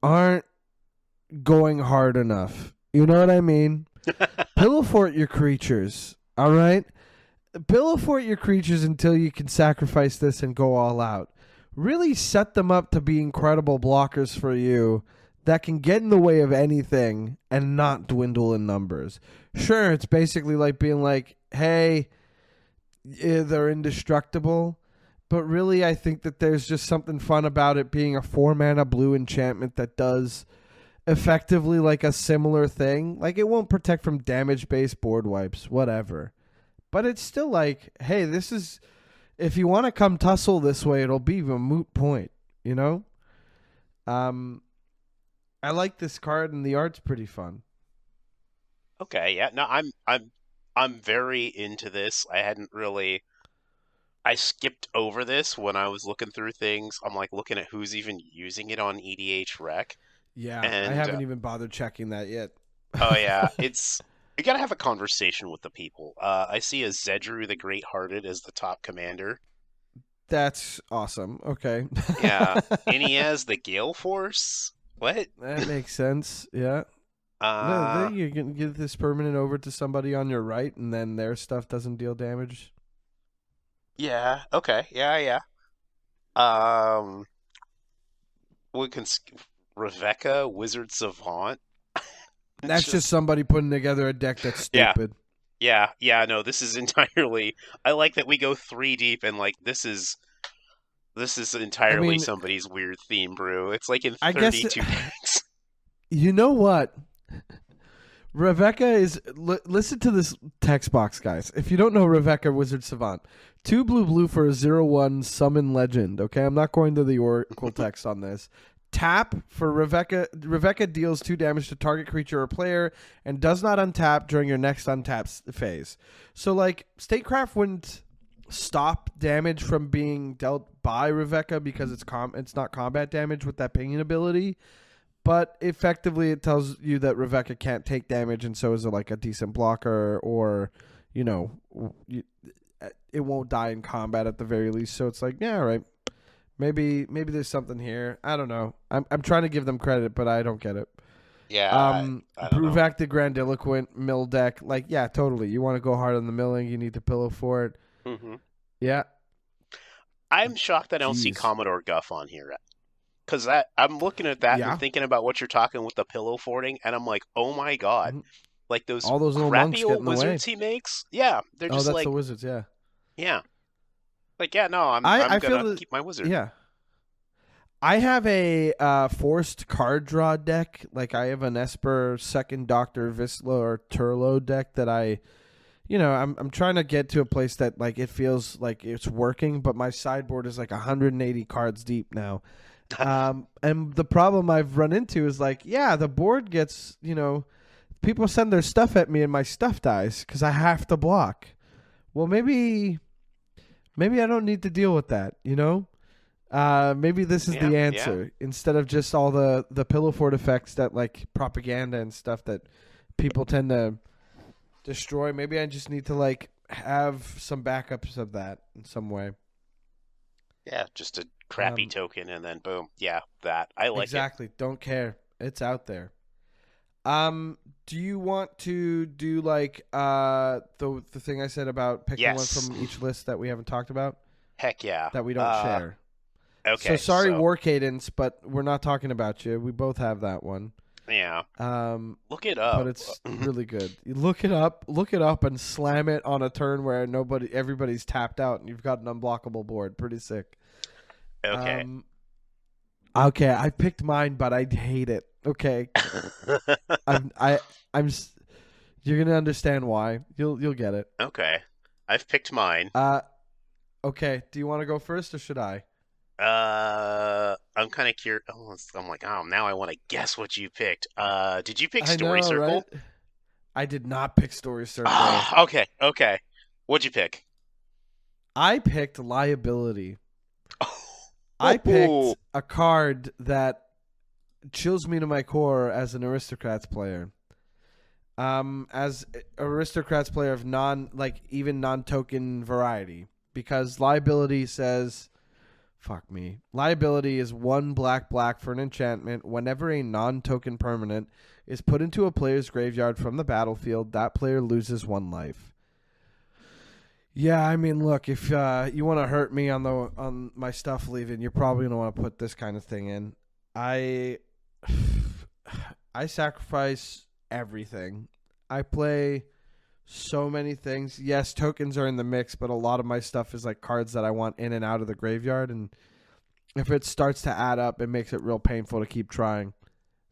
aren't going hard enough. You know what I mean? Pillow Fort your creatures, all right? Pillow Fort your creatures until you can sacrifice this and go all out. Really set them up to be incredible blockers for you that can get in the way of anything and not dwindle in numbers. Sure, it's basically like being like, hey, they're indestructible. But really, I think that there's just something fun about it being a 4 mana blue enchantment that does effectively like a similar thing. Like it won't protect from damage-based board wipes, whatever. But it's still like, hey, this is, if you want to come tussle this way, it'll be a moot point, you know? I like this card and the art's pretty fun. Okay, yeah. No, I'm very into this. I skipped over this when I was looking through things. I'm like looking at who's even using it on EDH Rec. Yeah, And, I haven't even bothered checking that yet. Oh yeah, you gotta have a conversation with the people. I see a Zedru the Great-Hearted as the top commander. That's awesome. Okay. Yeah, and he has the Gale Force. What? That makes sense. Yeah. Then you can give this permanent over to somebody on your right, and then their stuff doesn't deal damage. Yeah. Okay. Yeah. We can Rebecca, Wizard Savant. That's just somebody putting together a deck that's Yeah. stupid. Yeah. No, this is entirely. I like that we go 3 deep, and like this is entirely somebody's weird theme brew. It's like in 32 decks. You know what? Rebecca is. Listen to this text box, guys. If you don't know Rebecca, Wizard Savant, 2 blue for a 0/1 summon legend. Okay, I'm not going to the Oracle text on this. Tap for Rebecca. Rebecca deals 2 damage to target creature or player and does not untap during your next untap phase. So, like, Statecraft wouldn't stop damage from being dealt by Rebecca because it's not combat damage with that pinging ability. But effectively, it tells you that Rebecca can't take damage, and so is like a decent blocker, or it won't die in combat at the very least. So it's like, yeah, all right, maybe there's something here. I don't know. I'm trying to give them credit, but I don't get it. Yeah. I Bruvac the Grandiloquent mill deck, like, yeah, totally. You want to go hard on the milling, you need to pillow for it. Mm-hmm. Yeah. I'm shocked I don't see Commodore Guff on here. Because I'm looking at that and thinking about what you're talking with the pillow forting, and I'm like, oh my god. Mm-hmm. Like all those little crappy old wizards he makes? Yeah. They're just that's the wizards, yeah. Yeah. Like, yeah, no, I'm going to keep my wizard. Yeah. I have a forced card draw deck. Like, I have an Esper Second Doctor Visla or Turlo deck that I'm trying to get to a place that, like, it feels like it's working, but my sideboard is like 180 cards deep now. And the problem I've run into is like, yeah, the board gets, people send their stuff at me and my stuff dies because I have to block. Well, maybe I don't need to deal with that, Maybe this is the answer instead of just all the pillow fort effects that, like, propaganda and stuff that people tend to destroy. Maybe I just need to, like, have some backups of that in some way. Yeah, just a crappy token and then boom. Yeah, that. I like exactly. Don't care. It's out there. Do you want to do, like, the thing I said about picking one from each list that we haven't talked about? Heck yeah. That we don't share. Okay. So sorry, War Cadence, but we're not talking about you. We both have that one. Yeah. Look it up. But it's really good. You look it up, and slam it on a turn where everybody's tapped out, and you've got an unblockable board. Pretty sick. Okay. Okay, I picked mine, but I hate it. Okay. You're gonna understand why. You'll get it. Okay. I've picked mine. Okay. Do you want to go first or should I? I'm kind of curious. Oh, I'm like, now I want to guess what you picked. Did you pick Story Circle? Right? I did not pick Story Circle. Okay. What'd you pick? I picked Liability. I picked a card that chills me to my core as an Aristocrats player. As Aristocrats player of non-token variety, because Liability says, fuck me. Liability is 1 black for an enchantment. Whenever a non-token permanent is put into a player's graveyard from the battlefield, that player loses 1 life. Yeah, I mean, look, if you want to hurt me on my stuff leaving, you're probably going to want to put this kind of thing in. I sacrifice everything. I play so many things. Yes, tokens are in the mix, but a lot of my stuff is like cards that I want in and out of the graveyard, and if it starts to add up, it makes it real painful to keep trying.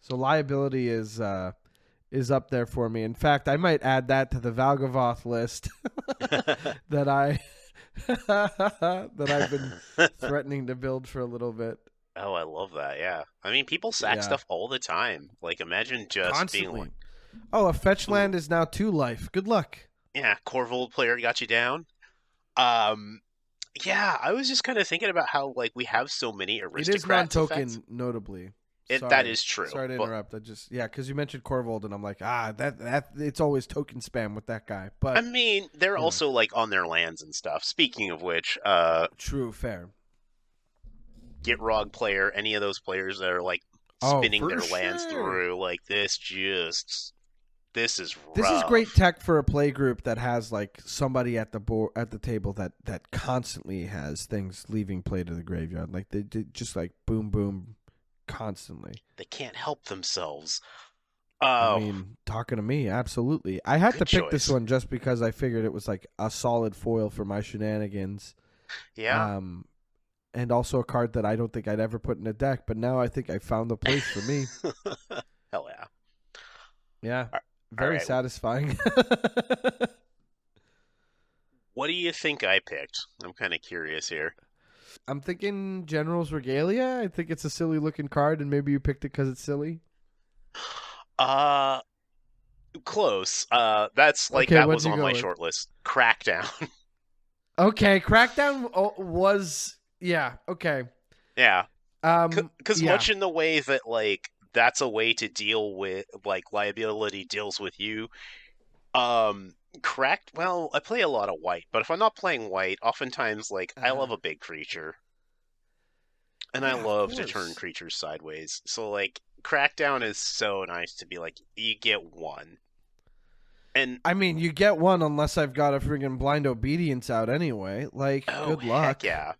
So Liability is up there for me. In fact, I might add that to the Valgavoth list that I've been threatening to build for a little bit. Oh, I love that. Yeah, I mean, people sack stuff all the time. Like, imagine just constantly being like, "Oh, a fetch land is now 2 life. Good luck." Yeah, Corvold player got you down. Yeah, I was just kind of thinking about how, like, we have so many Aristocrats. It is non-token, effects. notably. That is true. Sorry to interrupt. Because you mentioned Corvold, and I'm like, that it's always token spam with that guy. But I mean, they're also like on their lands and stuff. Speaking of which, true, fair. Gitrog player, any of those players that are like spinning for their lands sure. through. Like this is rough. This is great tech for a play group that has like somebody at the board at the table that constantly has things leaving play to the graveyard. Like they just like boom boom constantly. They can't help themselves. I Oh, mean, talking to me, absolutely. I had to Good pick this choice. one just because I figured it was like a solid foil for my shenanigans. yeah. And also a card that I don't think I'd ever put in a deck, but now I think I found the place for me. Hell yeah. Yeah. All Very right. satisfying. What do you think I picked? I'm kind of curious here. I'm thinking General's Regalia. I think it's a silly looking card, and maybe you picked it because it's silly. Close. That's like Okay, that what'd was you on go my with? short list. Crackdown. Okay, Crackdown was yeah. Okay. Yeah. Because yeah. much in the way that like that's a way to deal with like liability deals with you. Cracked. Well, I play a lot of white, but if I'm not playing white, oftentimes like I love a big creature, and I Yeah, of love to turn course. creatures sideways. So like Crackdown is so nice to be like you get one, and I mean, you get one unless I've got a friggin' blind obedience out anyway. Like, good luck. Heck yeah.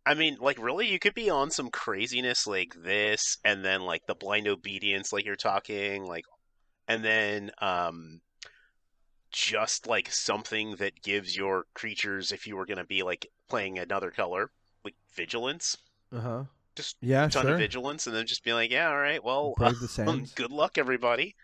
I mean, like, really, you could be on some craziness like this, and then, like, the blind obedience, like you're talking, like, and then, just, like, something that gives your creatures, if you were going to be, like, playing another color, like, vigilance. Uh-huh. Just Yeah, a ton sure. of vigilance, and then just be like, yeah, all right, well, Brave the Sands. good luck, everybody.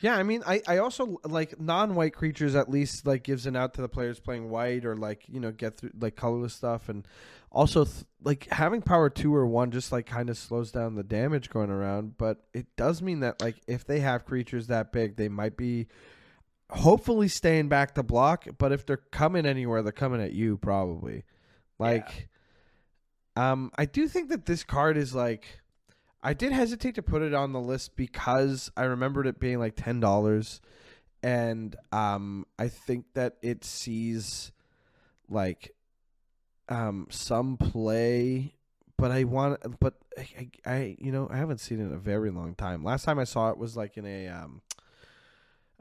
Yeah, I mean, I also like non-white creatures at least like gives an out to the players playing white or like get through like colorless stuff, and also like having power 2 or 1 just like kind of slows down the damage going around. But it does mean that like if they have creatures that big, they might be hopefully staying back to block. But if they're coming anywhere, they're coming at you probably. Like, I do think that this card is like. I did hesitate to put it on the list because I remembered it being like $10, and I think that it sees like some play, but I haven't seen it in a very long time. Last time I saw it was like in a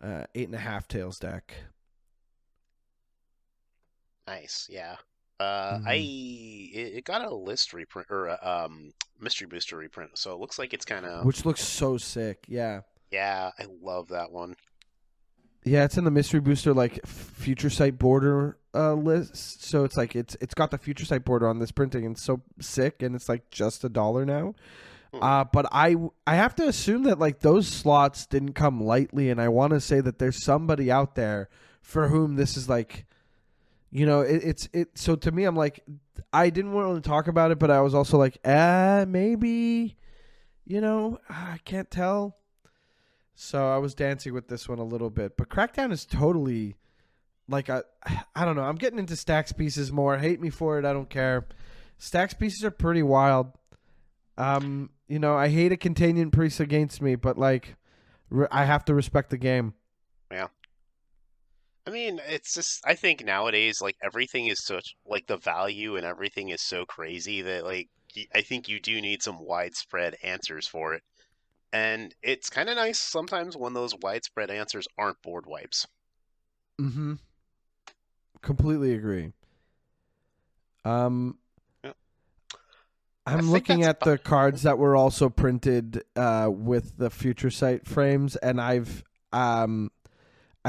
8.5 tails deck. Nice, yeah. Mhm. It got a list reprint or a mystery booster reprint, so it looks like it's kind of Which looks so sick. Yeah. yeah. I love that one. Yeah, it's in the mystery booster like future sight border list. So it's like it's got the future sight border on this printing, and it's so sick, and it's like just $1 now. But I have to assume that like those slots didn't come lightly, and I want to say that there's somebody out there for whom this is like, it's so to me I'm like I didn't want to talk about it, but I was also like maybe I can't tell. So I was dancing with this one a little bit, but Crackdown is totally like I don't know. I'm getting into stacks pieces more. Hate me for it. I don't care. Stacks pieces are pretty wild. I hate a contagion priest against me, but like I have to respect the game. Yeah. I mean, it's just I think nowadays like everything is such like the value and everything is so crazy that like I think you do need some widespread answers for it. And it's kind of nice sometimes when those widespread answers aren't board wipes. Mm-hmm. Completely agree. Yeah. I'm looking at the cards that were also printed with the future sight frames, and I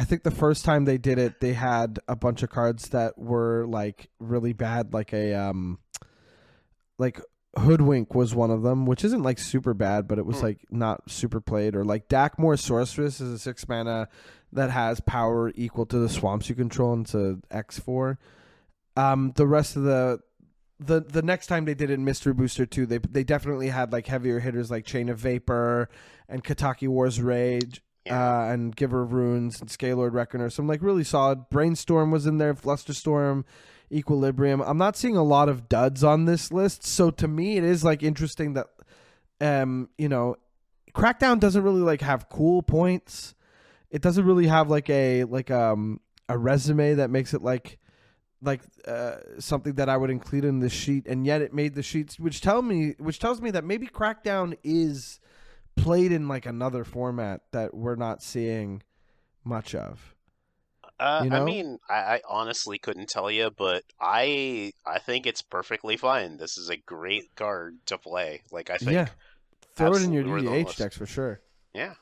think the first time they did it, they had a bunch of cards that were like really bad, like like Hoodwink was one of them, which isn't like super bad, but it was like not super played. Or like Dakmore Sorceress is a 6 mana that has power equal to the swamps you control, and it's a X4. The rest of the next time they did it in Mystery Booster 2, they definitely had like heavier hitters like Chain of Vapor and Kataki War's Rage. And Giver of Runes and Scalord Reckoner. Some like really solid. Brainstorm was in there, Flusterstorm, Equilibrium. I'm not seeing a lot of duds on this list, so to me it is like interesting that Crackdown doesn't really like have cool points. It doesn't really have like a resume that makes it like like something that I would include in the sheet, and yet it made the sheets, which tells me that maybe Crackdown is played in like another format that we're not seeing much of. You know? I mean, I honestly couldn't tell you, but I think it's perfectly fine. This is a great card to play. Like, I think throw it in your absolutely DDH worth. decks for sure. Yeah.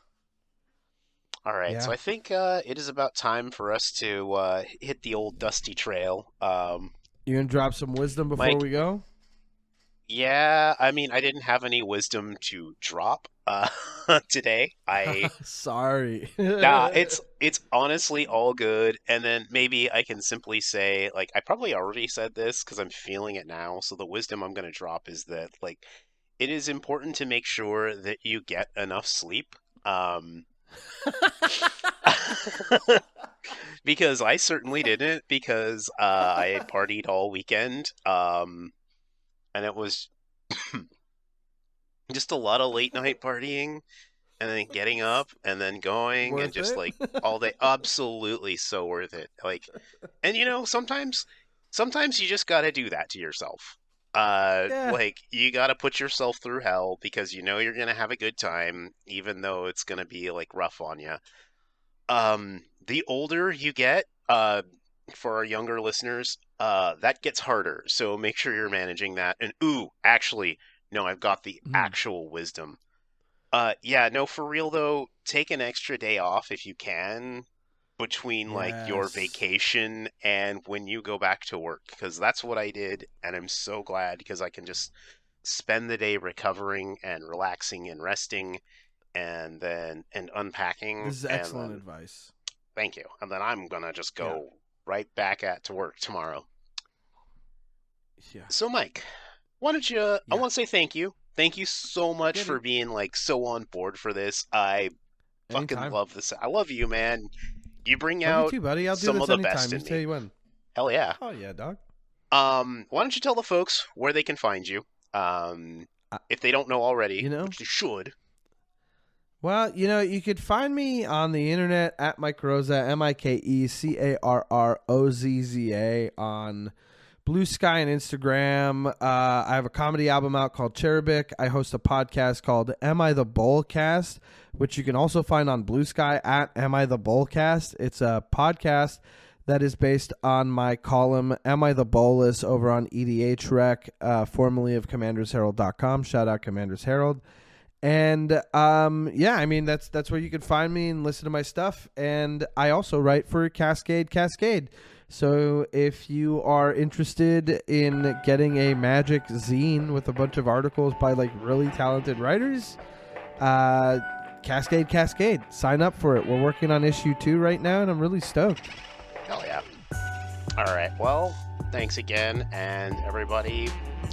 All right, Yeah. so I think it is about time for us to hit the old dusty trail. You gonna drop some wisdom before Mike? we go? Yeah, I mean, I didn't have any wisdom to drop today. Sorry. Nah, it's honestly all good. And then maybe I can simply say, like, I probably already said this because I'm feeling it now. So the wisdom I'm going to drop is that, like, it is important to make sure that you get enough sleep. Because I certainly didn't, because I had partied all weekend. And it was just a lot of late night partying. And then getting up and then going Worth and just it? like all day, absolutely so worth it. Like, and you know, sometimes you just got to do that to yourself. Yeah. Like you got to put yourself through hell because you know you're gonna have a good time, even though it's gonna be like rough on you. The older you get, for our younger listeners, that gets harder. So make sure you're managing that. And actually, no, I've got the actual wisdom. Yeah, no, for real though, take an extra day off if you can between like your Yes. vacation and when you go back to work, because that's what I did, and I'm so glad because I can just spend the day recovering and relaxing and resting and unpacking. This is excellent advice. Thank you. And then I'm gonna just go right back to work tomorrow. Yeah. So Mike, why don't you I want to say thank you. Thank you so much for being like so on board for this. I fucking love this. I love you, man. You bring out you too, buddy. I'll do some this of the anytime. best in Just tell me. you when. Hell yeah. Oh yeah, dog. Why don't you tell the folks where they can find you? If they don't know already, which they should. Well, you know, you could find me on the internet at Mike Carrozza, MikeCarrozza on Bluesky and Instagram. I have a comedy album out called Cherubic. I host a podcast called Am I the Bullcast, which you can also find on Bluesky at Am I the Bullcast. It's a podcast that is based on my column Am I the Bolus over on EDH Rec, formerly of CommandersHerald.com. Shout out Commanders Herald. And yeah, I mean that's where you can find me and listen to my stuff. And I also write for Cascade. So if you are interested in getting a magic zine with a bunch of articles by like really talented writers, Cascade, sign up for it. We're working on issue 2 right now, and I'm really stoked. Hell yeah. All right. Well, thanks again, and everybody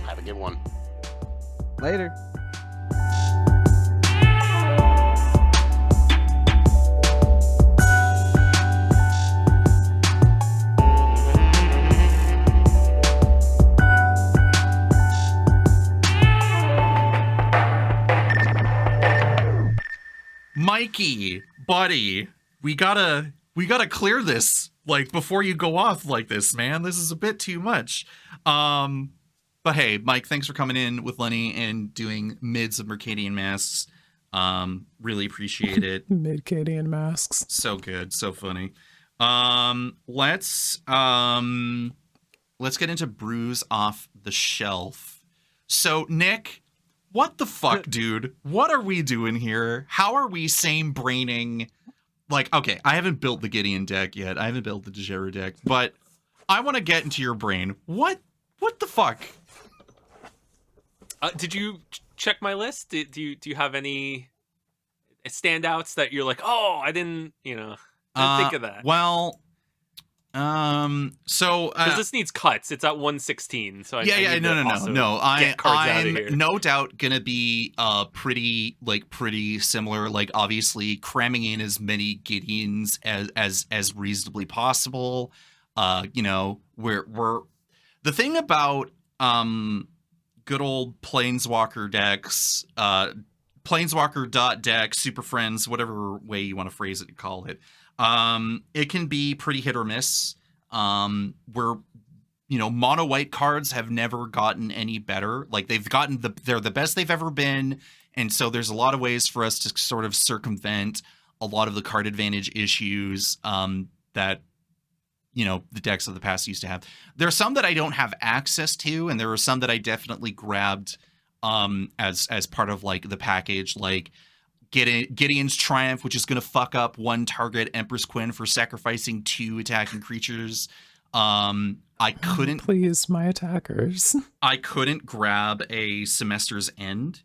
have a good one. Later. Mikey, buddy, we gotta clear this like before you go off like this, man. This is a bit too much. But hey, Mike, thanks for coming in with Lenny and doing mids of Mercadian Masques. Really appreciate it. Mercadian Masques. So good, so funny. Let's get into Brews Off the Shelf. So Nick, what the fuck, dude? What are we doing here? How are we same braining? Like, okay, I haven't built the Gideon deck yet. I haven't built the Dejero deck, but I want to get into your brain. What the fuck? Did you check my list? Do you have any standouts that you're like, oh, I didn't think of that? Well, so because this needs cuts. It's at 116, so no. I'm no doubt gonna be pretty similar. Like obviously cramming in as many Gideons as reasonably possible. We're the thing about good old Planeswalker decks, Planeswalker.deck, Super Friends, whatever way you want to phrase it and call it. It can be pretty hit or miss. We're mono white cards have never gotten any better. Like they're the best they've ever been. And so there's a lot of ways for us to sort of circumvent a lot of the card advantage issues that, the decks of the past used to have. There are some that I don't have access to, and there are some that I definitely grabbed as part of like the package, like Gideon's Triumph, which is going to fuck up one target Empress Quinn for sacrificing 2 attacking creatures. I couldn't please my attackers. I couldn't grab a Semester's End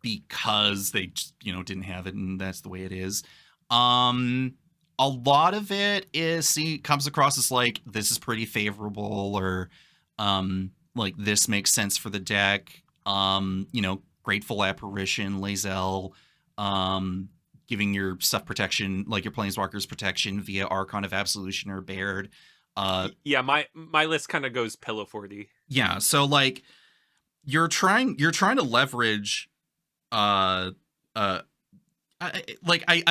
because they just, didn't have it, and that's the way it is. A lot of it comes across as like, this is pretty favorable, or like this makes sense for the deck. Grateful Apparition, Lae'zel, giving your stuff protection, like your planeswalkers protection via Archon of Absolution or Baird. Yeah, my list kind of goes Pillow 40. Yeah, so like you're trying to leverage I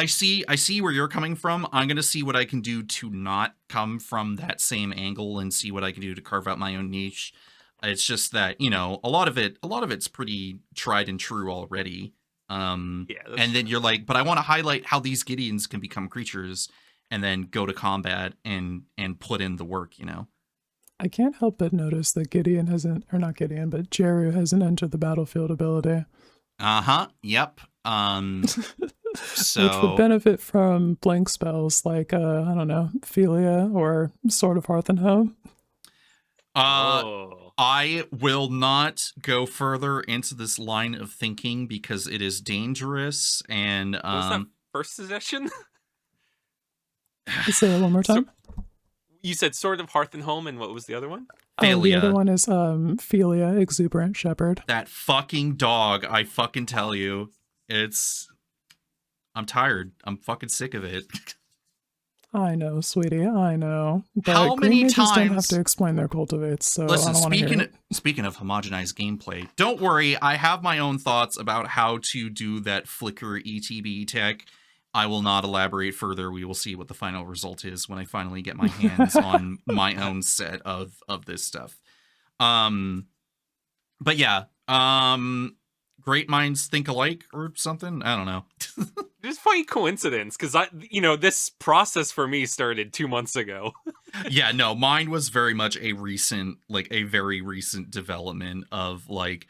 see where you're coming from. I'm going to see what I can do to not come from that same angle and see what I can do to carve out my own niche. It's just that, a lot of it's pretty tried and true already. And then you're like, but I want to highlight how these Gideons can become creatures and then go to combat and put in the work, I can't help but notice that Jeru hasn't entered the battlefield ability. Yep. So which would benefit from blank spells like, I don't know, Philia or Sword of Hearth and Home. I will not go further into this line of thinking because it is dangerous. And what was that first suggestion? Say it one more time. So, you said Sword of Hearth and Home, and what was the other one? Oh, the other one is Philia, Exuberant Shepherd. That fucking dog, I fucking tell you. I'm tired. I'm fucking sick of it. I know, sweetie, I know. But how many times don't have to explain their cultivates, so listen, I don't want to hear it. Speaking of homogenized gameplay, don't worry, I have my own thoughts about how to do that Flicker ETB tech. I will not elaborate further. We will see what the final result is when I finally get my hands on my own set of this stuff. But yeah, great minds think alike or something. I don't know. It's a funny coincidence because this process for me started 2 months ago. Yeah, no, mine was very much a very recent development of like,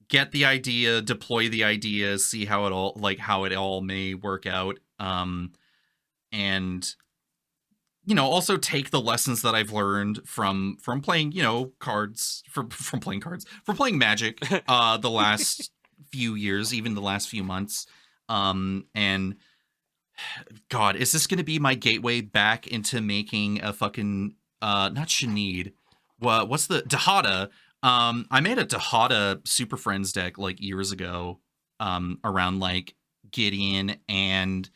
get the idea, deploy the idea, see how it all may work out. And also take the lessons that I've learned from playing, cards, from playing Magic, the last few years, even the last few months. And God, is this going to be my gateway back into making a fucking, not Shanid, what's the Dahada? I made a Dahada Super Friends deck like years ago, around like Gideon and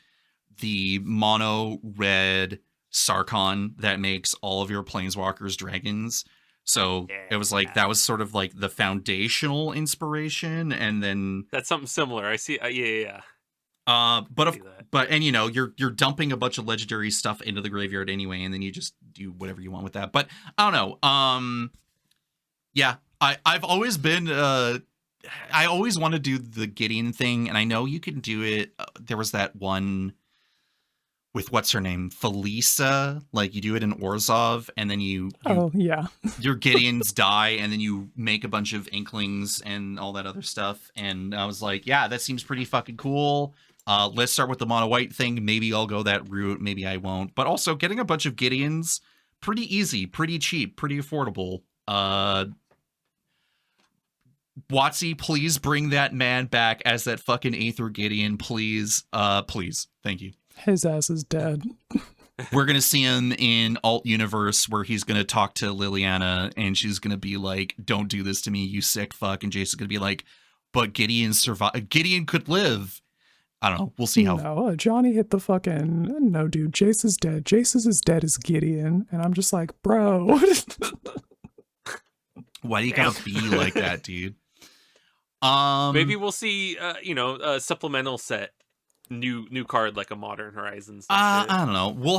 the mono red Sarkhan that makes all of your planeswalkers dragons. So it was like, that was sort of like the foundational inspiration. And then that's something similar. I see. Yeah. But you're dumping a bunch of legendary stuff into the graveyard anyway, and then you just do whatever you want with that. But I don't know. Yeah, I've always been I always want to do the Gideon thing, and I know you can do it. There was that one with what's her name, Felisa. Like you do it in Orzhov, and then your Gideons die, and then you make a bunch of Inklings and all that other stuff. And I was like, yeah, that seems pretty fucking cool. Let's start with the mono white thing. Maybe I'll go that route. Maybe I won't. But also getting a bunch of Gideons, pretty easy, pretty cheap, pretty affordable. WotC, please bring that man back as that fucking Aether Gideon, please. Please. Thank you. His ass is dead. We're going to see him in Alt Universe where he's going to talk to Liliana and she's going to be like, don't do this to me, you sick fuck. And Jason's going to be like, but Gideon survived. Gideon could live. I don't know. We'll see how. No, Johnny hit the fucking. No, dude. Jace is dead. Jace is as dead as Gideon. And I'm just like, bro. Why do you gotta be like that, dude? Maybe we'll see, a supplemental set new card like a Modern Horizons. I don't know. We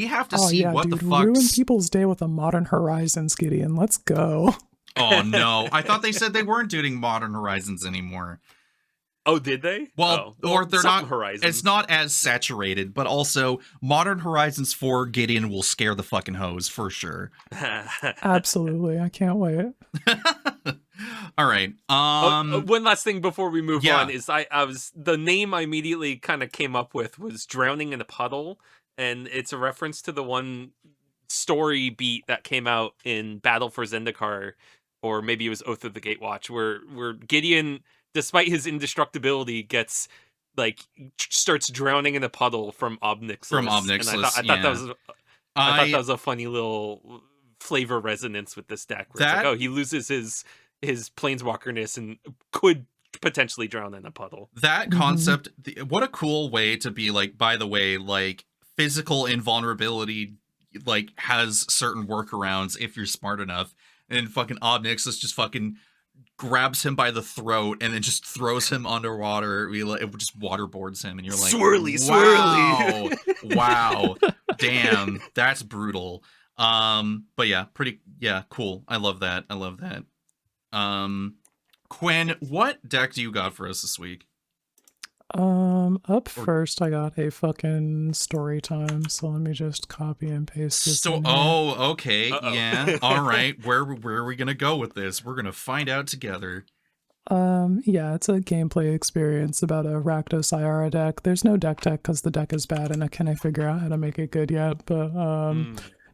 have to see yeah, what dude, the fuck. ruin people's day with a Modern Horizons, Gideon. Let's go. Oh no! I thought they said they weren't doing Modern Horizons anymore. Oh, did they? Well, or they're not. Horizons. It's not as saturated, but also Modern Horizons 4 Gideon will scare the fucking hose for sure. Absolutely, I can't wait. All right. One last thing before we move Yeah. on is I was the name I immediately kind of came up with was Drowning in a Puddle, and it's a reference to the one story beat that came out in Battle for Zendikar, or maybe it was Oath of the Gatewatch, where Gideon, despite his indestructibility, gets starts drowning in a puddle from Obnixilus. From Obnixilus, and I thought that was a funny little flavor resonance with this deck. Where it's like, he loses his planeswalkerness and could potentially drown in a puddle. That concept, what a cool way to be like, by the way, like physical invulnerability like has certain workarounds if you're smart enough. And fucking Obnixilus just fucking grabs him by the throat and then just throws him underwater. It just waterboards him, and you're like, swirly. Wow. Damn, that's brutal. But yeah, cool. I love that. Quinn, what deck do you got for us this week? First I got a fucking story time, so let me just copy and paste this in here. Okay. Yeah. All right. Where are we gonna go with this? We're gonna find out together. Yeah, it's a gameplay experience about a Rakdos Iara deck. There's no deck tech because the deck is bad and I can't figure out how to make it good yet, but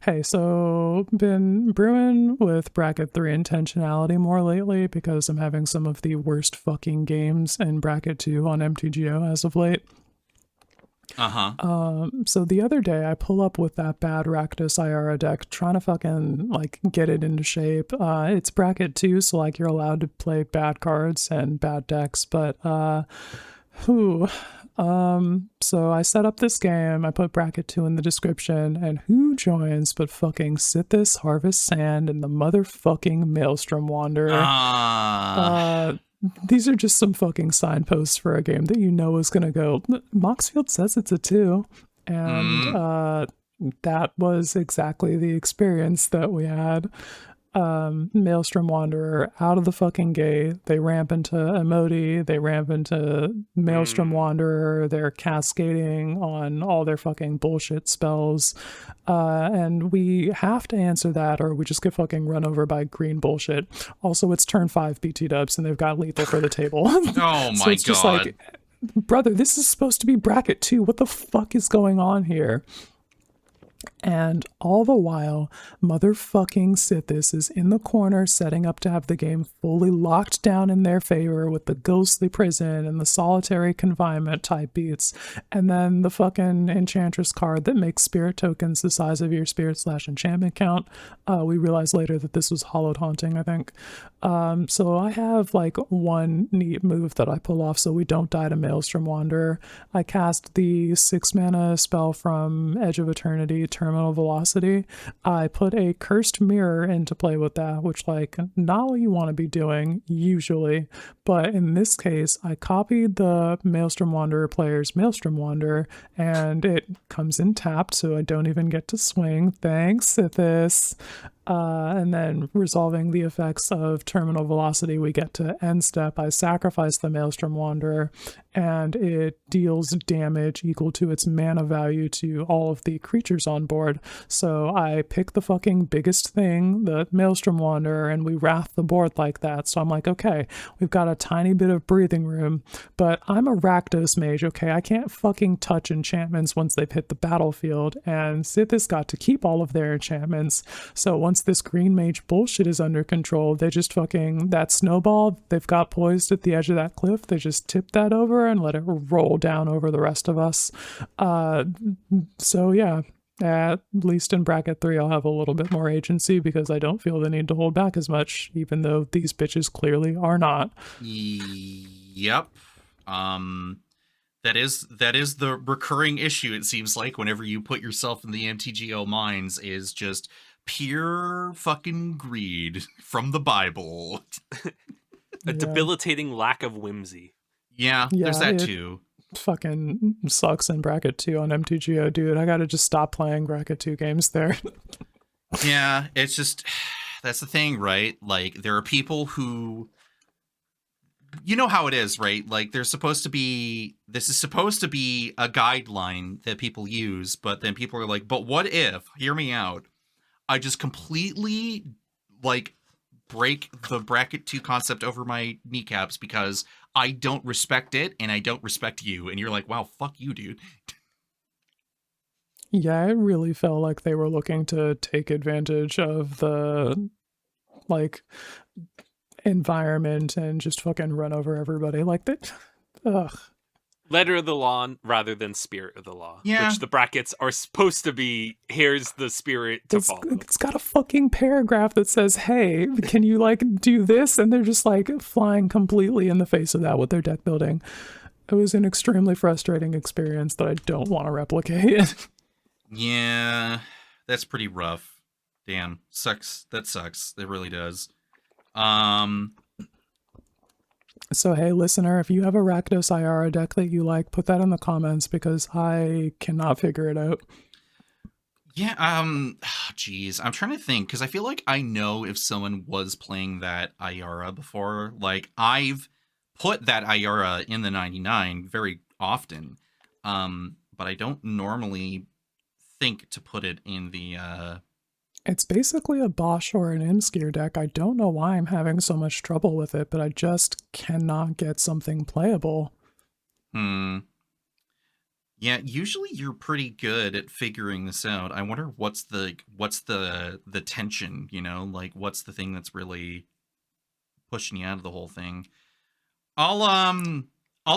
hey, so been brewing with bracket 3 intentionality more lately because I'm having some of the worst fucking games in bracket 2 on MTGO as of late. So the other day I pull up with that bad Rakdos Iara deck trying to fucking like get it into shape. It's bracket 2, so like you're allowed to play bad cards and bad decks, but so I set up this game, I put bracket 2 in the description, and who joins but fucking Sithis, Harvest Sand, and the motherfucking Maelstrom Wanderer. These are just some fucking signposts for a game that you know is gonna go. Moxfield says it's a 2, and that was exactly the experience that we had. Maelstrom Wanderer out of the fucking gate. They ramp into Emoti, they ramp into Maelstrom Wanderer, they're cascading on all their fucking bullshit spells. And we have to answer that or we just get fucking run over by green bullshit. Also, it's turn 5 BT dubs and they've got lethal for the table. Oh So my it's just god. like, brother, this is supposed to be bracket 2. What the fuck is going on here? And all the while, motherfucking Sithis is in the corner setting up to have the game fully locked down in their favor with the ghostly prison and the solitary confinement type beats. And then the fucking Enchantress card that makes spirit tokens the size of your spirit/enchantment count. We realized later that this was Hollowed Haunting, I think. So I have like one neat move that I pull off so we don't die to Maelstrom Wanderer. I cast the 6 mana spell from Edge of Eternity, Terminal Velocity. I put a Cursed Mirror into play with that, which like not what you want to be doing usually, but in this case I copied the Maelstrom Wanderer player's Maelstrom Wanderer and it comes in tapped, so I don't even get to swing. Thanks, Sithis. And then resolving the effects of Terminal Velocity, we get to end step. I sacrifice the Maelstrom Wanderer and it deals damage equal to its mana value to all of the creatures on board. So I pick the fucking biggest thing, the Maelstrom Wanderer, and we wrath the board like that. So I'm like, okay, we've got a tiny bit of breathing room, but I'm a Rakdos mage, okay? I can't fucking touch enchantments once they've hit the battlefield, and Sithis got to keep all of their enchantments. So once this green mage bullshit is under control, they just fucking, that snowball they've got poised at the edge of that cliff, they just tip that over and let it roll down over the rest of us. So yeah, at least in bracket 3 I'll have a little bit more agency because I don't feel the need to hold back as much, even though these bitches clearly are not. Yep. That is the recurring issue, it seems like, whenever you put yourself in the MTGO minds, is just pure fucking greed from the Bible. A debilitating lack of whimsy. Yeah, there's that it too. fucking sucks in bracket 2 on MTGO, dude. I gotta just stop playing bracket 2 games there. Yeah, it's just, that's the thing, right? Like, there are people who, you know how it is, right? Like, this is supposed to be a guideline that people use, but then people are like, but what if, hear me out, I just completely, like, break the bracket 2 concept over my kneecaps because I don't respect it and I don't respect you. And you're like, wow, fuck you, dude. Yeah, it really felt like they were looking to take advantage of the, like, environment and just fucking run over everybody. Like, that. Ugh. Letter of the law rather than spirit of the law. Yeah. Which the brackets are supposed to be, here's the spirit to follow. It's got a fucking paragraph that says, hey, can you, like, do this? And they're just, like, flying completely in the face of that with their deck building. It was an extremely frustrating experience that I don't want to replicate. Yeah, that's pretty rough. Damn, sucks. That sucks. It really does. So, hey, listener, if you have a Rakdos Iara deck that you like, put that in the comments because I cannot figure it out. Yeah, geez, I'm trying to think because I feel like I know if someone was playing that Iara before. Like, I've put that Iara in the 99 very often, but I don't normally think to put it in the It's basically a Bosch or an Imskir deck. I don't know why I'm having so much trouble with it, but I just cannot get something playable. Yeah, usually you're pretty good at figuring this out. I wonder what's the tension, you know? Like, what's the thing that's really pushing you out of the whole thing? I'll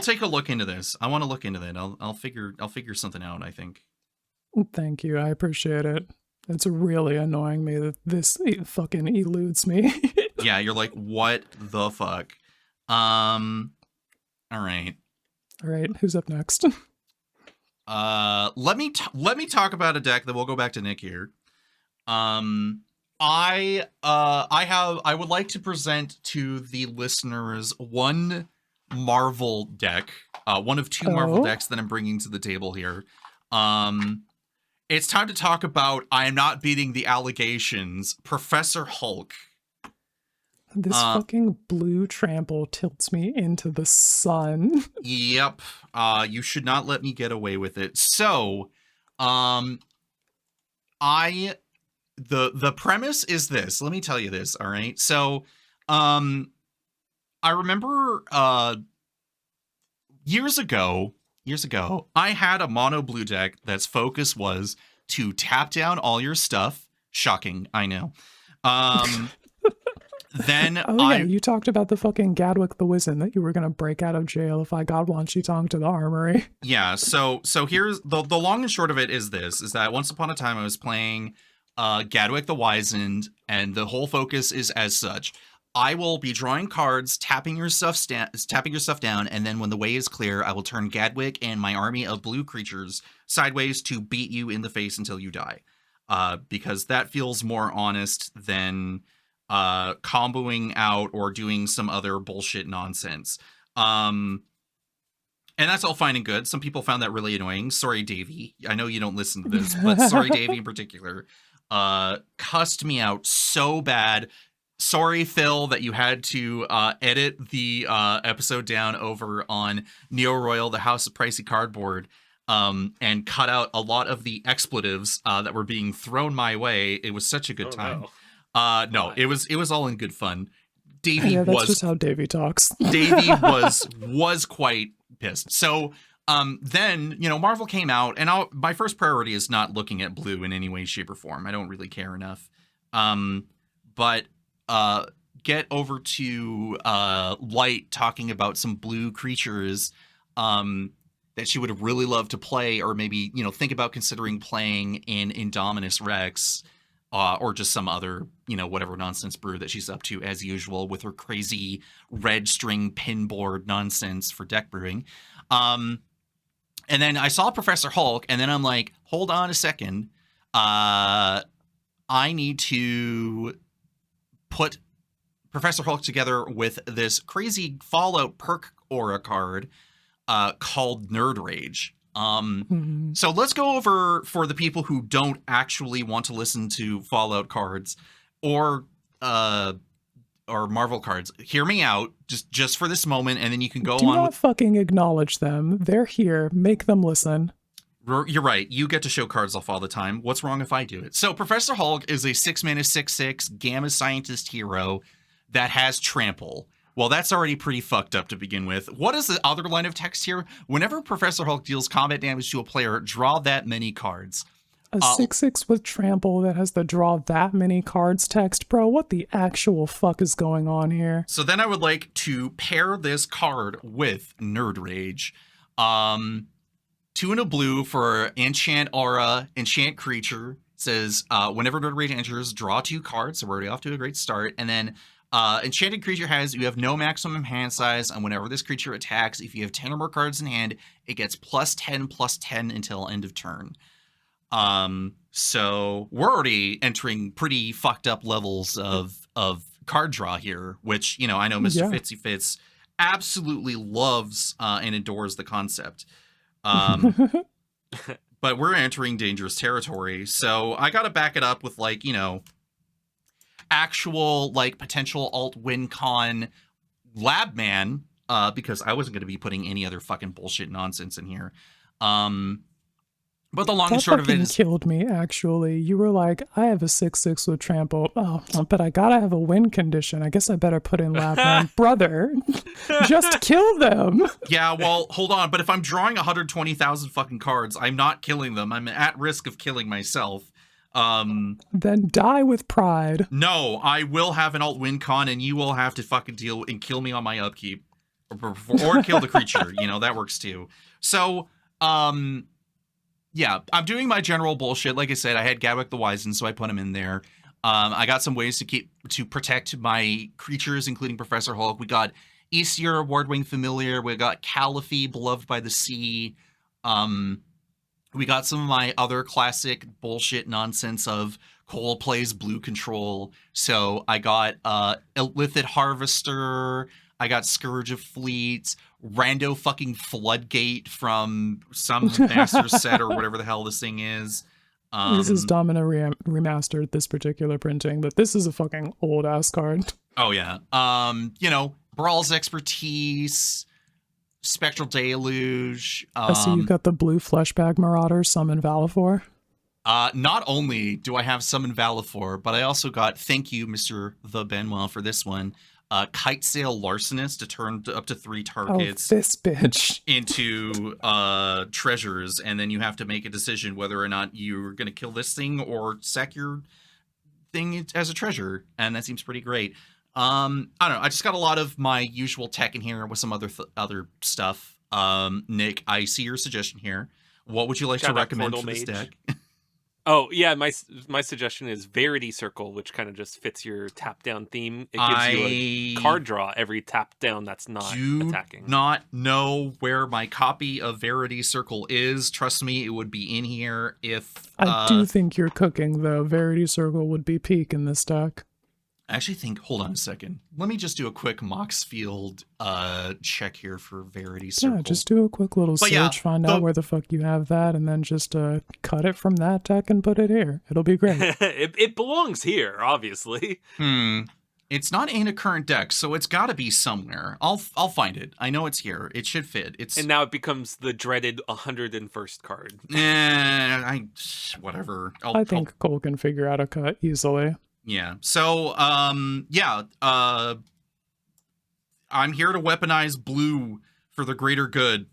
take a look into this. I want to look into that. I'll figure something out, I think. Thank you. I appreciate it. It's really annoying me that this fucking eludes me. Yeah, you're like, what the fuck? All right. All right, who's up next? Let me talk about a deck, then we'll go back to Nick here. I would like to present to the listeners one Marvel deck, one of two Marvel decks that I'm bringing to the table here. It's time to talk about I am not beating the allegations, Professor Hulk. This fucking blue trample tilts me into the sun. Yep. You should not let me get away with it. So, the premise is this. Let me tell you this, all right? So, I remember years ago, I had a mono blue deck that's focus was to tap down all your stuff. Shocking, I know. Then you talked about the fucking Gadwick the Wizen that you were gonna break out of jail if I got Wanshi-Tong to the armory. Yeah, so here's the long and short of it is that once upon a time I was playing Gadwick the Wizened, and the whole focus is as such. I will be drawing cards, tapping your stuff down, and then when the way is clear, I will turn Gadwick and my army of blue creatures sideways to beat you in the face until you die. Because that feels more honest than comboing out or doing some other bullshit nonsense. And that's all fine and good. Some people found that really annoying. Sorry, Davey. I know you don't listen to this, but sorry, Davey in particular. Cussed me out so bad. Sorry, Phil, that you had to edit the episode down over on Neo Royal, the House of Pricey Cardboard, and cut out a lot of the expletives that were being thrown my way. It was such a good time. No. No, it was all in good fun. Davey that's just how Davey talks. Davey was quite pissed. So then, Marvel came out, and my first priority is not looking at blue in any way, shape, or form. I don't really care enough. But get over to Light talking about some blue creatures that she would really love to play, or maybe, think about considering playing in Indominus Rex, or just some other, whatever nonsense brew that she's up to as usual with her crazy red string pinboard nonsense for deck brewing. And then I saw Professor Hulk, and then I'm like, hold on a second. I need to put Professor Hulk together with this crazy Fallout perk aura card called Nerd Rage. So let's go over, for the people who don't actually want to listen to Fallout cards or Marvel cards. Hear me out just for this moment, and then you can go Do on not with... fucking acknowledge them. They're here. Make them listen. You're right. You get to show cards off all the time. What's wrong if I do it? So Professor Hulk is a 6-mana 6/6 Gamma Scientist hero that has Trample. Well, that's already pretty fucked up to begin with. What is the other line of text here? Whenever Professor Hulk deals combat damage to a player, draw that many cards. A 6/6 with Trample that has the draw that many cards text, bro. What the actual fuck is going on here? So then I would like to pair this card with Nerd Rage. 2 and a blue for Enchant Aura, Enchant Creature. Says, whenever Nerd Rage enters, draw 2 cards. So we're already off to a great start. And then Enchanted Creature has, you have no maximum hand size, and whenever this creature attacks, if you have 10 or more cards in hand, it gets +10/+10 until end of turn. So we're already entering pretty fucked up levels of card draw here, which, you know, I know Mr. Fitzy Fitz absolutely loves and adores the concept. But we're entering dangerous territory. So I got to back it up with, like, you know, actual, like, potential alt win con lab man, because I wasn't going to be putting any other fucking bullshit nonsense in here. But the long and short of it is... killed me, actually. You were like, I have a 6/6 with Trample. Oh, but I gotta have a win condition. I guess I better put in lab man. Brother, just kill them. Yeah, well, hold on. But if I'm drawing 120,000 fucking cards, I'm not killing them. I'm at risk of killing myself. Then die with pride. No, I will have an alt win con, and you will have to fucking deal and kill me on my upkeep. Or kill the creature. You know, that works too. So, yeah, I'm doing my general bullshit. Like I said, I had Gadwick the Wizened, so I put him in there. I got some ways to protect my creatures, including Professor Hulk. We got Aesir, Wardwing Familiar. We got Caliphie, Beloved by the Sea. We got some of my other classic bullshit nonsense of Cole plays blue control. So I got Illithid Harvester. I got Scourge of Fleets, rando fucking Floodgate from some master set or whatever the hell this thing is. This is Domino remastered, this particular printing, but this is a fucking old ass card. Oh yeah. You know, Brawl's Expertise, Spectral Deluge. I see you've got the blue Fleshbag Marauder, Summon Valifor. Not only do I have Summon Valifor, but I also got, thank you, Mr. The Benwell, for this one. Kite Sail Larcenist to turn up to 3 targets this bitch into treasures, and then you have to make a decision whether or not you're going to kill this thing or sack your thing as a treasure, and that seems pretty great. I don't know. I just got a lot of my usual tech in here with some other stuff. Nick, I see your suggestion here. What would you like to recommend for this deck? Oh, yeah, my suggestion is Verity Circle, which kind of just fits your tap-down theme. It gives you a card draw every tap-down that's not attacking. I do not know where my copy of Verity Circle is. Trust me, it would be in here if... I do think you're cooking, though. Verity Circle would be peak in this deck. I actually think... Hold on a second. Let me just do a quick Moxfield check here for Verity Circle. Yeah, just do a quick little search, find out where the fuck you have that, and then just cut it from that deck and put it here. It'll be great. It belongs here, obviously. It's not in a current deck, so it's got to be somewhere. I'll find it. I know it's here. It should fit. And now it becomes the dreaded 101st card. Whatever. I think Cole can figure out a cut easily. Yeah. So, I'm here to weaponize blue for the greater good,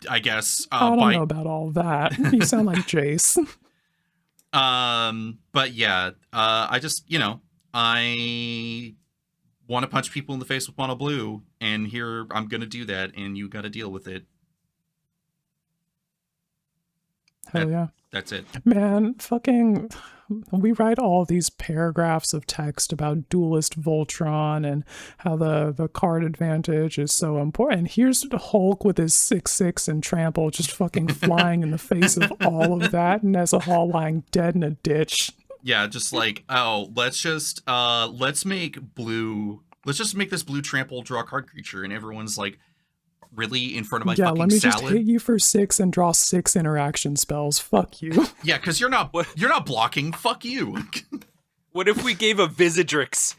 I guess. I don't know about all that. You sound like Jace. But yeah, I just, I want to punch people in the face with mono blue, and here I'm going to do that, and you got to deal with it. Hell yeah. That's it. Man, fucking... We write all these paragraphs of text about Duelist Voltron and how the card advantage is so important. And here's Hulk with his 6/6 and Trample just fucking flying in the face of all of that, and Nezahal lying dead in a ditch. Yeah, just like, let's make this blue Trample draw card creature, and everyone's like, Really? In front of my Yeah, fucking let me salad? just hit you for 6 and draw 6 interaction spells. Fuck you. Yeah, because you're not blocking. Fuck you. What if we gave a Visidrix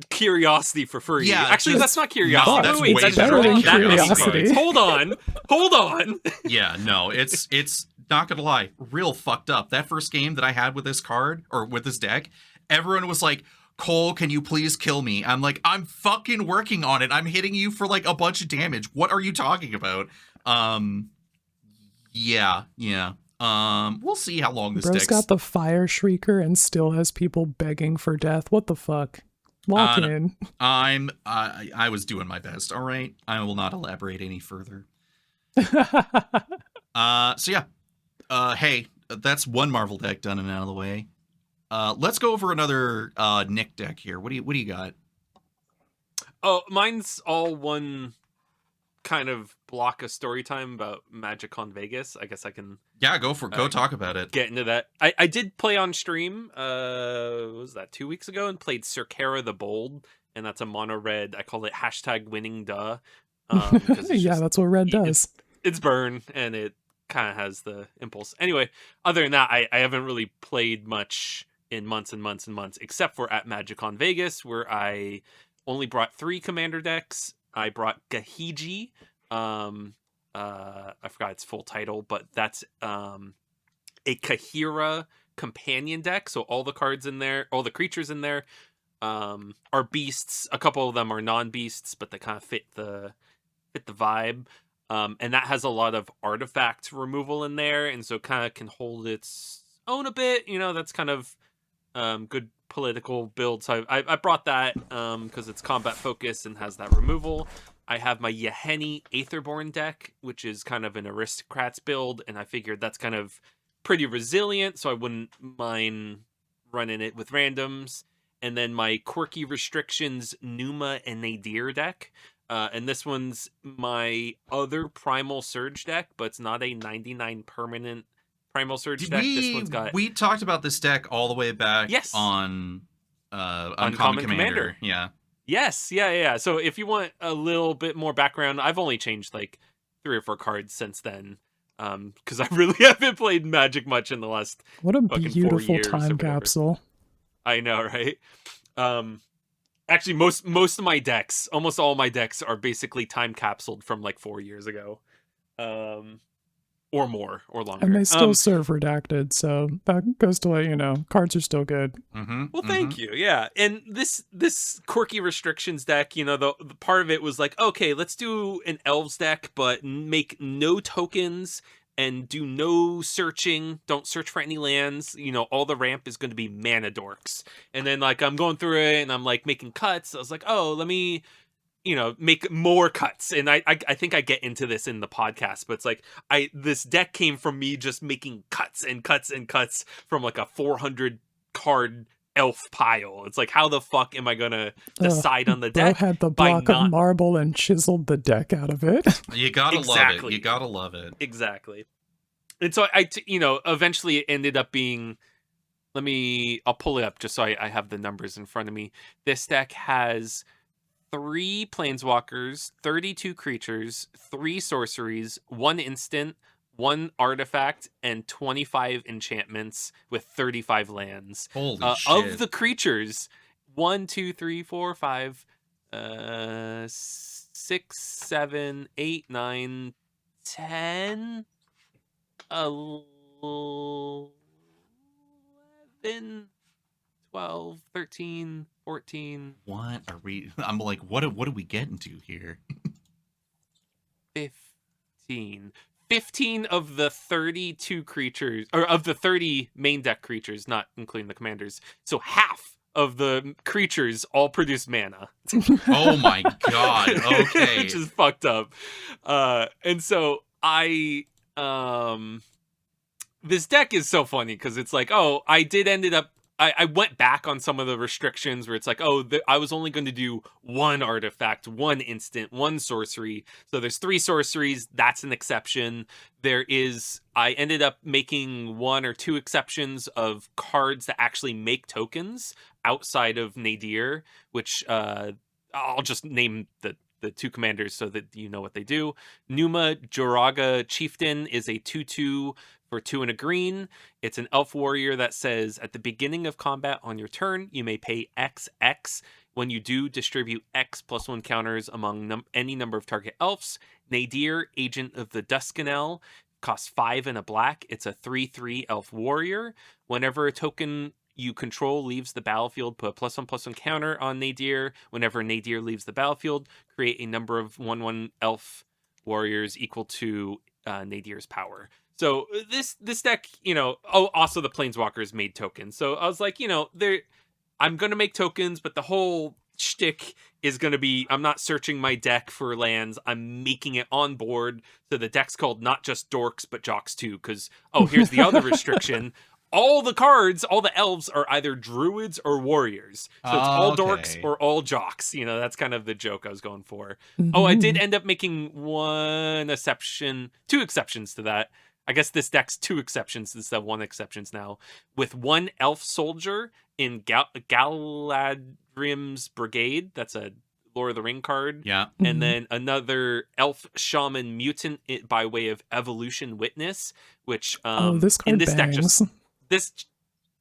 curiosity for free? Yeah, actually, just- that's not curiosity. No, that's Wait, way that's better than drawing curiosity. cards. Hold on. Yeah, no, it's not gonna lie, real fucked up. That first game that I had with this card or with this deck, everyone was like, Cole, can you please kill me? I'm like, I'm fucking working on it. I'm hitting you for like a bunch of damage. What are you talking about? Yeah. We'll see how long this Bro's deck's... got the Fire Shrieker and still has people begging for death. What the fuck? Lock in. I was doing my best, all right? I will not elaborate any further. So yeah. Hey, that's one Marvel deck done and out of the way. Let's go over another Nick deck here. What do you got? Oh, mine's all one kind of block of story time about MagicCon Vegas. I guess I can Go talk about it. get into that. I did play on stream, what was that, 2 weeks ago, and played Circara the Bold, and that's a mono red. I call it #winning duh. 'Cause it's Yeah, that's what red does. It's burn, and it kind of has the impulse. Anyway, other than that, I haven't really played much in months and months and months, except for at MagicCon Vegas, where I only brought 3 commander decks. I brought Gahiji. I forgot its full title, but that's a Kahira companion deck. So all the cards in there, all the creatures in there, are beasts. A couple of them are non-beasts, but they kind of fit the vibe. And that has a lot of artifact removal in there, and so kind of can hold its own a bit. That's kind of good political build. So I brought that because it's combat focused and has that removal. I have my Yaheni Aetherborn deck, which is kind of an aristocrats build, and I figured that's kind of pretty resilient, so I wouldn't mind running it with randoms. And then my Quirky Restrictions Numa and Nadir deck. And this one's my other Primal Surge deck, but it's not a 99 permanent Primal Surge deck. This one's got... We talked about this deck all the way back on Uncommon Commander. Yeah. Yes, yeah. So if you want a little bit more background, I've only changed like 3 or 4 cards since then, because I really haven't played Magic much in the last What a fucking 4 beautiful years or time whatever. capsule. I know, right? Actually, most of my decks, almost all my decks, are basically time capsuled from like 4 years ago, or more, or longer. And they still serve redacted, so that goes to let you know, cards are still good. Well, thank you. Yeah, and this Quirky Restrictions deck, the part of it was like, okay, let's do an Elves deck, but make no tokens and do no searching. Don't search for any lands. All the ramp is going to be mana dorks. And then like I'm going through it and I'm like making cuts. I was like, oh, let me make more cuts. And I think I get into this in the podcast, but it's like this deck came from me just making cuts and cuts and cuts from like a 400 card elf pile. It's like, how the fuck am I gonna decide on the deck? Bro had the block of marble and chiseled the deck out of it. You gotta love it. You gotta love it. Exactly. And so I eventually it ended up being, I'll pull it up just so I have the numbers in front of me. This deck has 3 planeswalkers, 32 creatures, 3 sorceries, 1 instant, 1 artifact, and 25 enchantments with 35 lands. Holy shit. Of the creatures, 1, 2, 3, 4, 5, 6, 7, 8, 9, 10, 11, 12, 13, 14. What are we? I'm like, what are we getting to here? 15. 15 of the 32 creatures, or of the 30 main deck creatures, not including the commanders. So half of the creatures all produce mana. Oh my god. Okay. Which is fucked up. And so this deck is so funny because it's like, I went back on some of the restrictions where it's like, I was only going to do 1 artifact, 1 instant, 1 sorcery. So there's 3 sorceries. That's an exception. I ended up making 1 or 2 exceptions of cards that actually make tokens outside of Nadir, which I'll just name the the 2 commanders so that you know what they do. Numa Joraga Chieftain is a 2/2 for 2 and a green. It's an elf warrior that says at the beginning of combat on your turn, you may pay XX. When you do, distribute X +1 counters among any number of target elves. Nadir, Agent of the Duskanel, costs 5 and a black. It's a 3/3 elf warrior. Whenever a token you control leaves the battlefield, put a +1/+1 counter on Nadir. Whenever Nadir leaves the battlefield, create a number of 1/1 elf warriors equal to Nadir's power. So this deck, also the Planeswalkers made tokens. So I was like, I'm going to make tokens, but the whole shtick is going to be, I'm not searching my deck for lands. I'm making it on board. So the deck's called not just Dorks, but Jocks too. Because, here's the other restriction. All the cards, all the elves are either druids or warriors. So it's all dorks or all jocks. That's kind of the joke I was going for. Mm-hmm. I did end up making 2 exceptions to that. I guess this deck's 2 exceptions instead of 1 exceptions now. With 1 elf soldier in Galadrim's Brigade. That's a Lord of the Ring card. Yeah. And then another elf shaman mutant by way of Evolution Witness, which this card in this bangs. deck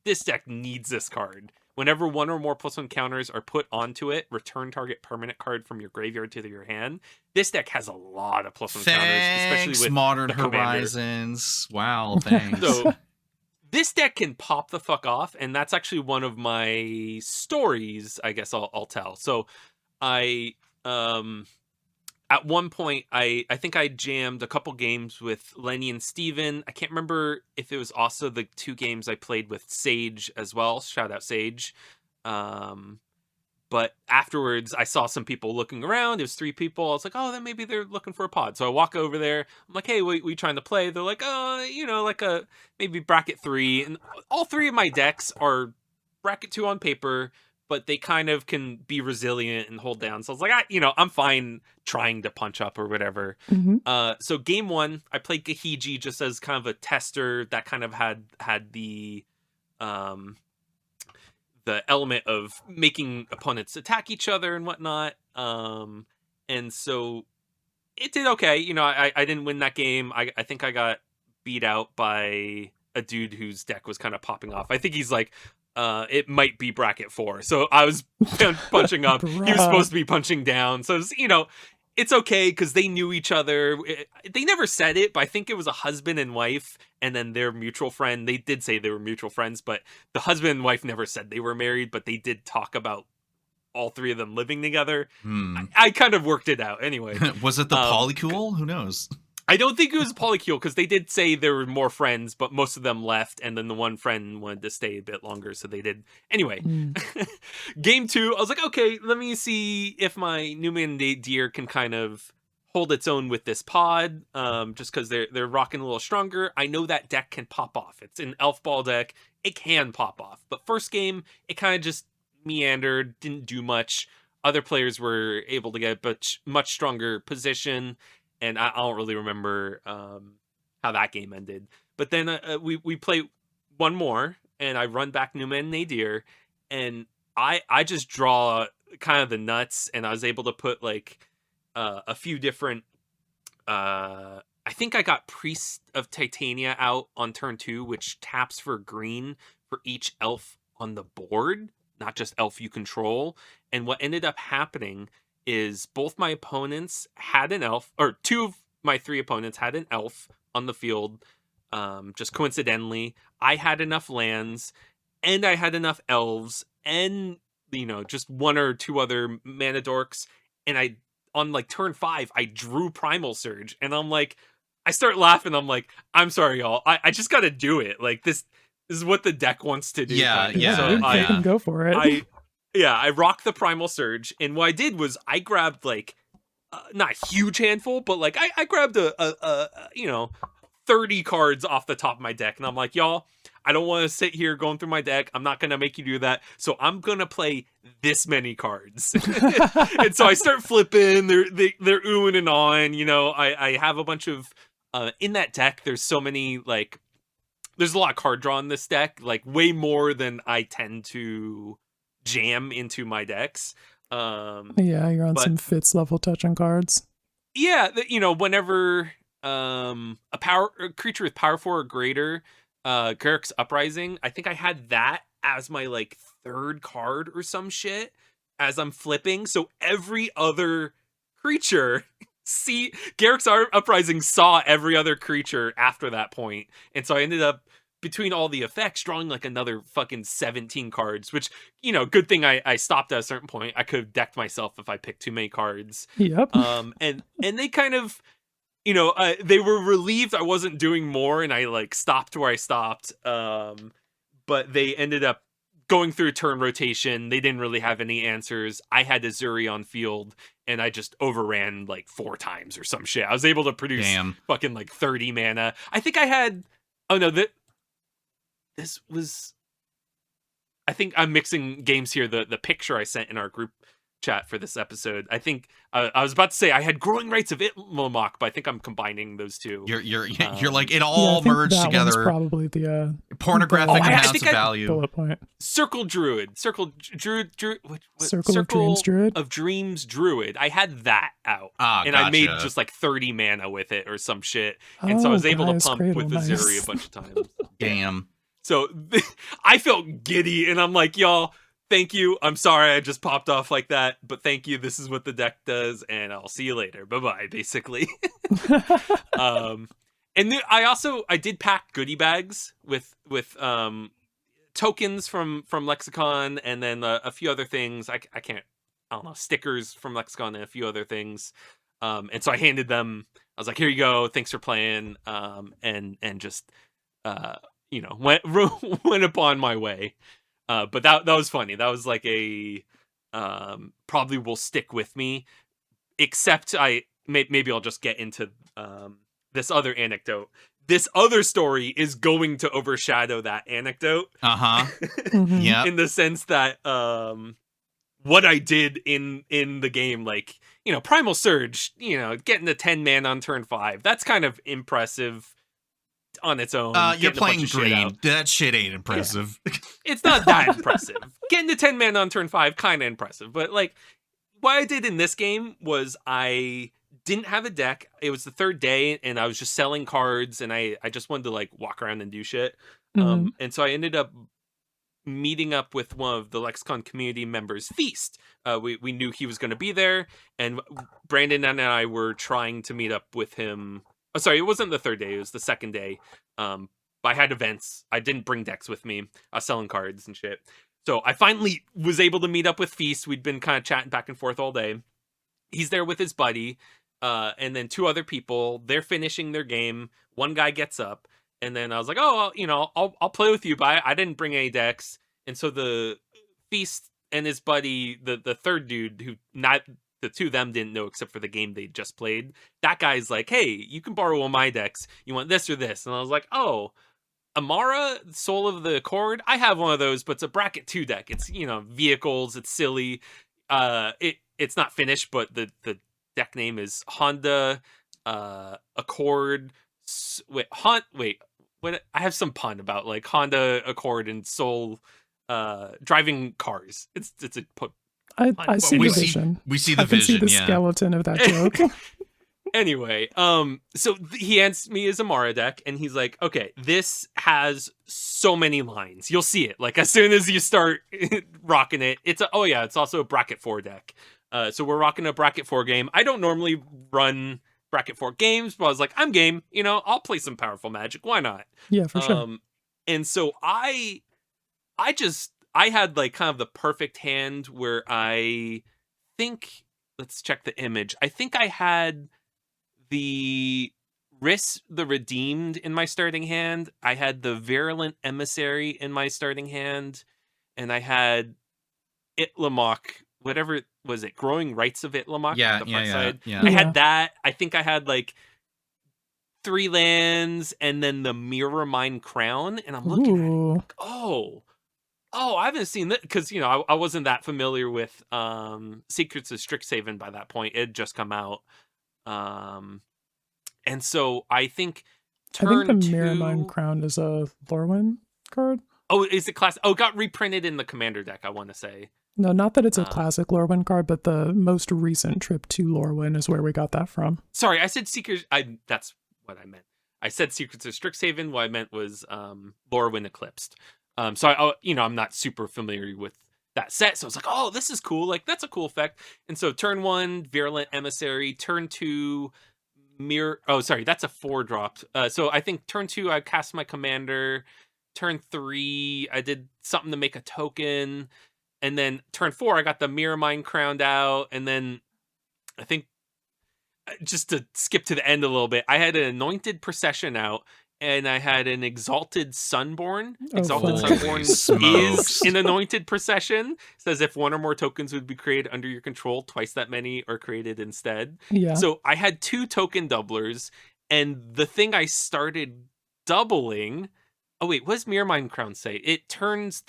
this deck needs this card. Whenever 1 or more +1 counters are put onto it, return target permanent card from your graveyard to your hand. This deck has a lot of +1 counters, especially with Modern the Horizons. Wow, thanks. So this deck can pop the fuck off, and that's actually one of my stories, I guess I'll tell. So I at one point I think I jammed a couple games with Lenny and Steven. I can't remember if it was also the 2 games I played with Sage as well. Shout out Sage. But afterwards I saw some people looking around. It was 3 people. I was like, then maybe they're looking for a pod. So I walk over there. I'm like, hey, we trying to play? They're like, like a maybe bracket 3. And all 3 of my decks are bracket 2 on paper, but they kind of can be resilient and hold down. So I was like, I'm fine trying to punch up or whatever. Mm-hmm. So game 1, I played Gahiji just as kind of a tester that kind of had the element of making opponents attack each other and whatnot. And so it did okay. I didn't win that game. I think I got beat out by a dude whose deck was kind of popping off. I think he's like, it might be bracket 4. So I was punching up. He was supposed to be punching down. So it's okay because they knew each other. They never said it, but I think it was a husband and wife and then their mutual friend. They did say they were mutual friends, but the husband and wife never said they were married, but they did talk about all 3 of them living together. I kind of worked it out anyway. Was it the polycule? Who knows? I don't think it was a polycule because they did say there were more friends, but most of them left, and then the one friend wanted to stay a bit longer, so they did. Anyway, game 2, I was like, okay, let me see if my Newman Nadir can kind of hold its own with this pod, just because they're rocking a little stronger. I know that deck can pop off. It's an elf ball deck. It can pop off. But first game, it kind of just meandered, didn't do much. Other players were able to get a much stronger position. And I don't really remember how that game ended. But then we play one more, and I run back Newman Nadir, and I just draw kind of the nuts, and I was able to put like a few different. I think I got Priest of Titania out on turn 2, which taps for green for each elf on the board, not just elf you control. And what ended up happening is both my opponents had an elf, or 2 of my 3 opponents had an elf on the field. Just coincidentally, I had enough lands, and I had enough elves, and just 1 or 2 other mana dorks. And I, on like turn 5, I drew Primal Surge, and I'm like, I start laughing. I'm like, I'm sorry, y'all. I just got to do it. Like this is what the deck wants to do. Yeah. So I can go for it. I rocked the Primal Surge, and what I did was I grabbed like not a huge handful, but like I grabbed a 30 cards off the top of my deck, and I'm like, y'all, I don't want to sit here going through my deck. I'm not gonna make you do that, so I'm gonna play this many cards. And so I start flipping. They're oohing and awing. I have a bunch of in that deck. There's so many like. There's a lot of card draw in this deck, like way more than I tend to jam into my decks. Yeah, you're on some Fitz level touching cards. Yeah, whenever a creature with power 4 or greater, Garruk's Uprising, I think I had that as my like third card or some shit as I'm flipping. So every other creature Garruk's Uprising saw every other creature after that point. And so I ended up, between all the effects, drawing like another fucking 17 cards, which, good thing I stopped at a certain point. I could have decked myself if I picked too many cards. Yep. And they kind of, they were relieved I wasn't doing more, and I like stopped where I stopped. But they ended up going through turn rotation. They didn't really have any answers. I had Azuri on field, and I just overran like 4 times or some shit. I was able to produce fucking like 30 mana. I think I had, I think I'm mixing games here. The picture I sent in our group chat for this episode, I think I was about to say I had Growing Rights of Itlamok, but I think I'm combining those two. You're like it all merged that together. One's probably the pornographic amounts of value. Bullet point. Circle Druid. Circle of Dreams Druid. I had that out, and I made just like 30 mana with it or some shit, and so I was able to pump with the Azuri a bunch of times. Damn. So I felt giddy, and I'm like, y'all, thank you. I'm sorry I just popped off like that, but thank you. This is what the deck does, and I'll see you later. Bye-bye, basically. And then I did pack goodie bags with tokens from Lexicon, and then a few other things. I don't know, stickers from Lexicon and a few other things. And so I handed them. I was like, here you go. Thanks for playing. And just went upon my way. But that was funny. That was like a probably will stick with me. Except maybe I'll just get into this other anecdote. This other story is going to overshadow that anecdote. Yeah. In the sense that what I did in the game, like, Primal Surge, getting to 10 man on turn 5. That's kind of impressive on its own. You're playing green. That shit ain't impressive. Yeah. It's not that impressive. Getting to 10 man on turn 5, kind of impressive. But like, what I did in this game was I didn't have a deck. It was the third day, and I was just selling cards, and I just wanted to like walk around and do shit. And so I ended up meeting up with one of the Lexicon community members, Feast. We knew he was going to be there, and Brandon and I were trying to meet up with him. Oh, sorry, it wasn't the third day. It was the second day. But I had events. I didn't bring decks with me. I was selling cards and shit. So I finally was able to meet up with Feast. We'd been kind of chatting back and forth all day. He's there with his buddy. And then 2 other people. They're finishing their game. One guy gets up. And then I was like, I'll play with you, but I didn't bring any decks. And so the Feast and his buddy, the third dude, who the 2 of them didn't know except for the game they just played. That guy's like, hey, you can borrow one of my decks. You want this or this? And I was like, oh, Amara, Soul of the Accord? I have one of those, but it's a bracket 2 deck. It's, vehicles. It's silly. It's not finished, but the deck name is Honda Accord. What? I have some pun about like Honda Accord and Soul driving cars. It's a I see the vision. We see the I can vision. See the skeleton of that joke. Anyway, so he hands me his Amara deck, and he's like, "Okay, this has so many lines. You'll see it. Like as soon as you start rocking it, it's also a bracket 4 deck. So we're rocking a bracket 4 game. I don't normally run bracket 4 games, but I was like, I'm game. I'll play some powerful Magic. Why not? Yeah, for sure. And so I had like kind of the perfect hand where I think, let's check the image. I think I had the the Redeemed in my starting hand. I had the Virulent Emissary in my starting hand. And I had Itlamok, whatever was it, Growing Rights of Itlamok? I had that. I think I had like 3 lands and then the Mirror Mine Crown. And I'm looking at it like, oh, I haven't seen that because, I wasn't that familiar with Secrets of Strixhaven by that point. It had just come out. And so I think the Mirror Mine Crown is a Lorwyn card. Oh, is it class? Oh, it got reprinted in the Commander deck, I want to say. No, not that it's a classic Lorwyn card, but the most recent trip to Lorwyn is where we got that from. Sorry, I said Seekers. That's what I meant. I said Secrets of Strixhaven. What I meant was Lorwyn Eclipsed. So I'm not super familiar with that set, so I was like, oh, this is cool. Like, that's a cool effect. And so turn 1, Virulent Emissary. Turn 2, Mirror. Oh, sorry, that's a 4-drop. So I think turn 2, I cast my commander. Turn 3, I did something to make a token. And then turn 4, I got the Mirror Mine crowned out. And then I think, just to skip to the end a little bit, I had an Anointed Procession out, and I had an Exalted Sunborn. Exalted Sunborn is an Anointed Procession. It says if one or more tokens would be created under your control, twice that many are created instead. Yeah. So I had 2 token doublers, and the thing I started doubling... Oh, wait, what does Mirror Mine Crown say? It turns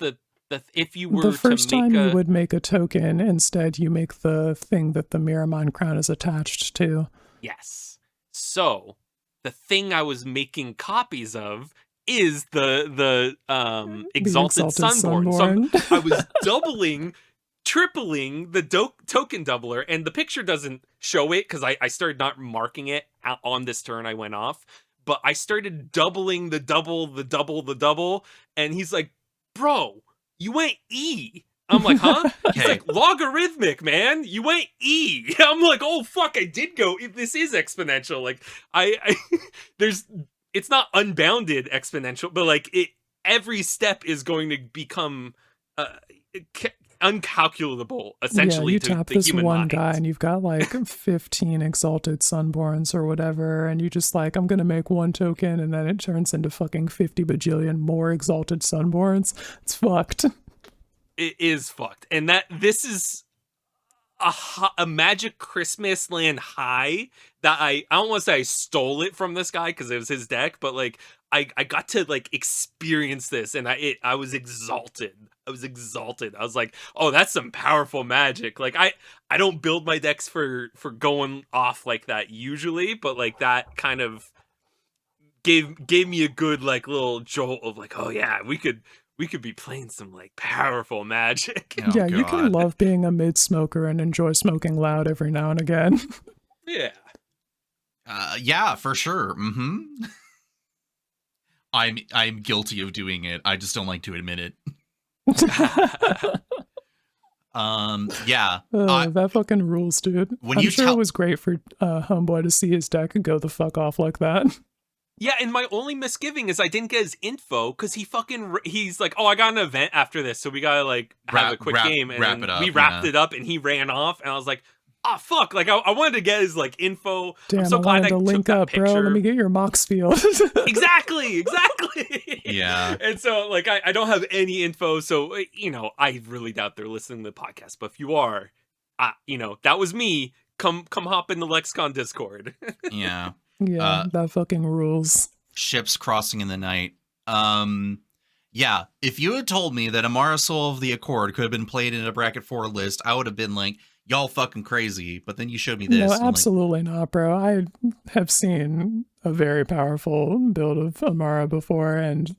if you were the first to make time you would make a token, instead you make the thing that the Mirror Mine Crown is attached to. Yes. So the thing I was making copies of is the Exalted Sunborn. So I was doubling, tripling the token doubler, and the picture doesn't show it because I started not marking it on this turn I went off. But I started doubling the double, and he's like, bro, you went E. I'm like, huh? He's like, logarithmic, man. You went E. I'm like, oh, fuck, I did go. This is exponential. Like, it's not unbounded exponential, but like, every step is going to become uncalculable, essentially. Yeah, you to tap the this human one mind. guy and you've got like 15 Exalted Sunborns or whatever, and you just like, I'm gonna make one token, and then it turns into fucking 50 bajillion more Exalted Sunborns. It's fucked. It is fucked. And this is a Magic Christmas Land high that I don't want to say I stole it from this guy because it was his deck, but like I got to like experience this, and I was exalted. I was like, oh, that's some powerful Magic. Like I don't build my decks for going off like that usually, but like that kind of gave me a good like little jolt of like, oh yeah, we could be playing some like powerful Magic. Oh, yeah, God. you can love being a mid smoker and enjoy smoking loud every now and again. Yeah. Yeah, for sure. Mm-hmm. I'm guilty of doing it. I just don't like to admit it. Yeah. That fucking rules, dude. When I'm you sure it was great for Homeboy to see his deck go the fuck off like that. Yeah, and my only misgiving is I didn't get his info because he's like, oh, I got an event after this, so we gotta like have a quick game, and wrap it up, we wrapped it up, and he ran off, and I was like, oh fuck, like I wanted to get his like info. Damn, I'm so glad I to link took that up, picture. bro. Let me get your Moxfield. Exactly. Yeah. And so like I don't have any info, so I really doubt they're listening to the podcast. But if you are, that was me. Come hop in the Lexicon Discord. Yeah. Yeah, that fucking rules. Ships crossing in the night. Yeah, if you had told me that Amara Soul of the Accord could have been played in a bracket 4 list, I would have been like, y'all fucking crazy. But then you showed me this. No, absolutely not, bro. I have seen a very powerful build of Amara before, and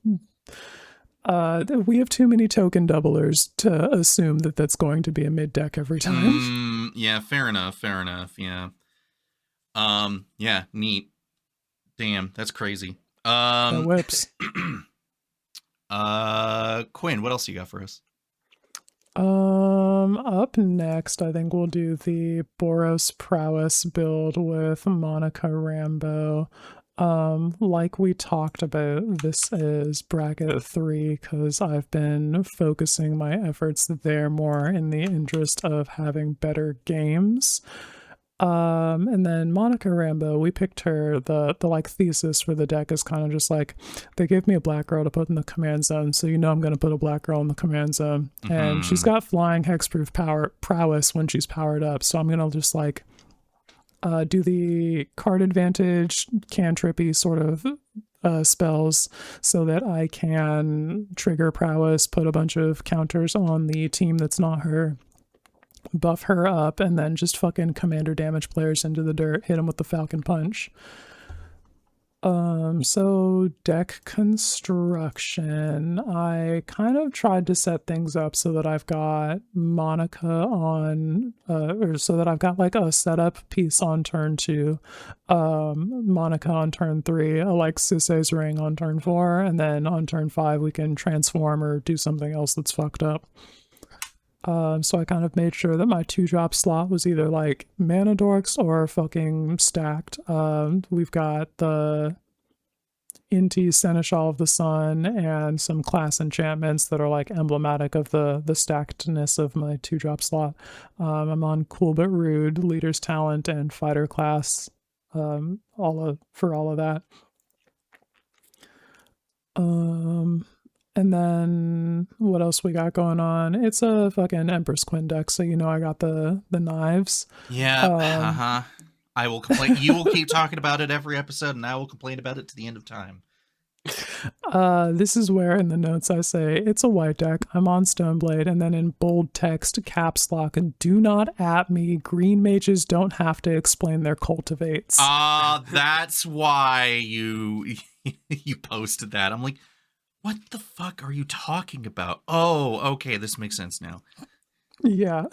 we have too many token doublers to assume that that's going to be a mid deck every time. Yeah, fair enough. Yeah. Yeah, neat. Damn, that's crazy. That whips. Quinn, what else you got for us? Up next, I think we'll do the Boros Prowess build with Monica Rambeau. Like we talked about, this is bracket 3 because I've been focusing my efforts there more in the interest of having better games. And then Monica Rambeau, we picked her, the like thesis for the deck is kind of just like, they gave me a black girl to put in the command zone, so I'm going to put a black girl in the command zone. Mm-hmm. And she's got flying hexproof prowess when she's powered up, so I'm going to just like do the card advantage, cantrippy sort of spells so that I can trigger prowess, put a bunch of counters on the team that's not her, buff her up, and then just fucking commander damage players into the dirt, hit them with the Falcon Punch. So deck construction, I kind of tried to set things up so that I've got Monica on, or so that I've got like a setup piece on turn 2, Monica on turn 3, a like Sisei's Ring on turn 4, and then on turn 5 we can transform or do something else that's fucked up. So I kind of made sure that my 2-drop slot was either like mana dorks or fucking stacked. We've got the Inti Seneschal of the Sun and some class enchantments that are like emblematic of the stackedness of my 2-drop slot. I'm on Cool But Rude, Leader's Talent, and Fighter class, for all of that. And then what else we got going on? It's a fucking Empress Quinn deck, so you know I got the knives. Yeah, I will complain. You will keep talking about it every episode, and I will complain about it to the end of time. This is where in the notes I say it's a white deck. I'm on Stoneblade, and then in bold text, caps lock, and do not at me. Green mages don't have to explain their cultivates. That's why you posted that. I'm like, what the fuck are you talking about? Oh, okay, this makes sense now. Yeah.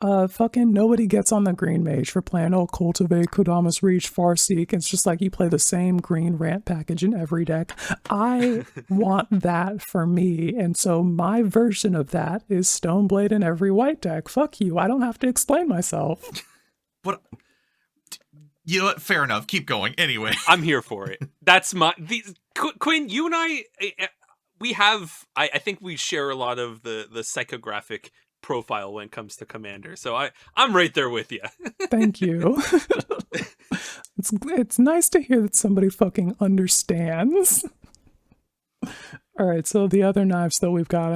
Fucking nobody gets on the green mage for playing Cultivate, Kudamas Reach, Farseek. It's just like you play the same green rant package in every deck. I want that for me, and so my version of that is Stoneblade in every white deck. Fuck you, I don't have to explain myself. What? You know what? Fair enough. Keep going. Anyway. I'm here for it. That's Quinn, you and I think we share a lot of the psychographic profile when it comes to Commander. So I'm right there with you. Thank you. It's nice to hear that somebody fucking understands. All right, so the other knives that we've got,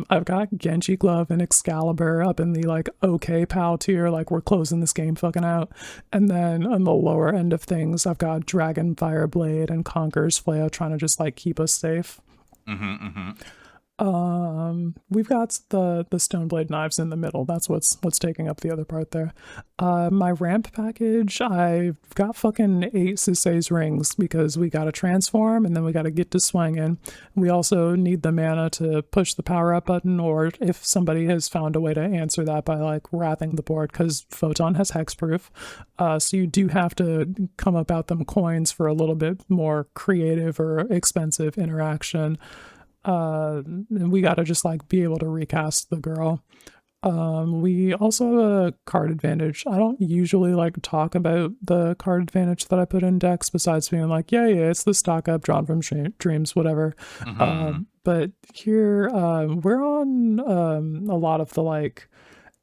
I've got Genji Glove and Excalibur up in the like okay pal tier, like we're closing this game fucking out. And then on the lower end of things, I've got Dragon Fireblade and Conqueror's Flail trying to just like keep us safe. We've got the Stoneblade knives in the middle. That's what's taking up the other part there. My ramp package, I've got fucking 8 Sisei's Rings because we gotta transform and then we gotta get to swinging. We also need the mana to push the power up button, or if somebody has found a way to answer that by like wrathing the board, because Photon has hexproof. So you do have to come about them coins for a little bit more creative or expensive interaction. And we gotta just like be able to recast the girl. We also have a card advantage. I don't usually like talk about the card advantage that I put in decks besides being like, yeah, it's the stock up drawn from dreams, whatever. But here, we're on a lot of the like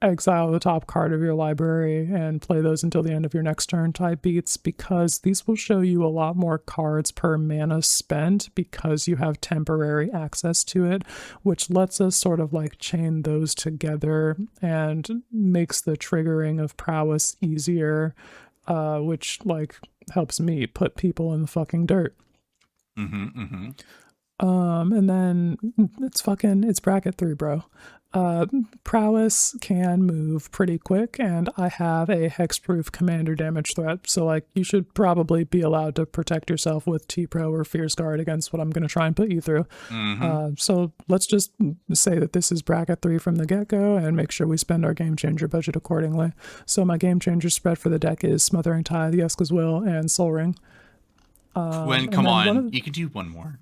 exile the top card of your library and play those until the end of your next turn type beats, because these will show you a lot more cards per mana spent because you have temporary access to it, which lets us sort of like chain those together and makes the triggering of prowess easier, which like helps me put people in the fucking dirt. And then it's bracket 3, bro. Prowess can move pretty quick, and I have a hexproof commander damage threat, so like you should probably be allowed to protect yourself with T-Pro or Fierce Guard against what I'm going to try and put you through. So let's just say that this is bracket 3 from the get-go and make sure we spend our game changer budget accordingly. So my game changer spread for the deck is Smothering Tithe, Yeska's Will, and Soul Ring. When come on, you can do one more.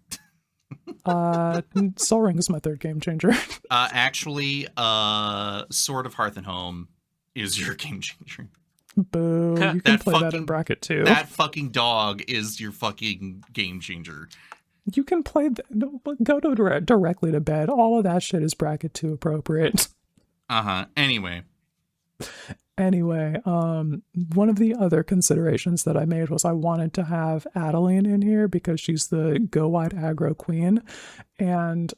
Soul Ring is my third game changer. Actually, Sword of Hearth and Home is your game changer. Boo. You can play that in bracket 2. That fucking dog is your fucking game changer. You can play go directly to bed. All of that shit is bracket 2 appropriate. Anyway, one of the other considerations that I made was I wanted to have Adeline in here because she's the go wide aggro queen, and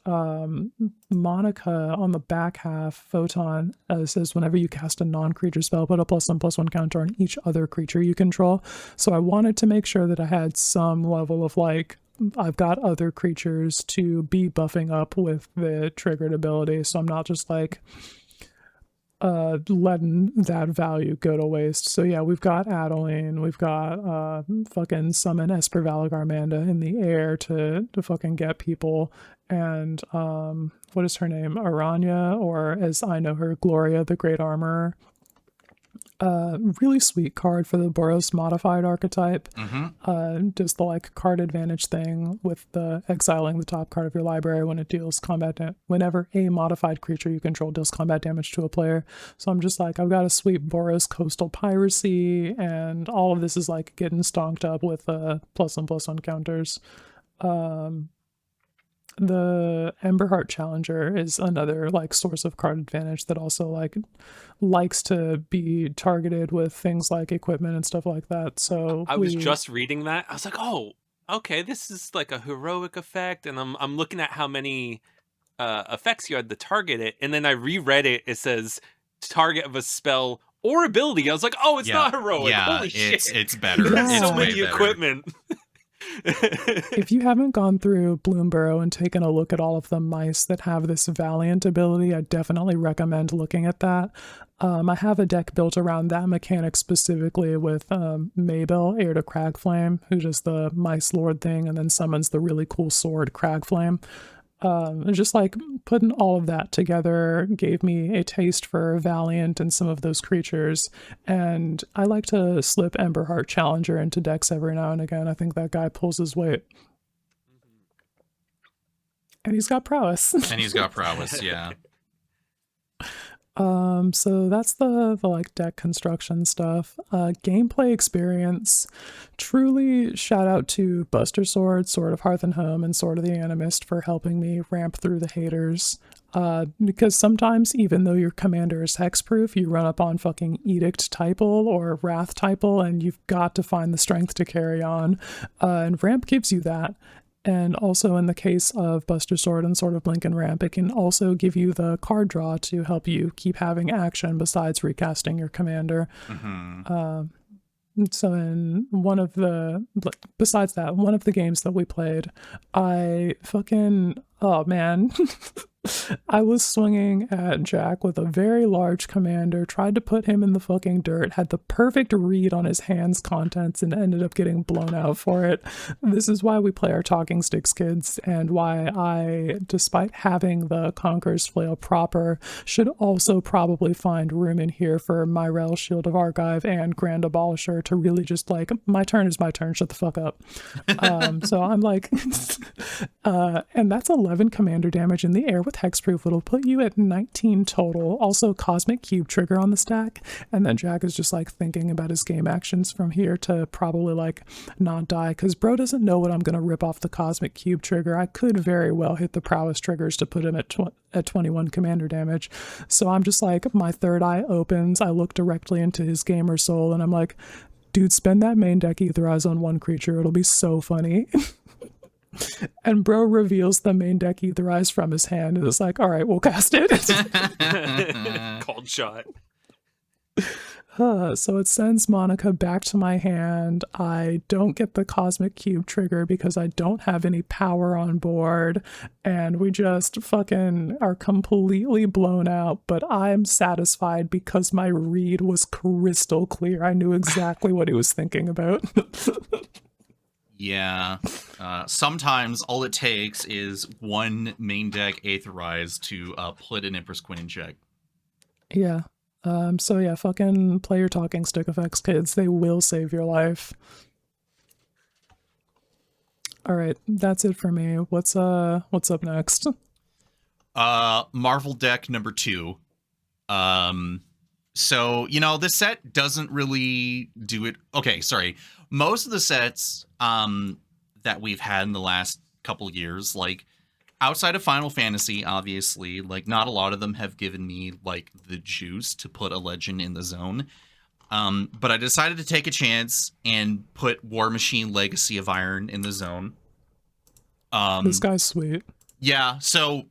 Monica on the back half, Photon, says whenever you cast a non-creature spell, put a +1/+1 counter on each other creature you control. So I wanted to make sure that I had some level of like, I've got other creatures to be buffing up with the triggered ability, so I'm not just like letting that value go to waste. So yeah, we've got Adeline, we've got fucking summon Esper Valagarmanda in the air to fucking get people, and what is her name, Aranya, or as I know her, Gloria the Great Armorer. Really sweet card for the Boros modified archetype. Does the like card advantage thing with the exiling the top card of your library when it deals whenever a modified creature you control deals combat damage to a player. So I'm just like, I've got a sweet Boros coastal piracy, and all of this is like getting stonked up with +1/+1 counters. The Emberheart Challenger is another like source of card advantage that also like likes to be targeted with things like equipment and stuff like that. So I was just reading that. I was like, oh, okay, this is like a heroic effect, and I'm looking at how many effects you had to target it, and then I reread it. It says target of a spell or ability. I was like, oh, it's not heroic. Yeah, holy shit, it's better. Yeah. It's so way many better. equipment. If you haven't gone through Bloomburrow and taken a look at all of the mice that have this Valiant ability, I definitely recommend looking at that. I have a deck built around that mechanic specifically with Maybell, Heir to Cragflame, who does the Mice Lord thing and then summons the really cool sword Cragflame. Just like putting all of that together gave me a taste for Valiant and some of those creatures, and I like to slip Emberheart Challenger into decks every now and again. I think that guy pulls his weight. And he's got prowess. Yeah. So that's the like deck construction stuff. Gameplay experience. Truly shout out to Buster Sword, Sword of Hearth and Home, and Sword of the Animist for helping me ramp through the haters. Because sometimes even though your commander is hexproof, you run up on fucking Edict Typal or Wrath Typal, and you've got to find the strength to carry on. And ramp gives you that. And also in the case of Buster Sword and Sword of Blink and Ramp, it can also give you the card draw to help you keep having action besides recasting your commander. So in besides that, one of the games that we played, I was swinging at Jack with a very large commander, tried to put him in the fucking dirt, had the perfect read on his hand's contents, and ended up getting blown out for it. This is why we play our talking sticks, kids, and why I, despite having the Conqueror's Flail proper, should also probably find room in here for Myrel, Shield of Archive, and Grand Abolisher to really just like, my turn is my turn, shut the fuck up. So I'm like, and that's 11 commander damage in the air with hexproof. It'll put you at 19 total. Also Cosmic Cube trigger on the stack, and then Jack is just like thinking about his game actions from here to probably like not die, because bro doesn't know what I'm gonna rip off the Cosmic Cube trigger. I could very well hit the prowess triggers to put him at 21 commander damage. So I'm just like, my third eye opens, I look directly into his gamer soul, and I'm like, dude, spend that main deck Aetherize on one creature, it'll be so funny. And bro reveals the main deck Aetherize from his hand and is like, all right, we'll cast it. Cold shot. So it sends Monica back to my hand. I don't get the Cosmic Cube trigger because I don't have any power on board, and we just fucking are completely blown out, but I'm satisfied because my read was crystal clear. I knew exactly what he was thinking about. Yeah. Sometimes all it takes is one main deck Aetherize to put an Empress Quinn in check. Yeah. So yeah, fucking play your talking stick effects, kids. They will save your life. All right, that's it for me. What's up next? Marvel deck number 2. So, this set doesn't really do it. Okay, sorry. Most of the sets that we've had in the last couple years, like outside of Final Fantasy, obviously, like not a lot of them have given me like the juice to put a legend in the zone. But I decided to take a chance and put War Machine Legacy of Iron in the zone. This guy's sweet. Yeah, so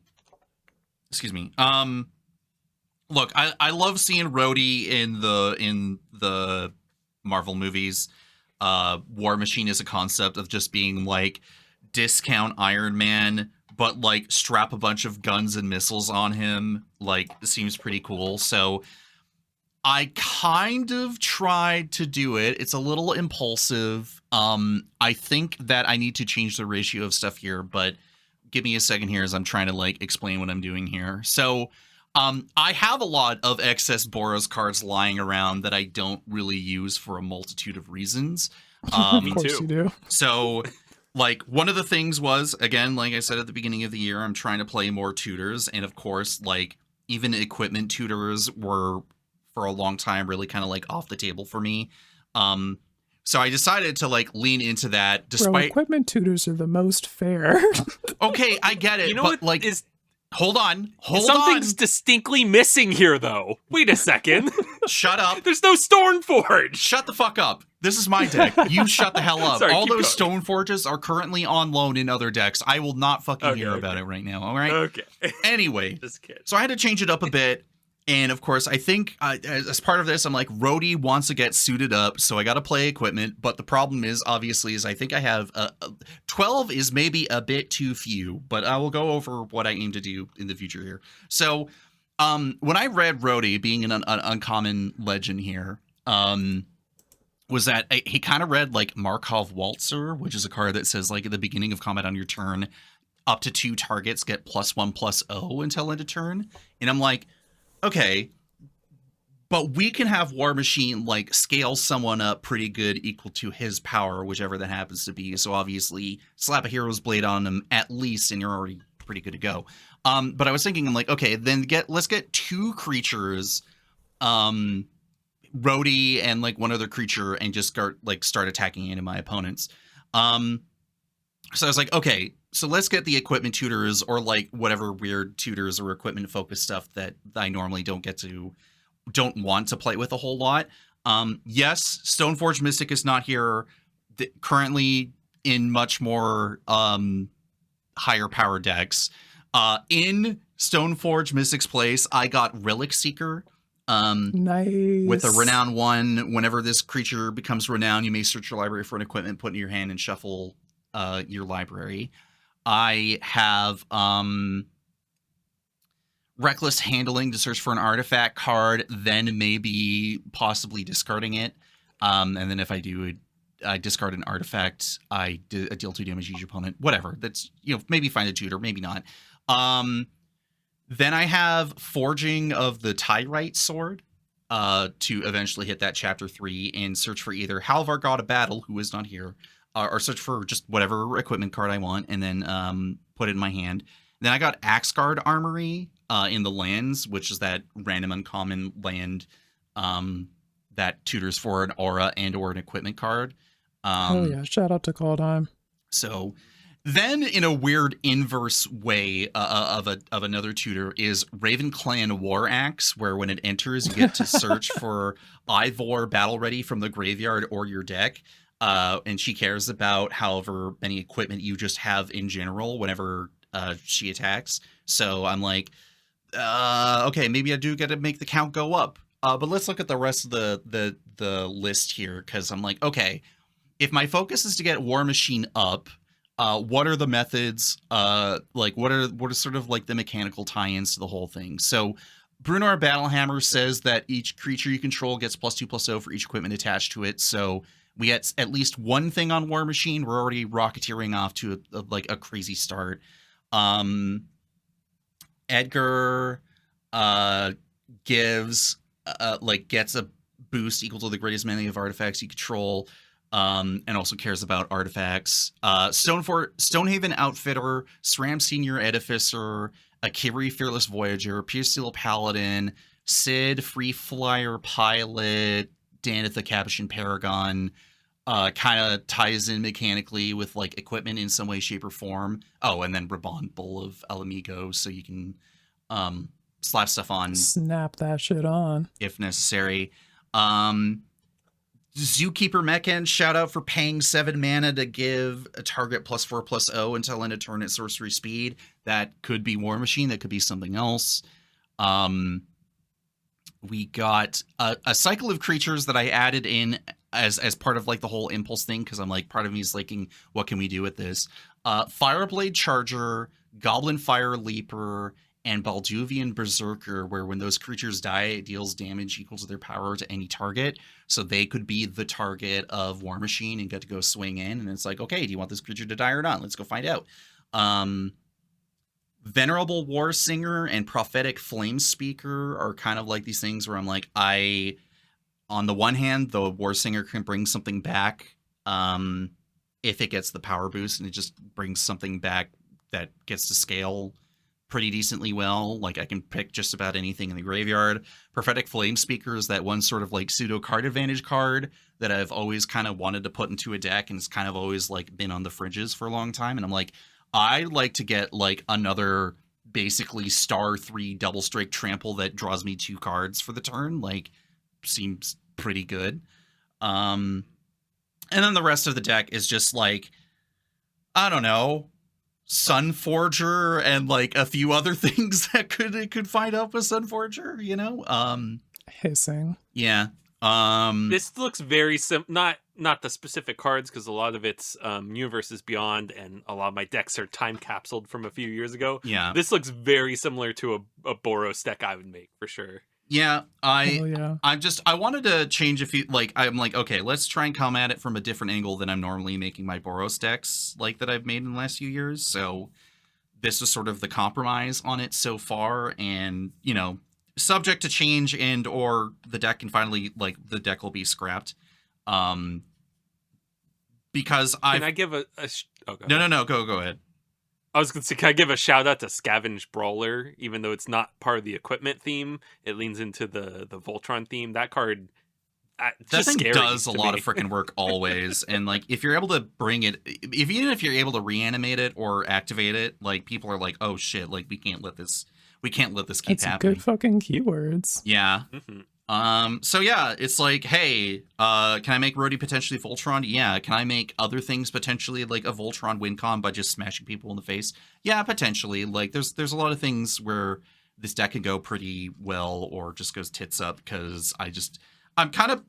excuse me. Look, I love seeing Rhodey in the Marvel movies. War Machine is a concept of just being like discount Iron Man, but like strap a bunch of guns and missiles on him. Like, it seems pretty cool. So I kind of tried to do it. It's a little impulsive. I think that I need to change the ratio of stuff here, but give me a second here as I'm trying to like explain what I'm doing here. So I have a lot of excess Boros cards lying around that I don't really use for a multitude of reasons. Of course you do. So like one of the things was, again, like I said at the beginning of the year, I'm trying to play more tutors. And of course, like even equipment tutors were for a long time really kind of like off the table for me. So I decided to like lean into that despite equipment tutors are the most fair. Okay, I get it. You know but what like is hold on. something's distinctly missing here though. Wait a second. Shut up. There's no Stoneforge. Shut the fuck up. This is my deck. You shut the hell up. Sorry, all keep those going. Stoneforges are currently on loan in other decks. I will not fucking hear about it right now, all right? Okay. Anyway, Just kidding. so I had to change it up a bit. And of course, I think as part of this, I'm like, Rhodey wants to get suited up, so I got to play equipment. But the problem is, obviously, is I think I have 12 is maybe a bit too few, but I will go over what I aim to do in the future here. So when I read Rhodey being an uncommon legend here, was that he kind of read like Markov Waltzer, which is a card that says like at the beginning of combat on your turn, up to 2 targets get +1/+0 until end of turn. And I'm like, okay, but we can have War Machine like scale someone up pretty good equal to his power, whichever that happens to be. So obviously slap a Hero's Blade on him at least and you're already pretty good to go. But I was thinking, I'm like, okay, then let's get 2 creatures, Rhodey and like one other creature, and just start attacking into my opponents. So I was like, okay, so let's get the equipment tutors or like whatever weird tutors or equipment focused stuff that I normally don't want to play with a whole lot. Yes, Stoneforge Mystic is not here currently in much more higher power decks. In Stoneforge Mystic's place, I got Relic Seeker. Nice. With a renown 1, whenever this creature becomes renowned, you may search your library for an equipment, put it in your hand, and shuffle your library. I have Reckless Handling to search for an artifact card, then maybe possibly discarding it. And then if I do, I discard an artifact, I deal 2 damage to each opponent. Whatever. That's, maybe find a tutor, maybe not. Then I have Forging of the Tyrite Sword to eventually hit that chapter 3 and search for either Halvar, God of Battle, who is not here, or search for just whatever equipment card I want, and then put it in my hand. Then I got Axguard Armory in the lands, which is that random uncommon land that tutors for an aura and or an equipment card. Oh yeah, shout out to Kaldheim. So then in a weird inverse way of another tutor is Raven Clan War Axe, where when it enters, you get to search for Ivor Battle Ready from the graveyard or your deck. And she cares about however many equipment you just have in general whenever she attacks. So I'm like, okay, maybe I do get to make the count go up. But let's look at the rest of the list here, because I'm like, okay, if my focus is to get War Machine up, what are the methods? Like what are sort of like the mechanical tie-ins to the whole thing? So Brunar Battlehammer says that each creature you control gets +2/+0 for each equipment attached to it. So we get at least one thing on War Machine. We're already rocketeering off to a crazy start. Edgar gets a boost equal to the greatest many of artifacts you control, and also cares about artifacts. Stonehaven Outfitter, SRAM Senior Edificer, Akiri Fearless Voyager, Pierce Steel Paladin, Sid Free Flyer Pilot, Danith the Capuchin Paragon. Kind of ties in mechanically with like equipment in some way, shape, or form. Oh, and then Raban Bull of Alamigo, so you can slap stuff on. Snap that shit on if necessary. Zookeeper Mechan, shout out for paying 7 mana to give a target +4/+0 until end of turn at sorcery speed. That could be War Machine. That could be something else. We got a cycle of creatures that I added in as part of like the whole impulse thing, because I'm like, part of me is liking, what can we do with this? Fireblade Charger, Goblin Fire Leaper, and Balduvian Berserker, where when those creatures die, it deals damage equal to their power to any target. So they could be the target of War Machine and get to go swing in. And it's like, okay, do you want this creature to die or not? Let's go find out. Venerable War Singer and Prophetic Flame Speaker are kind of like these things where I'm like, on the one hand, the War Singer can bring something back if it gets the power boost, and it just brings something back that gets to scale pretty decently well. Like, I can pick just about anything in the graveyard. Prophetic Flame Speaker is that one sort of like pseudo card advantage card that I've always kind of wanted to put into a deck, and it's kind of always like been on the fringes for a long time. And I'm like, I like to get like another basically star 3 double strike trample that draws me 2 cards for the turn. Like, seems pretty good. And then the rest of the deck is just like, I don't know, Sunforger and like a few other things that could find up with Sunforger, you know? Hissing. Yeah. This looks very not the specific cards, because a lot of it's Universes Beyond, and a lot of my decks are time capsuled from a few years ago. Yeah. This looks very similar to a Boros deck I would make for sure. Yeah, I wanted to change a few, like, I'm like, okay, let's try and come at it from a different angle than I'm normally making my Boros decks, like, that I've made in the last few years, so this was sort of the compromise on it so far, and, you know, subject to change and or the deck can finally, like, the deck will be scrapped, because Can I give a No, go ahead. I was going to say, can I give a shout out to Scavenge Brawler? Even though it's not part of the equipment theme, it leans into the Voltron theme. That card, that thing does a lot of freaking work always. And like, if you're able to bring it, even if you're able to reanimate it or activate it, like, people are like, oh shit, like, we can't let this keep happening. It's good fucking keywords. Yeah. Mm-hmm. So yeah, it's like, hey, can I make Rhodey potentially Voltron? Yeah. Can I make other things potentially like a Voltron win con by just smashing people in the face? Yeah, potentially. Like, there's a lot of things where this deck can go pretty well or just goes tits up, because I'm kind of,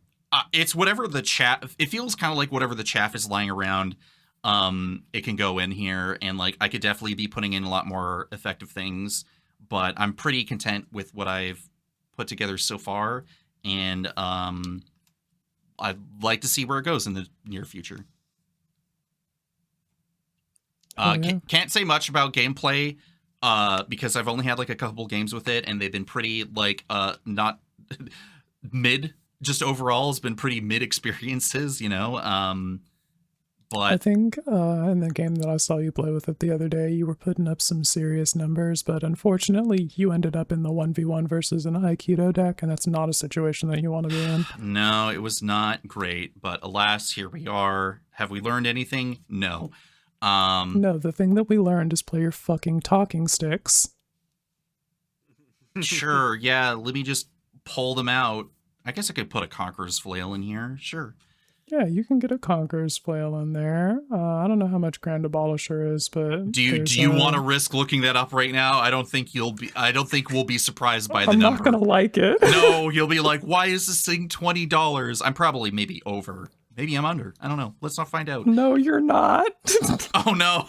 it's whatever the chaff, it feels kind of like whatever the chaff is lying around, it can go in here, and like, I could definitely be putting in a lot more effective things, but I'm pretty content with what I've put together so far, and I'd like to see where it goes in the near future. Can't say much about gameplay because I've only had like a couple games with it, and they've been pretty like not mid. Just overall, has been pretty mid experiences, you know. But I think in the game that I saw you play with it the other day, you were putting up some serious numbers, but unfortunately you ended up in the 1v1 versus an Aikido deck, and that's not a situation that you want to be in. No, it was not great, but alas, here we are. Have we learned anything? No. No, the thing that we learned is play your fucking talking sticks. Sure, yeah, let me just pull them out. I guess I could put a Conqueror's Flail in here, sure. Yeah, you can get a Conqueror's Flail in there. I don't know how much Grand Abolisher is, but do you want to risk looking that up right now? I don't think we'll be surprised by the number. I'm not gonna like it. No, you'll be like, why is this thing $20? I'm probably maybe over. Maybe I'm under. I don't know. Let's not find out. No, you're not. Oh no.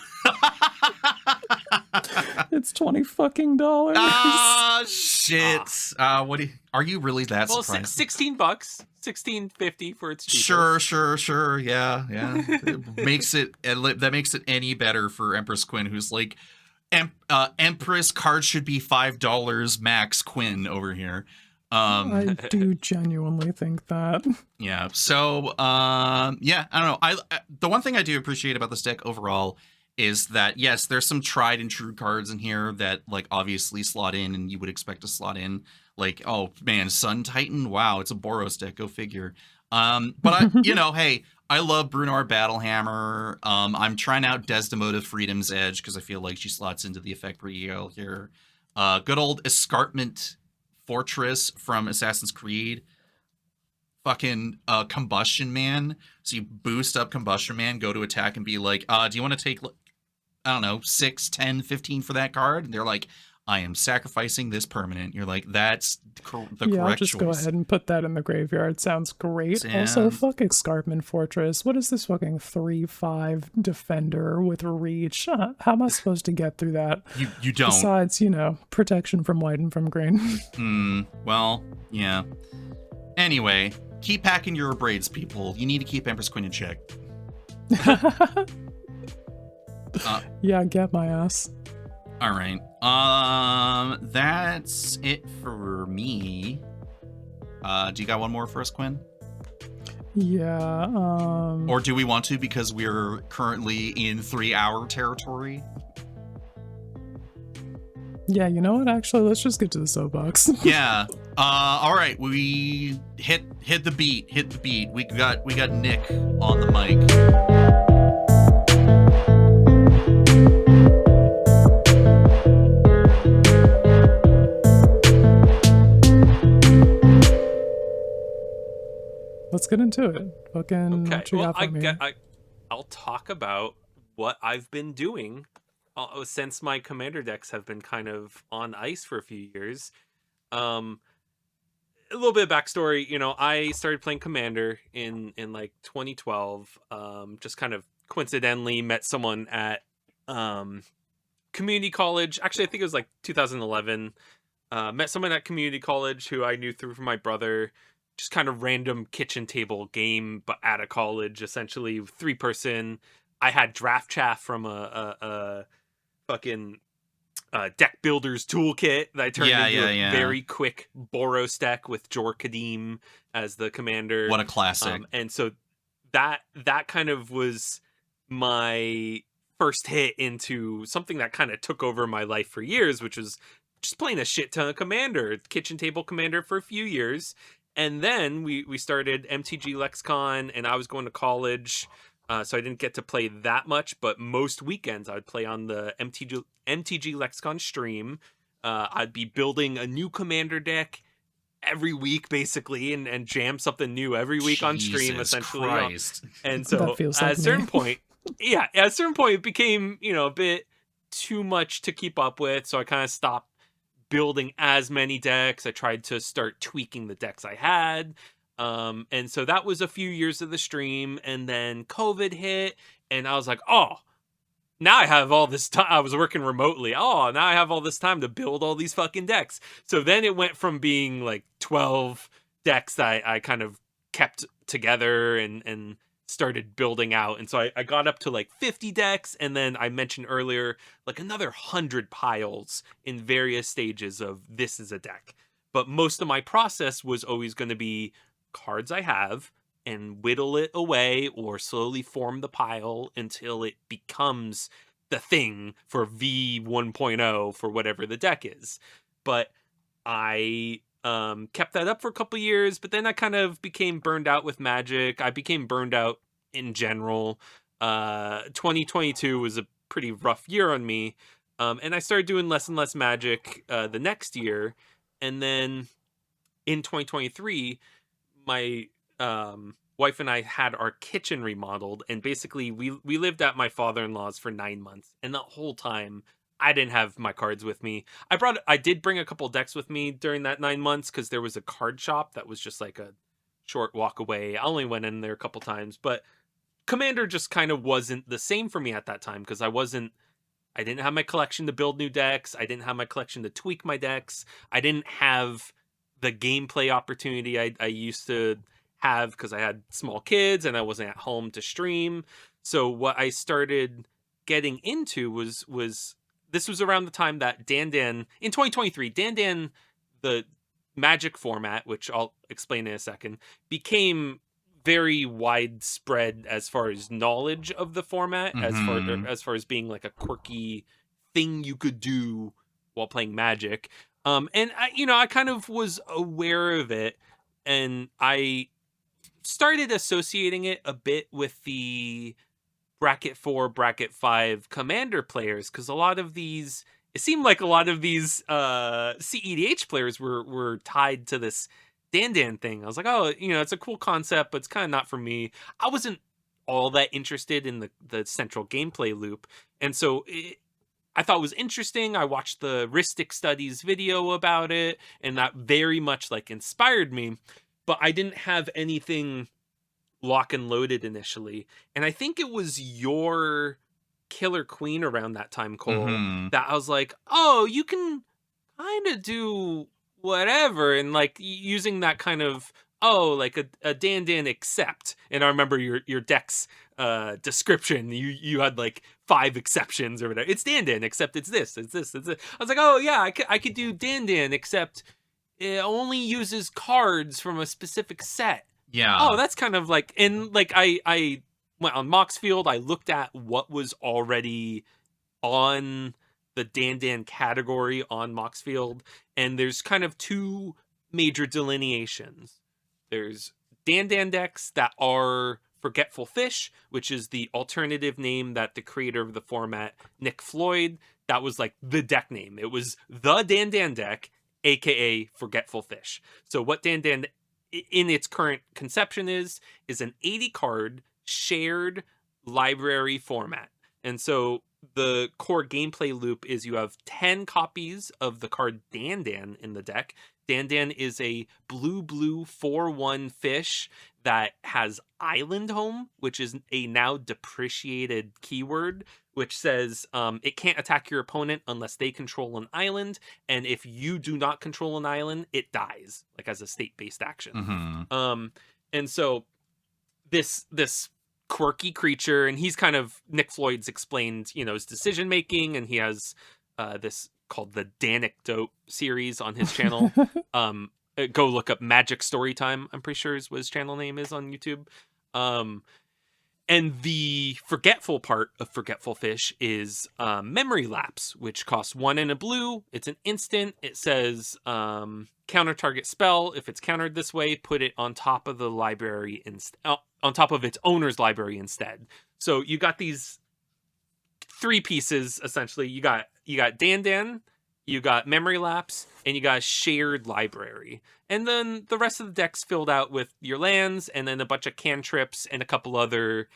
It's $20 fucking. Ah, shit. Are you really that surprised? $16, $16.50 for its cheapest. Sure. Yeah. That makes it any better for Empress Quinn, who's like, Empress cards should be $5 max Quinn over here. I do genuinely think that. Yeah. So, I don't know. The one thing I do appreciate about this deck overall is that, yes, there's some tried and true cards in here that, like, obviously slot in and you would expect to slot in. Like, oh man, Sun Titan, wow, it's a Boros deck, go figure. But hey, I love Brunar Battlehammer. I'm trying out Desdemona Freedom's Edge because I feel like she slots into the effect pretty well here. Good old Escarpment Fortress from Assassin's Creed. Fucking Combustion Man. So you boost up Combustion Man, go to attack and be like, do you want to take, I don't know, 6, 10, 15 for that card? And they're like, I am sacrificing this permanent. You're like, that's the correct I'll just choice. go ahead and put that in the graveyard. Sounds great. Also, fuck Escarpment Fortress. What is this fucking 3/5 defender with reach? How am I supposed to get through that? You don't. Besides, protection from white and from green. Well, yeah. Anyway, keep packing your braids, people. You need to keep Empress Quinn in check. Yeah, get my ass. All right. That's it for me. Do you got one more for us, Quinn? Yeah. Or do we want to, because we're currently in 3-hour territory? Yeah, you know what? Actually, let's just get to the soapbox. Yeah. All right. We hit the beat. Hit the beat. We got Nick on the mic. Let's get into it. Fucking Okay. what you got for me? I'll talk about what I've been doing since my commander decks have been kind of on ice for a few years. A little bit of backstory. I started playing Commander in like 2012. Just kind of coincidentally met someone at community college. Actually, I think it was like 2011. Met someone at community college who I knew through from my brother. Just kind of random kitchen table game, but at a college, essentially 3-person. I had draft chaff from a fucking deck builder's toolkit that I turned into a very quick Boros deck with Jor Kadim as the commander. What a classic! And so that kind of was my first hit into something that kind of took over my life for years, which was just playing a shit ton of Commander, kitchen table Commander for a few years. And then we started MTG Lexicon, and I was going to college, so I didn't get to play that much. But most weekends, I would play on the MTG Lexicon stream. I'd be building a new Commander deck every week, basically, and jam something new every week on stream, essentially. Christ. And so feels at like a certain me. point, at a certain point, it became a bit too much to keep up with. So I kind of stopped building as many decks. I tried to start tweaking the decks I had. And so that was a few years of the stream. And then COVID hit, and I was like, oh, now I have all this time. I was working remotely. Oh, now I have all this time to build all these fucking decks. So then it went from being like 12 decks that I kind of kept together and started building out. And so I got up to like 50 decks, and then I mentioned earlier like another 100 piles in various stages of this is a deck. But most of my process was always going to be cards I have and whittle it away or slowly form the pile until it becomes the thing for V 1.0 for whatever the deck is. But I kept that up for a couple years, but then I kind of became burned out with Magic. I became burned out in general. 2022 was a pretty rough year on me, and I started doing less and less Magic the next year. And then in 2023, my wife and I had our kitchen remodeled, and basically we lived at my father-in-law's for 9 months, and the whole time I didn't have my cards with me. I did bring a couple decks with me during that 9 months because there was a card shop that was just like a short walk away. I only went in there a couple times, but Commander just kind of wasn't the same for me at that time because I didn't have my collection to build new decks. I didn't have my collection to tweak my decks. I didn't have the gameplay opportunity I used to have because I had small kids and I wasn't at home to stream. So what I started getting into was this was around the time that Dandan, in 2023, Dandan, the Magic format, which I'll explain in a second, became very widespread as far as knowledge of the format, as far as being like a quirky thing you could do while playing Magic. And I kind of was aware of it, and I started associating it a bit with the bracket 4, bracket 5 Commander players, because it seemed like a lot of these CEDH players were tied to this Dandan thing. I was like, oh, it's a cool concept, but it's kind of not for me. I wasn't all that interested in the central gameplay loop. And so I thought was interesting. I watched the Ristic Studies video about it, and that very much like inspired me. But I didn't have anything lock and loaded initially. And I think it was your Killer Queen around that time, Cole, that I was like, oh, you can kind of do whatever. And like using that kind of, oh, like a Dandan except. And I remember your deck's description. You had like 5 exceptions or whatever. It's Dandan except it's this, it's this, it's this. I was like, oh yeah, I could do Dandan except it only uses cards from a specific set. Yeah. Oh, that's kind of like, and like I went on Moxfield. I looked at what was already on the Dandan category on Moxfield, and there's kind of 2 major delineations. There's Dandan decks that are Forgetful Fish, which is the alternative name that the creator of the format, Nick Floyd, that was like the deck name. It was the Dandan deck, aka Forgetful Fish. So what Dandan in its current conception is an 80 card shared library format. And so the core gameplay loop is you have 10 copies of the card Dandan in the deck. Dandan is a blue 4/1 fish that has Island Home, which is a now depreciated keyword, which says it can't attack your opponent unless they control an island, and if you do not control an island, it dies, like as a state-based action. And so this quirky creature, and he's kind of, Nick Floyd's explained, his decision making, and he has this called the Danecdote series on his channel. Go look up Magic Storytime, I'm pretty sure is what his channel name is on YouTube. And the forgetful part of Forgetful Fish is Memory Lapse, which costs 1 and a blue. It's an instant. It says counter target spell. If it's countered this way, put it on top of the library on top of its owner's library instead. So you got these 3 pieces essentially. You got Dandan, you got Memory Lapse, and you got a shared library. And then the rest of the deck's filled out with your lands, and then a bunch of cantrips and a couple other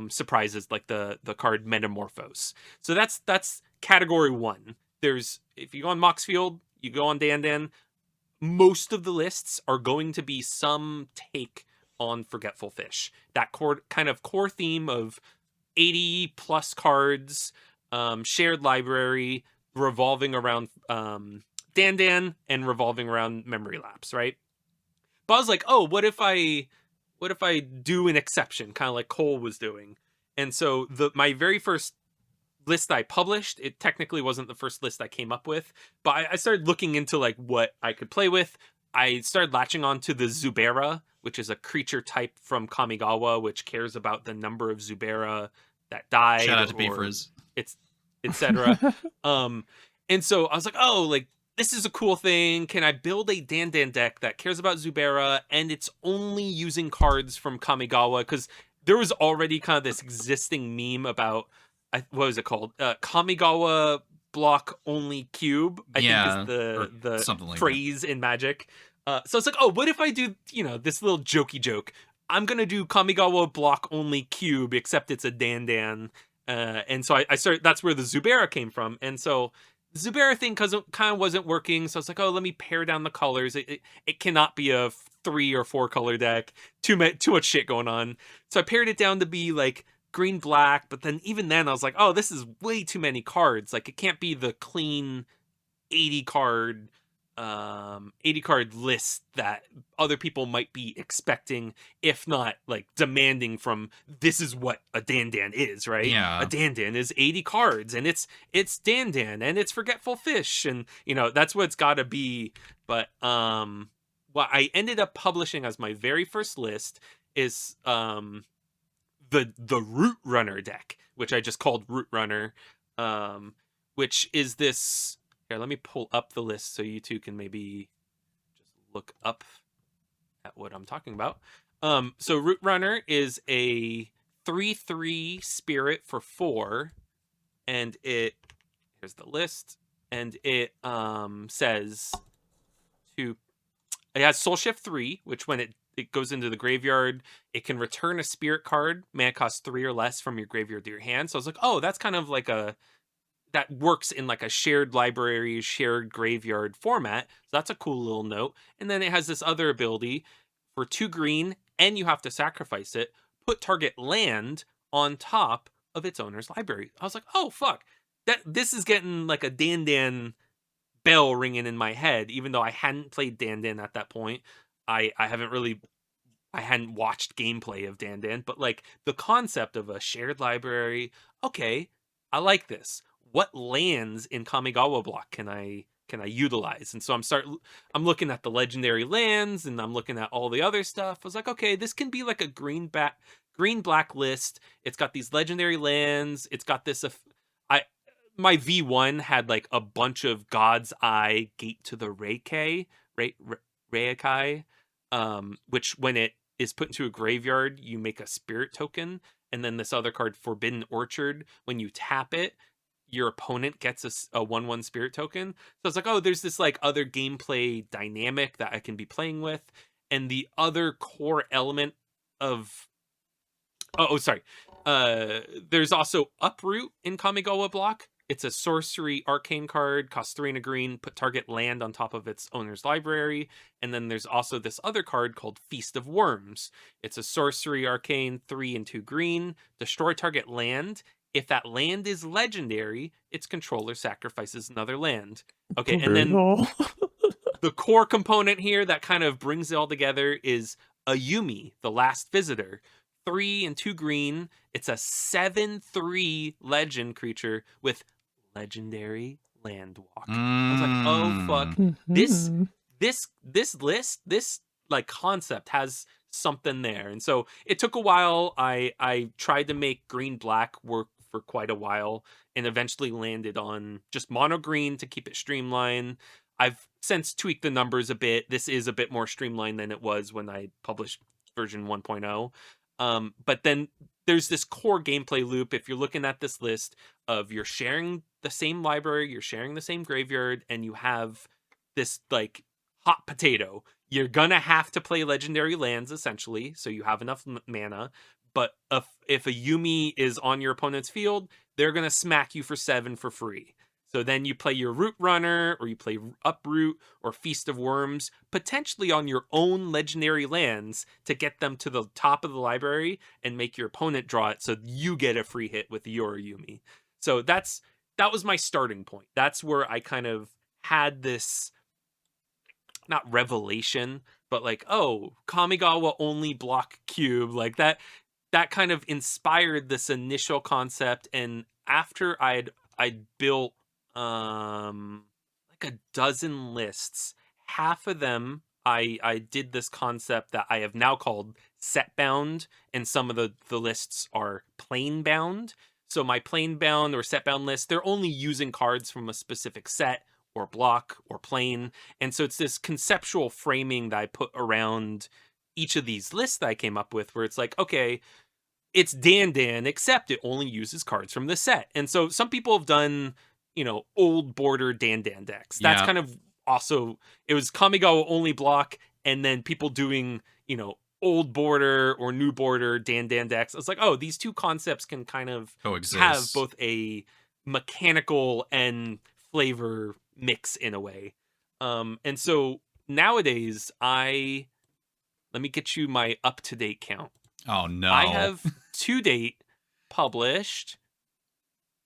surprises like the card Metamorphose. So that's category 1. If you go on Moxfield, you go on Dandan, most of the lists are going to be some take on Forgetful Fish. That kind of core theme of 80 plus cards, shared library, revolving around Dandan and revolving around Memory Lapse, right? But I was like, oh, what if I do an exception, kind of like Cole was doing? And so my very first list I published, it technically wasn't the first list I came up with, but I started looking into like what I could play with. I started latching on to the Zubera, which is a creature type from Kamigawa, which cares about the number of Zubera that died. Shout out to Beefriz. It's etc. And so I was like, oh, like this is a cool thing. Can I build a Dandan deck that cares about Zubera and it's only using cards from Kamigawa? Because there was already kind of this existing meme about what was it called? Kamigawa block only cube, I think is the like phrase in Magic. So it's like, oh, what if I do, this little jokey joke? I'm going to do Kamigawa block only cube, except it's a Dandan. And so I started, that's where the Zubera came from. And so the Zubera thing kind of wasn't working. So I was like, oh, let me pare down the colors. It cannot be a 3 or 4 color deck. Too much shit going on. So I pared it down to be like green black, but then even then I was like, oh, this is way too many cards. Like it can't be the clean 80 card list that other people might be expecting, if not like demanding from. This is what a Dandan is, right? Yeah, a Dandan is 80 cards, and it's Dandan, and it's Forgetful Fish, and that's what it's got to be. But what I ended up publishing as my very first list is the Root Runner deck, which I just called Root Runner, which is this. Here, let me pull up the list so you two can maybe just look up at what I'm talking about. So Root Runner is a 3/3 spirit for 4, and here's the list, and it says it has Soul Shift 3, which when it goes into the graveyard, it can return a spirit card, mana cost 3 or less from your graveyard to your hand. So I was like, oh, that's kind of like a that works in like a shared library, shared graveyard format. So that's a cool little note. And then it has this other ability for 2 green, and you have to sacrifice it. Put target land on top of its owner's library. I was like, oh fuck, this is getting like a Dandan bell ringing in my head. Even though I hadn't played Dandan at that point, I hadn't watched gameplay of Dandan, but like the concept of a shared library, okay, I like this. What lands in Kamigawa block can I utilize? And so I'm looking at the legendary lands, and I'm looking at all the other stuff. I was like, okay, this can be like a green black list. It's got these legendary lands. It's got this my V1 had like a bunch of God's Eye Gate to the Reikai, which when it is put into a graveyard, you make a spirit token, and then this other card, Forbidden Orchard, when you tap it, your opponent gets a 1/1 spirit token. So it's like, oh, there's this like other gameplay dynamic that I can be playing with. And the other core element of there's also Uproot in Kamigawa block. It's a sorcery arcane card, costs 3 and a green, put target land on top of its owner's library. And then there's also this other card called Feast of Worms. It's a sorcery arcane, 3 and 2 green, destroy target land. If that land is legendary, its controller sacrifices another land. Okay, and then the core component here that kind of brings it all together is Ayumi, the Last Visitor. 3 and 2 green. It's a 7/3 legend creature with legendary land walk. I was like, oh fuck. This list, this like concept has something there. And so it took a while. I tried to make green black work for quite a while, and eventually landed on just mono green to keep it streamlined. I've since tweaked the numbers a bit. This is a bit more streamlined than it was when I published version 1.0. But then there's this core gameplay loop. If you're looking at this list of you're sharing the same library, you're sharing the same graveyard, and you have this like hot potato, you're gonna have to play legendary lands essentially, so you have enough mana. But if a Yumi is on your opponent's field, they're gonna smack you for 7 for free. So then you play your Root Runner, or you play Uproot, or Feast of Worms, potentially on your own legendary lands to get them to the top of the library and make your opponent draw it so you get a free hit with your Yumi. So that was my starting point. That's where I kind of had this, not revelation, but like, oh, Kamigawa only block cube. Like that kind of inspired this initial concept. And after I'd built like a dozen lists, half of them I did this concept that I have now called set bound, and some of the lists are plane bound. So my plane bound or set bound list, they're only using cards from a specific set or block or plane. And so it's this conceptual framing that I put around each of these lists that I came up with, where it's like, okay, it's Dandan, except it only uses cards from the set. And so some people have done, old border Dandan decks. That's kind of also, it was Kamigawa only block, and then people doing, old border or new border Dandan decks. I was like, oh, these two concepts can kind of coexist, have both a mechanical and flavor mix in a way. And so nowadays, let me get you my up-to-date count. Oh no. I have to date published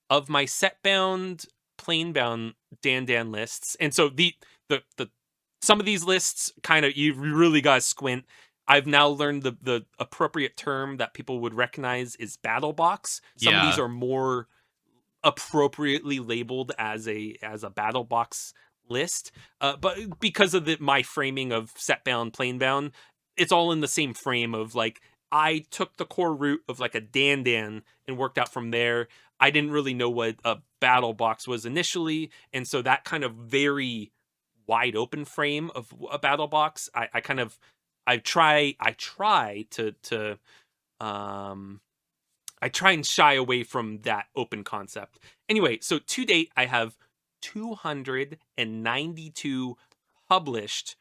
of my set bound, plane bound Dandan lists. And so the some of these lists kind of, you really got to squint. I've now learned the appropriate term that people would recognize is battle box. Some of these are more appropriately labeled as a battle box list. But because of my framing of set bound, plane bound, it's all in the same frame of like, I took the core root of like a Dandan and worked out from there. I didn't really know what a battle box was initially, and so that kind of very wide open frame of a battle box, I try and shy away from that open concept. Anyway, so to date I have 292 published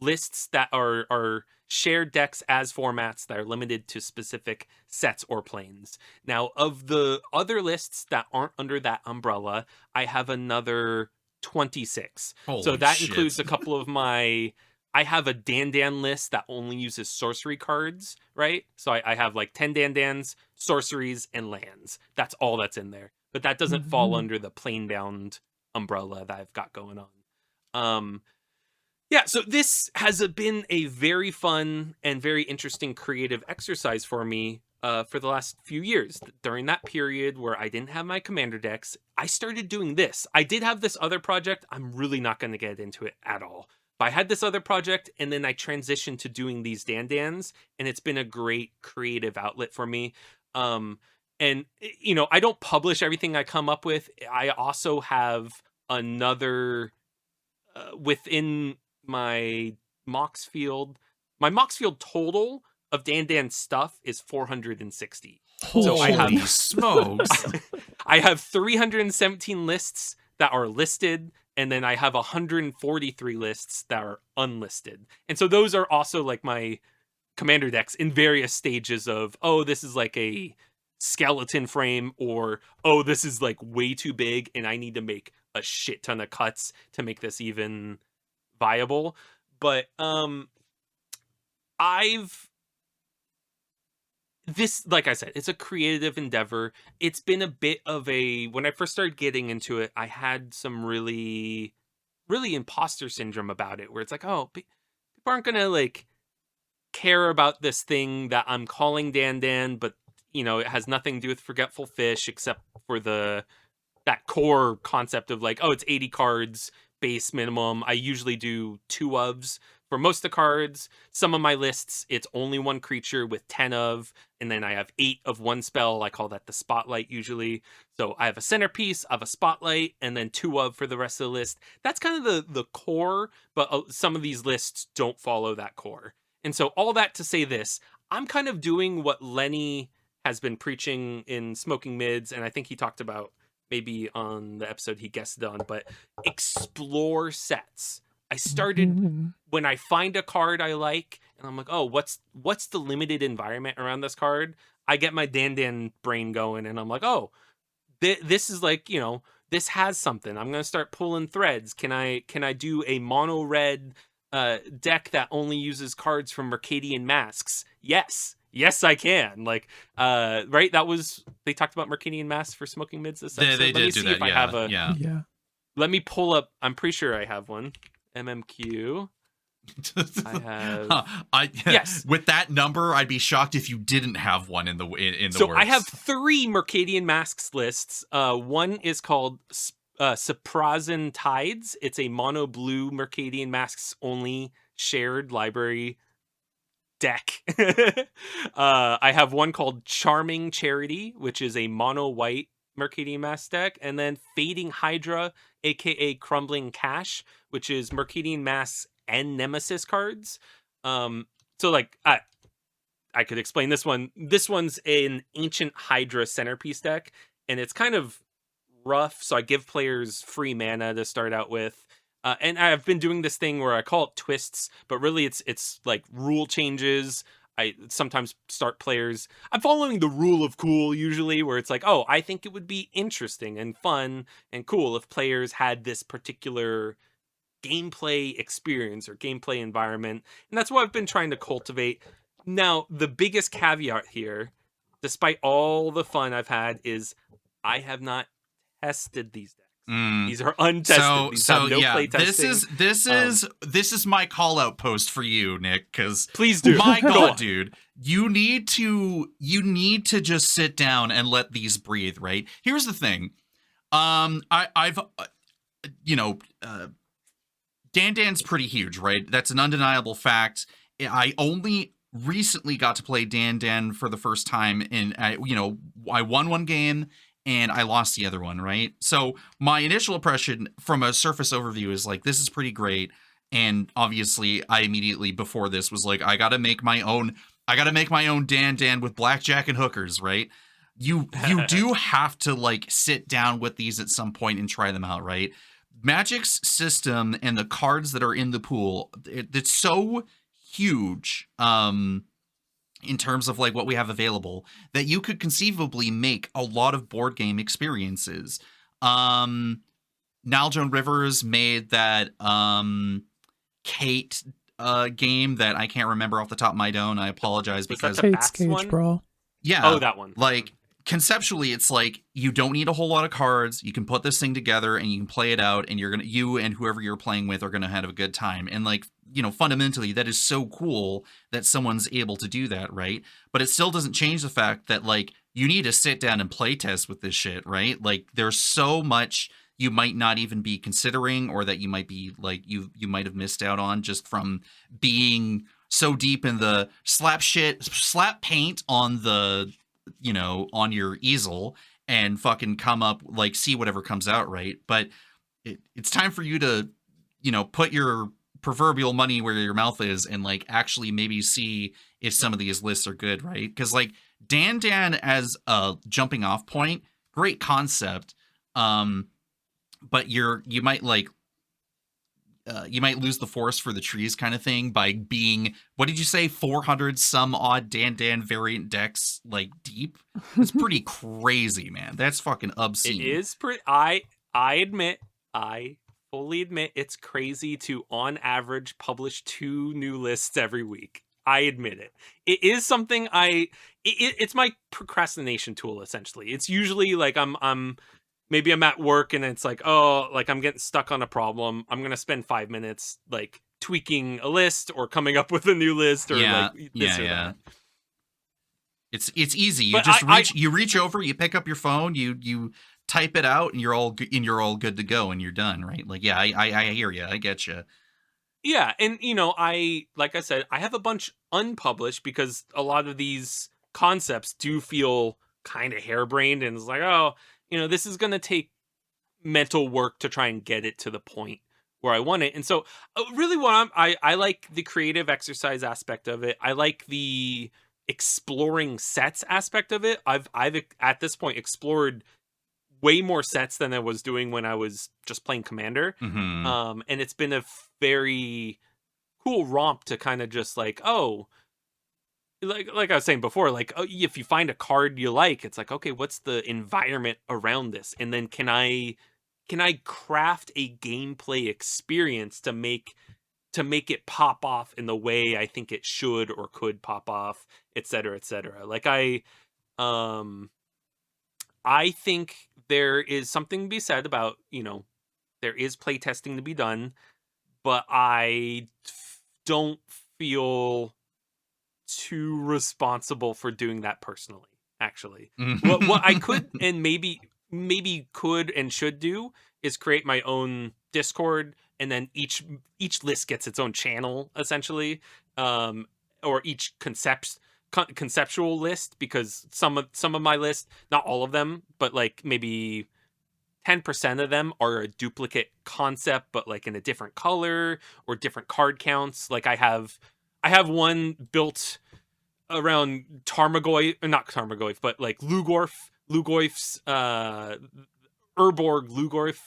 lists that are shared decks as formats that are limited to specific sets or planes. Now, of the other lists that aren't under that umbrella, I have another 26. Holy so that shit. includes a couple of my... I have a Dandan list that only uses sorcery cards, right? So I have like 10 Dandans, sorceries, and lands. That's all that's in there. But that doesn't fall under the plane-bound umbrella that I've got going on. Yeah, so this has been a very fun and very interesting creative exercise for me for the last few years. During that period where I didn't have my commander decks, I started doing this. I did have this other project. I'm really not going to get into it at all. But I had this other project, and then I transitioned to doing these Dandans, and it's been a great creative outlet for me. And, you know, I don't publish everything I come up with. I also have another within my Moxfield total of Dandan stuff is 460. So I have Holy smokes. I have 317 lists that are listed, and then I have 143 lists that are unlisted. And so those are also like my commander decks in various stages of, oh, this is like a skeleton frame, or oh, this is like way too big and I need to make a shit ton of cuts to make this even viable. But like I said, it's a creative endeavor. It's been a bit of when I first started getting into it, I had some really, really imposter syndrome about it, where it's like, oh, people aren't gonna like care about this thing that I'm calling Dandan, but you know, it has nothing to do with Forgetful Fish except for that core concept of like, oh, it's 80 cards base minimum. I usually do 2 ofs for most of the cards. Some of my lists, it's only 1 creature with 10 of, and then I have 8 of 1 spell. I call that the spotlight usually. So I have a centerpiece, I have a spotlight, and then 2 of for the rest of the list. That's kind of the core, but some of these lists don't follow that core. And so all that to say this, I'm kind of doing what Lenny has been preaching in Smoking Mids, and I think he talked about maybe on the episode he guested on, but explore sets. I started when I find a card I like, and I'm like, oh, what's the limited environment around this card? I get my Dandan brain going, and I'm like, oh, this is like, you know, this has something. I'm gonna start pulling threads. Can I do a mono red deck that only uses cards from Mercadian Masques? Yes, I can. Like, right? That was, they talked about Mercadian Masques for Smoking Mids this episode. They did do that. I have a, Yeah. Let me pull up. I'm pretty sure I have one. MMQ. I have. Yes. With that number, I'd be shocked if you didn't have one in the works. So I have 3 Mercadian Masques lists. One is called Surprising Tides. It's a mono blue Mercadian Masques only shared library deck. I have one called Charming Charity, which is a mono white Mercadian Masque deck, and then Fading Hydra, aka Crumbling Cash, which is Mercadian Masques and Nemesis cards. So like I could explain this one. This one's an Ancient Hydra centerpiece deck, and it's kind of rough, so I give players free mana to start out with. And I've been doing this thing where I call it twists, but really it's like rule changes. I sometimes start players. I'm following the rule of cool usually, where it's like, oh, I think it would be interesting and fun and cool if players had this particular gameplay experience or gameplay environment. And that's what I've been trying to cultivate. Now, the biggest caveat here, despite all the fun I've had, is I have not tested these decks. These are untested. These have no play testing. This is my call out post for you, Nick, because please do. My God, dude, you need to just sit down and let these breathe, right? Here's the thing. I've Dandan's pretty huge, right? That's an undeniable fact. I only recently got to play Dandan for the first time, and I won one game and I lost the other one, right? So my initial impression from a surface overview is like, this is pretty great. And obviously I immediately before this was like, I gotta make my own Dandan with blackjack and hookers, right? You do have to like sit down with these at some point and try them out, right? Magic's system and the cards that are in the pool, it's so huge in terms of like what we have available that you could conceivably make a lot of board game experiences. Naljoan Rivers made that Kate game that I can't remember off the top of my dome. I apologize because Kate's Cage Brawl. Yeah. Oh, that one. Like conceptually, it's like you don't need a whole lot of cards. You can put this thing together and you can play it out, and you and whoever you're playing with are gonna have a good time. And like, you know, fundamentally, that is so cool that someone's able to do that, right? But it still doesn't change the fact that like you need to sit down and play test with this shit, right? Like there's so much you might not even be considering, or that you might be like you might have missed out on just from being so deep in the slap paint on the, you know, on your easel and fucking come up, like, see whatever comes out, right? But it's time for you to, you know, put your proverbial money where your mouth is and like actually maybe see if some of these lists are good, right? Because like Dan as a jumping off point, great concept, but you might like you might lose the forest for the trees kind of thing by being, what did you say, 400 some odd Dan variant decks like deep. It's pretty crazy, man. That's fucking obscene. It is pretty. I fully admit it's crazy to on average publish 2 new lists every week. I admit it. It is something it's my procrastination tool essentially. It's usually like maybe I'm at work and it's like, oh, like I'm getting stuck on a problem. I'm going to spend 5 minutes like tweaking a list or coming up with a new list or like this or that. It's easy. You reach over, you pick up your phone, you type it out, and you're all good to go, and you're done, right? Like, yeah, I hear you. I get you. Yeah, and you know, like I said, I have a bunch unpublished because a lot of these concepts do feel kind of harebrained, and it's like, oh, you know, this is going to take mental work to try and get it to the point where I want it. And so really what I like the creative exercise aspect of it. I like the exploring sets aspect of it. I've at this point explored way more sets than I was doing when I was just playing Commander. Mm-hmm. And it's been a very cool romp to kind of just like, oh, like I was saying before, like, oh, if you find a card you like, it's like, okay, what's the environment around this? And then can I craft a gameplay experience to make it pop off in the way I think it should or could pop off, et cetera, et cetera. Like I think there is something to be said about, you know, there is playtesting to be done, but I don't feel too responsible for doing that personally, actually. What I could and maybe could and should do is create my own Discord, and then each list gets its own channel, essentially, or each conceptual list, because some of my list, not all of them, but like maybe 10% of them are a duplicate concept, but like in a different color or different card counts. Like I have one built around not Tarmogoyf, but like Lugorf's Urborg Lugorf.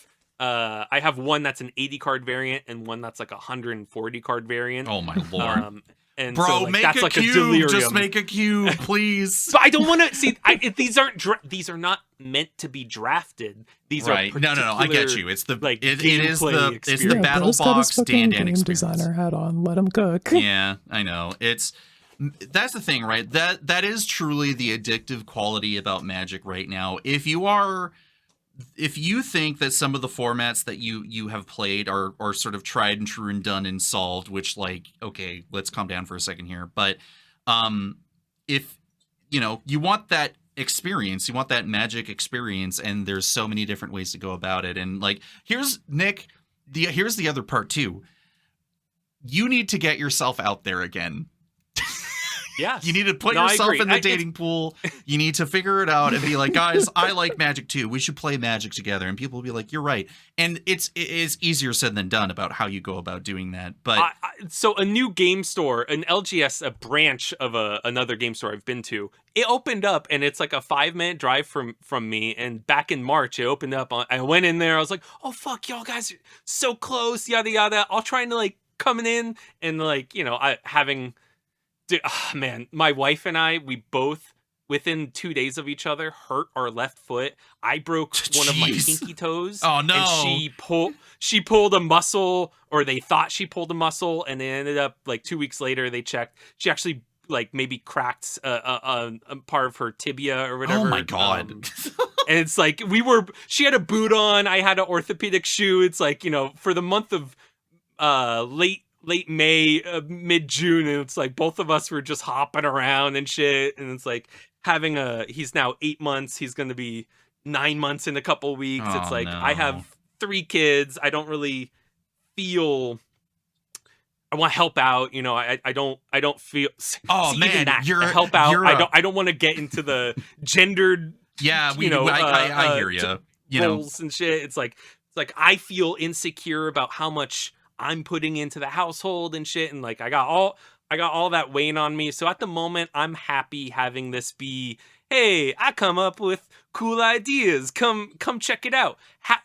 I have one that's an 80 card variant and one that's like a 140 card variant. Oh my lord. And bro, so, like, make that's a like cube. A delirium. Just make a cube, please. But I don't want to see. These are not meant to be drafted. These right. are No. I get you. It's the like it is the experience. it's the battle bro's got his box fucking Dan game experience. designer hat on. Let him cook. Yeah, I know. That's the thing, right? That is truly the addictive quality about Magic right now. If you think that some of the formats that you have played are sort of tried and true and done and solved, which, like, okay, let's calm down for a second here. But if you know you want that experience, you want that Magic experience, and there's so many different ways to go about it. And like, here's the other part too. You need to get yourself out there again. Yes. You need to put No, I yourself agree. in the dating pool. You need to figure it out and be like, guys, I like Magic too. We should play Magic together. And people will be like, you're right. And it is easier said than done about how you go about doing that. But so a new game store, an LGS, a branch of another game store I've been to, it opened up and it's like a 5-minute drive from me. And back in March, it opened up. I went in there. I was like, oh, fuck, y'all guys are so close, yada, yada. All trying to like coming in and like, man, my wife and I, we both within 2 days of each other hurt our left foot. I broke one of my pinky toes. Oh no. And she pulled a muscle, or they thought she pulled a muscle, and it ended up like 2 weeks later they checked. She actually like maybe cracked a part of her tibia or whatever. Oh my god. And it's like she had a boot on, I had an orthopedic shoe. It's like, for the month of late May, mid-June, and it's like both of us were just hopping around and shit, and it's like he's now 8 months, he's gonna be 9 months in a couple weeks. It's like, no. I have 3 kids, I don't really feel I want to help out, I don't feel man, help out. I don't want to get into the gendered I hear you. roles and shit. It's like I feel insecure about how much I'm putting into the household and shit, and like I got all that weighing on me. So at the moment, I'm happy having this be, hey, I come up with cool ideas. Come check it out.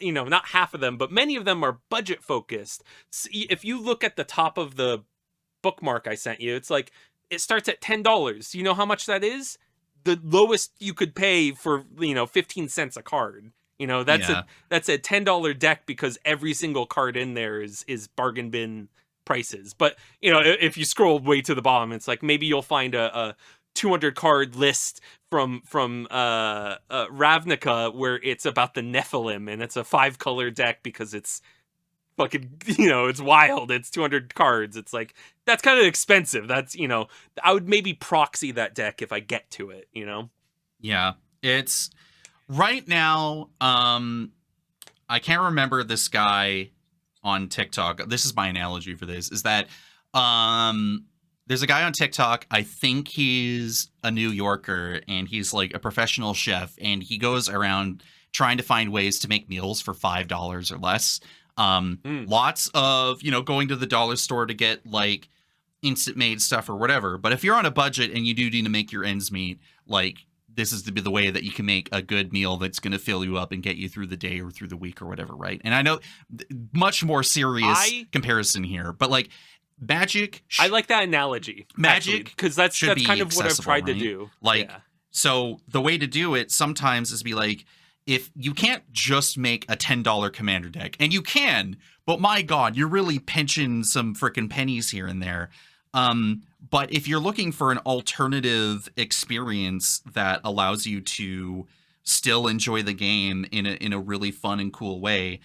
Not half of them, but many of them are budget focused. So if you look at the top of the bookmark I sent you, it's like it starts at $10. You know how much that is? The lowest you could pay for 15 cents a card. That's a $10 deck, because every single card in there is bargain bin prices. But if you scroll way to the bottom, it's like maybe you'll find a 200 card list from Ravnica where it's about the Nephilim, and it's a 5-color deck because it's fucking it's wild. It's 200 cards. It's like, that's kind of expensive. That's I would maybe proxy that deck if I get to it. Yeah, it's. Right now, I can't remember this guy on TikTok. This is my analogy for this, is that there's a guy on TikTok, I think he's a New Yorker, and he's like a professional chef, and he goes around trying to find ways to make meals for $5 or less. Lots of, going to the dollar store to get like instant made stuff or whatever. But if you're on a budget and you do need to make your ends meet, like, this is the way that you can make a good meal that's going to fill you up and get you through the day or through the week or whatever, right? And I know much more serious comparison here, but like Magic. I like that analogy. Magic, because that's kind of what I've tried to do. Like, so the way to do it sometimes is be like, if you can't just make a $10 commander deck, and you can, but my God, you're really pinching some freaking pennies here and there. But if you're looking for an alternative experience that allows you to still enjoy the game in a really fun and cool way,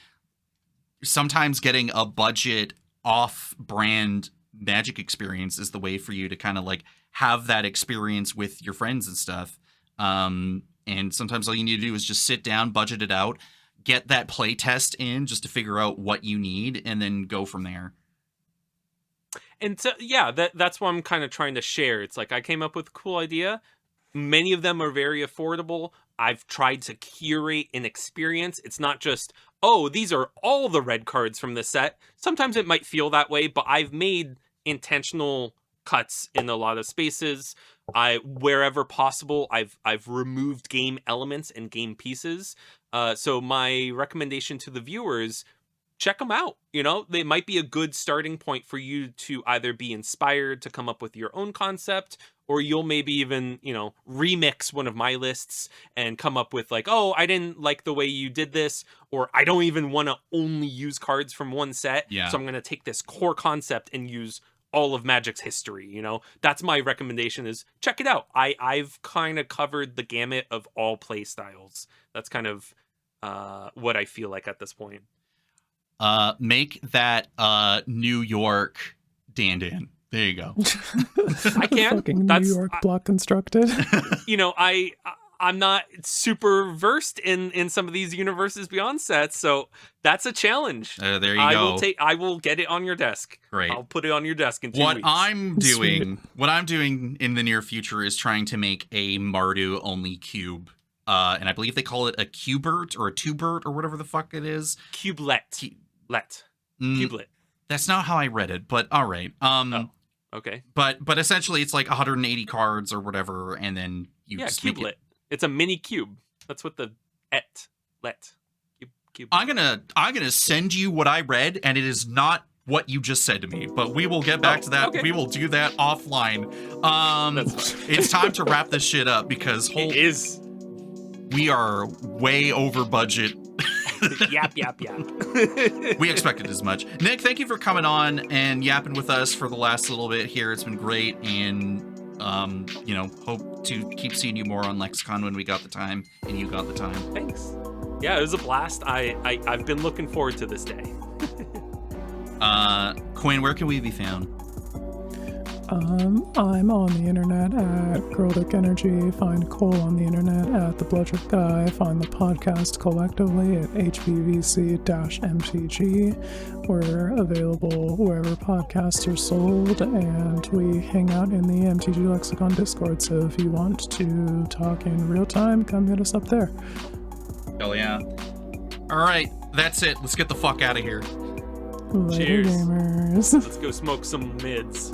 sometimes getting a budget off-brand Magic experience is the way for you to kind of like have that experience with your friends and stuff. And sometimes all you need to do is just sit down, budget it out, get that play test in just to figure out what you need, and then go from there. And so, that's what I'm kind of trying to share. It's like I came up with a cool idea. Many of them are very affordable. I've tried to curate an experience. It's not just, oh, these are all the red cards from the set. Sometimes it might feel that way, but I've made intentional cuts in a lot of spaces. Wherever possible, I've removed game elements and game pieces. So my recommendation to the viewers, check them out. They might be a good starting point for you to either be inspired to come up with your own concept, or you'll maybe even, remix one of my lists and come up with like, oh, I didn't like the way you did this, or I don't even want to only use cards from one set. Yeah. So I'm going to take this core concept and use all of Magic's history. That's my recommendation, is check it out. I've kind of covered the gamut of all play styles. That's kind of what I feel like at this point. Make that New York Dandan. There you go. I can. Fucking New York block constructed. I'm not super versed in some of these universes beyond sets, so that's a challenge. There you go. I will get it on your desk. Great. I'll put it on your desk in 2 What weeks. I'm doing in the near future is trying to make a Mardu only cube. And I believe they call it a cubert or a tubert or whatever the fuck it is. Cubelet. Cubelet. That's not how I read it, but all right. Okay. But essentially it's like 180 cards or whatever, and then you just make cubelet. it. It's a mini cube. That's what the cube. I'm gonna send you what I read, and it is not what you just said to me, but we will get back to that. Okay. We will do that offline. That's fine. It's time to wrap this shit up because we are way over budget. Yap. We expected as much. Nick, thank you for coming on and yapping with us for the last little bit here. It's been great, and hope to keep seeing you more on Lexicon when we got the time and you got the time. Thanks. Yeah, it was a blast. I've been looking forward to this day. Quinn, where can we be found? I'm on the internet at Girldick Energy. Find Cole on the internet at The Bludgered Guy. Find the podcast collectively at HBVC-MTG. We're available wherever podcasts are sold, and we hang out in the MTG Lexicon Discord. So if you want to talk in real time, come hit us up there. Hell yeah. All right, that's it. Let's get the fuck out of here. Later, Cheers. gamers. Let's go smoke some mids.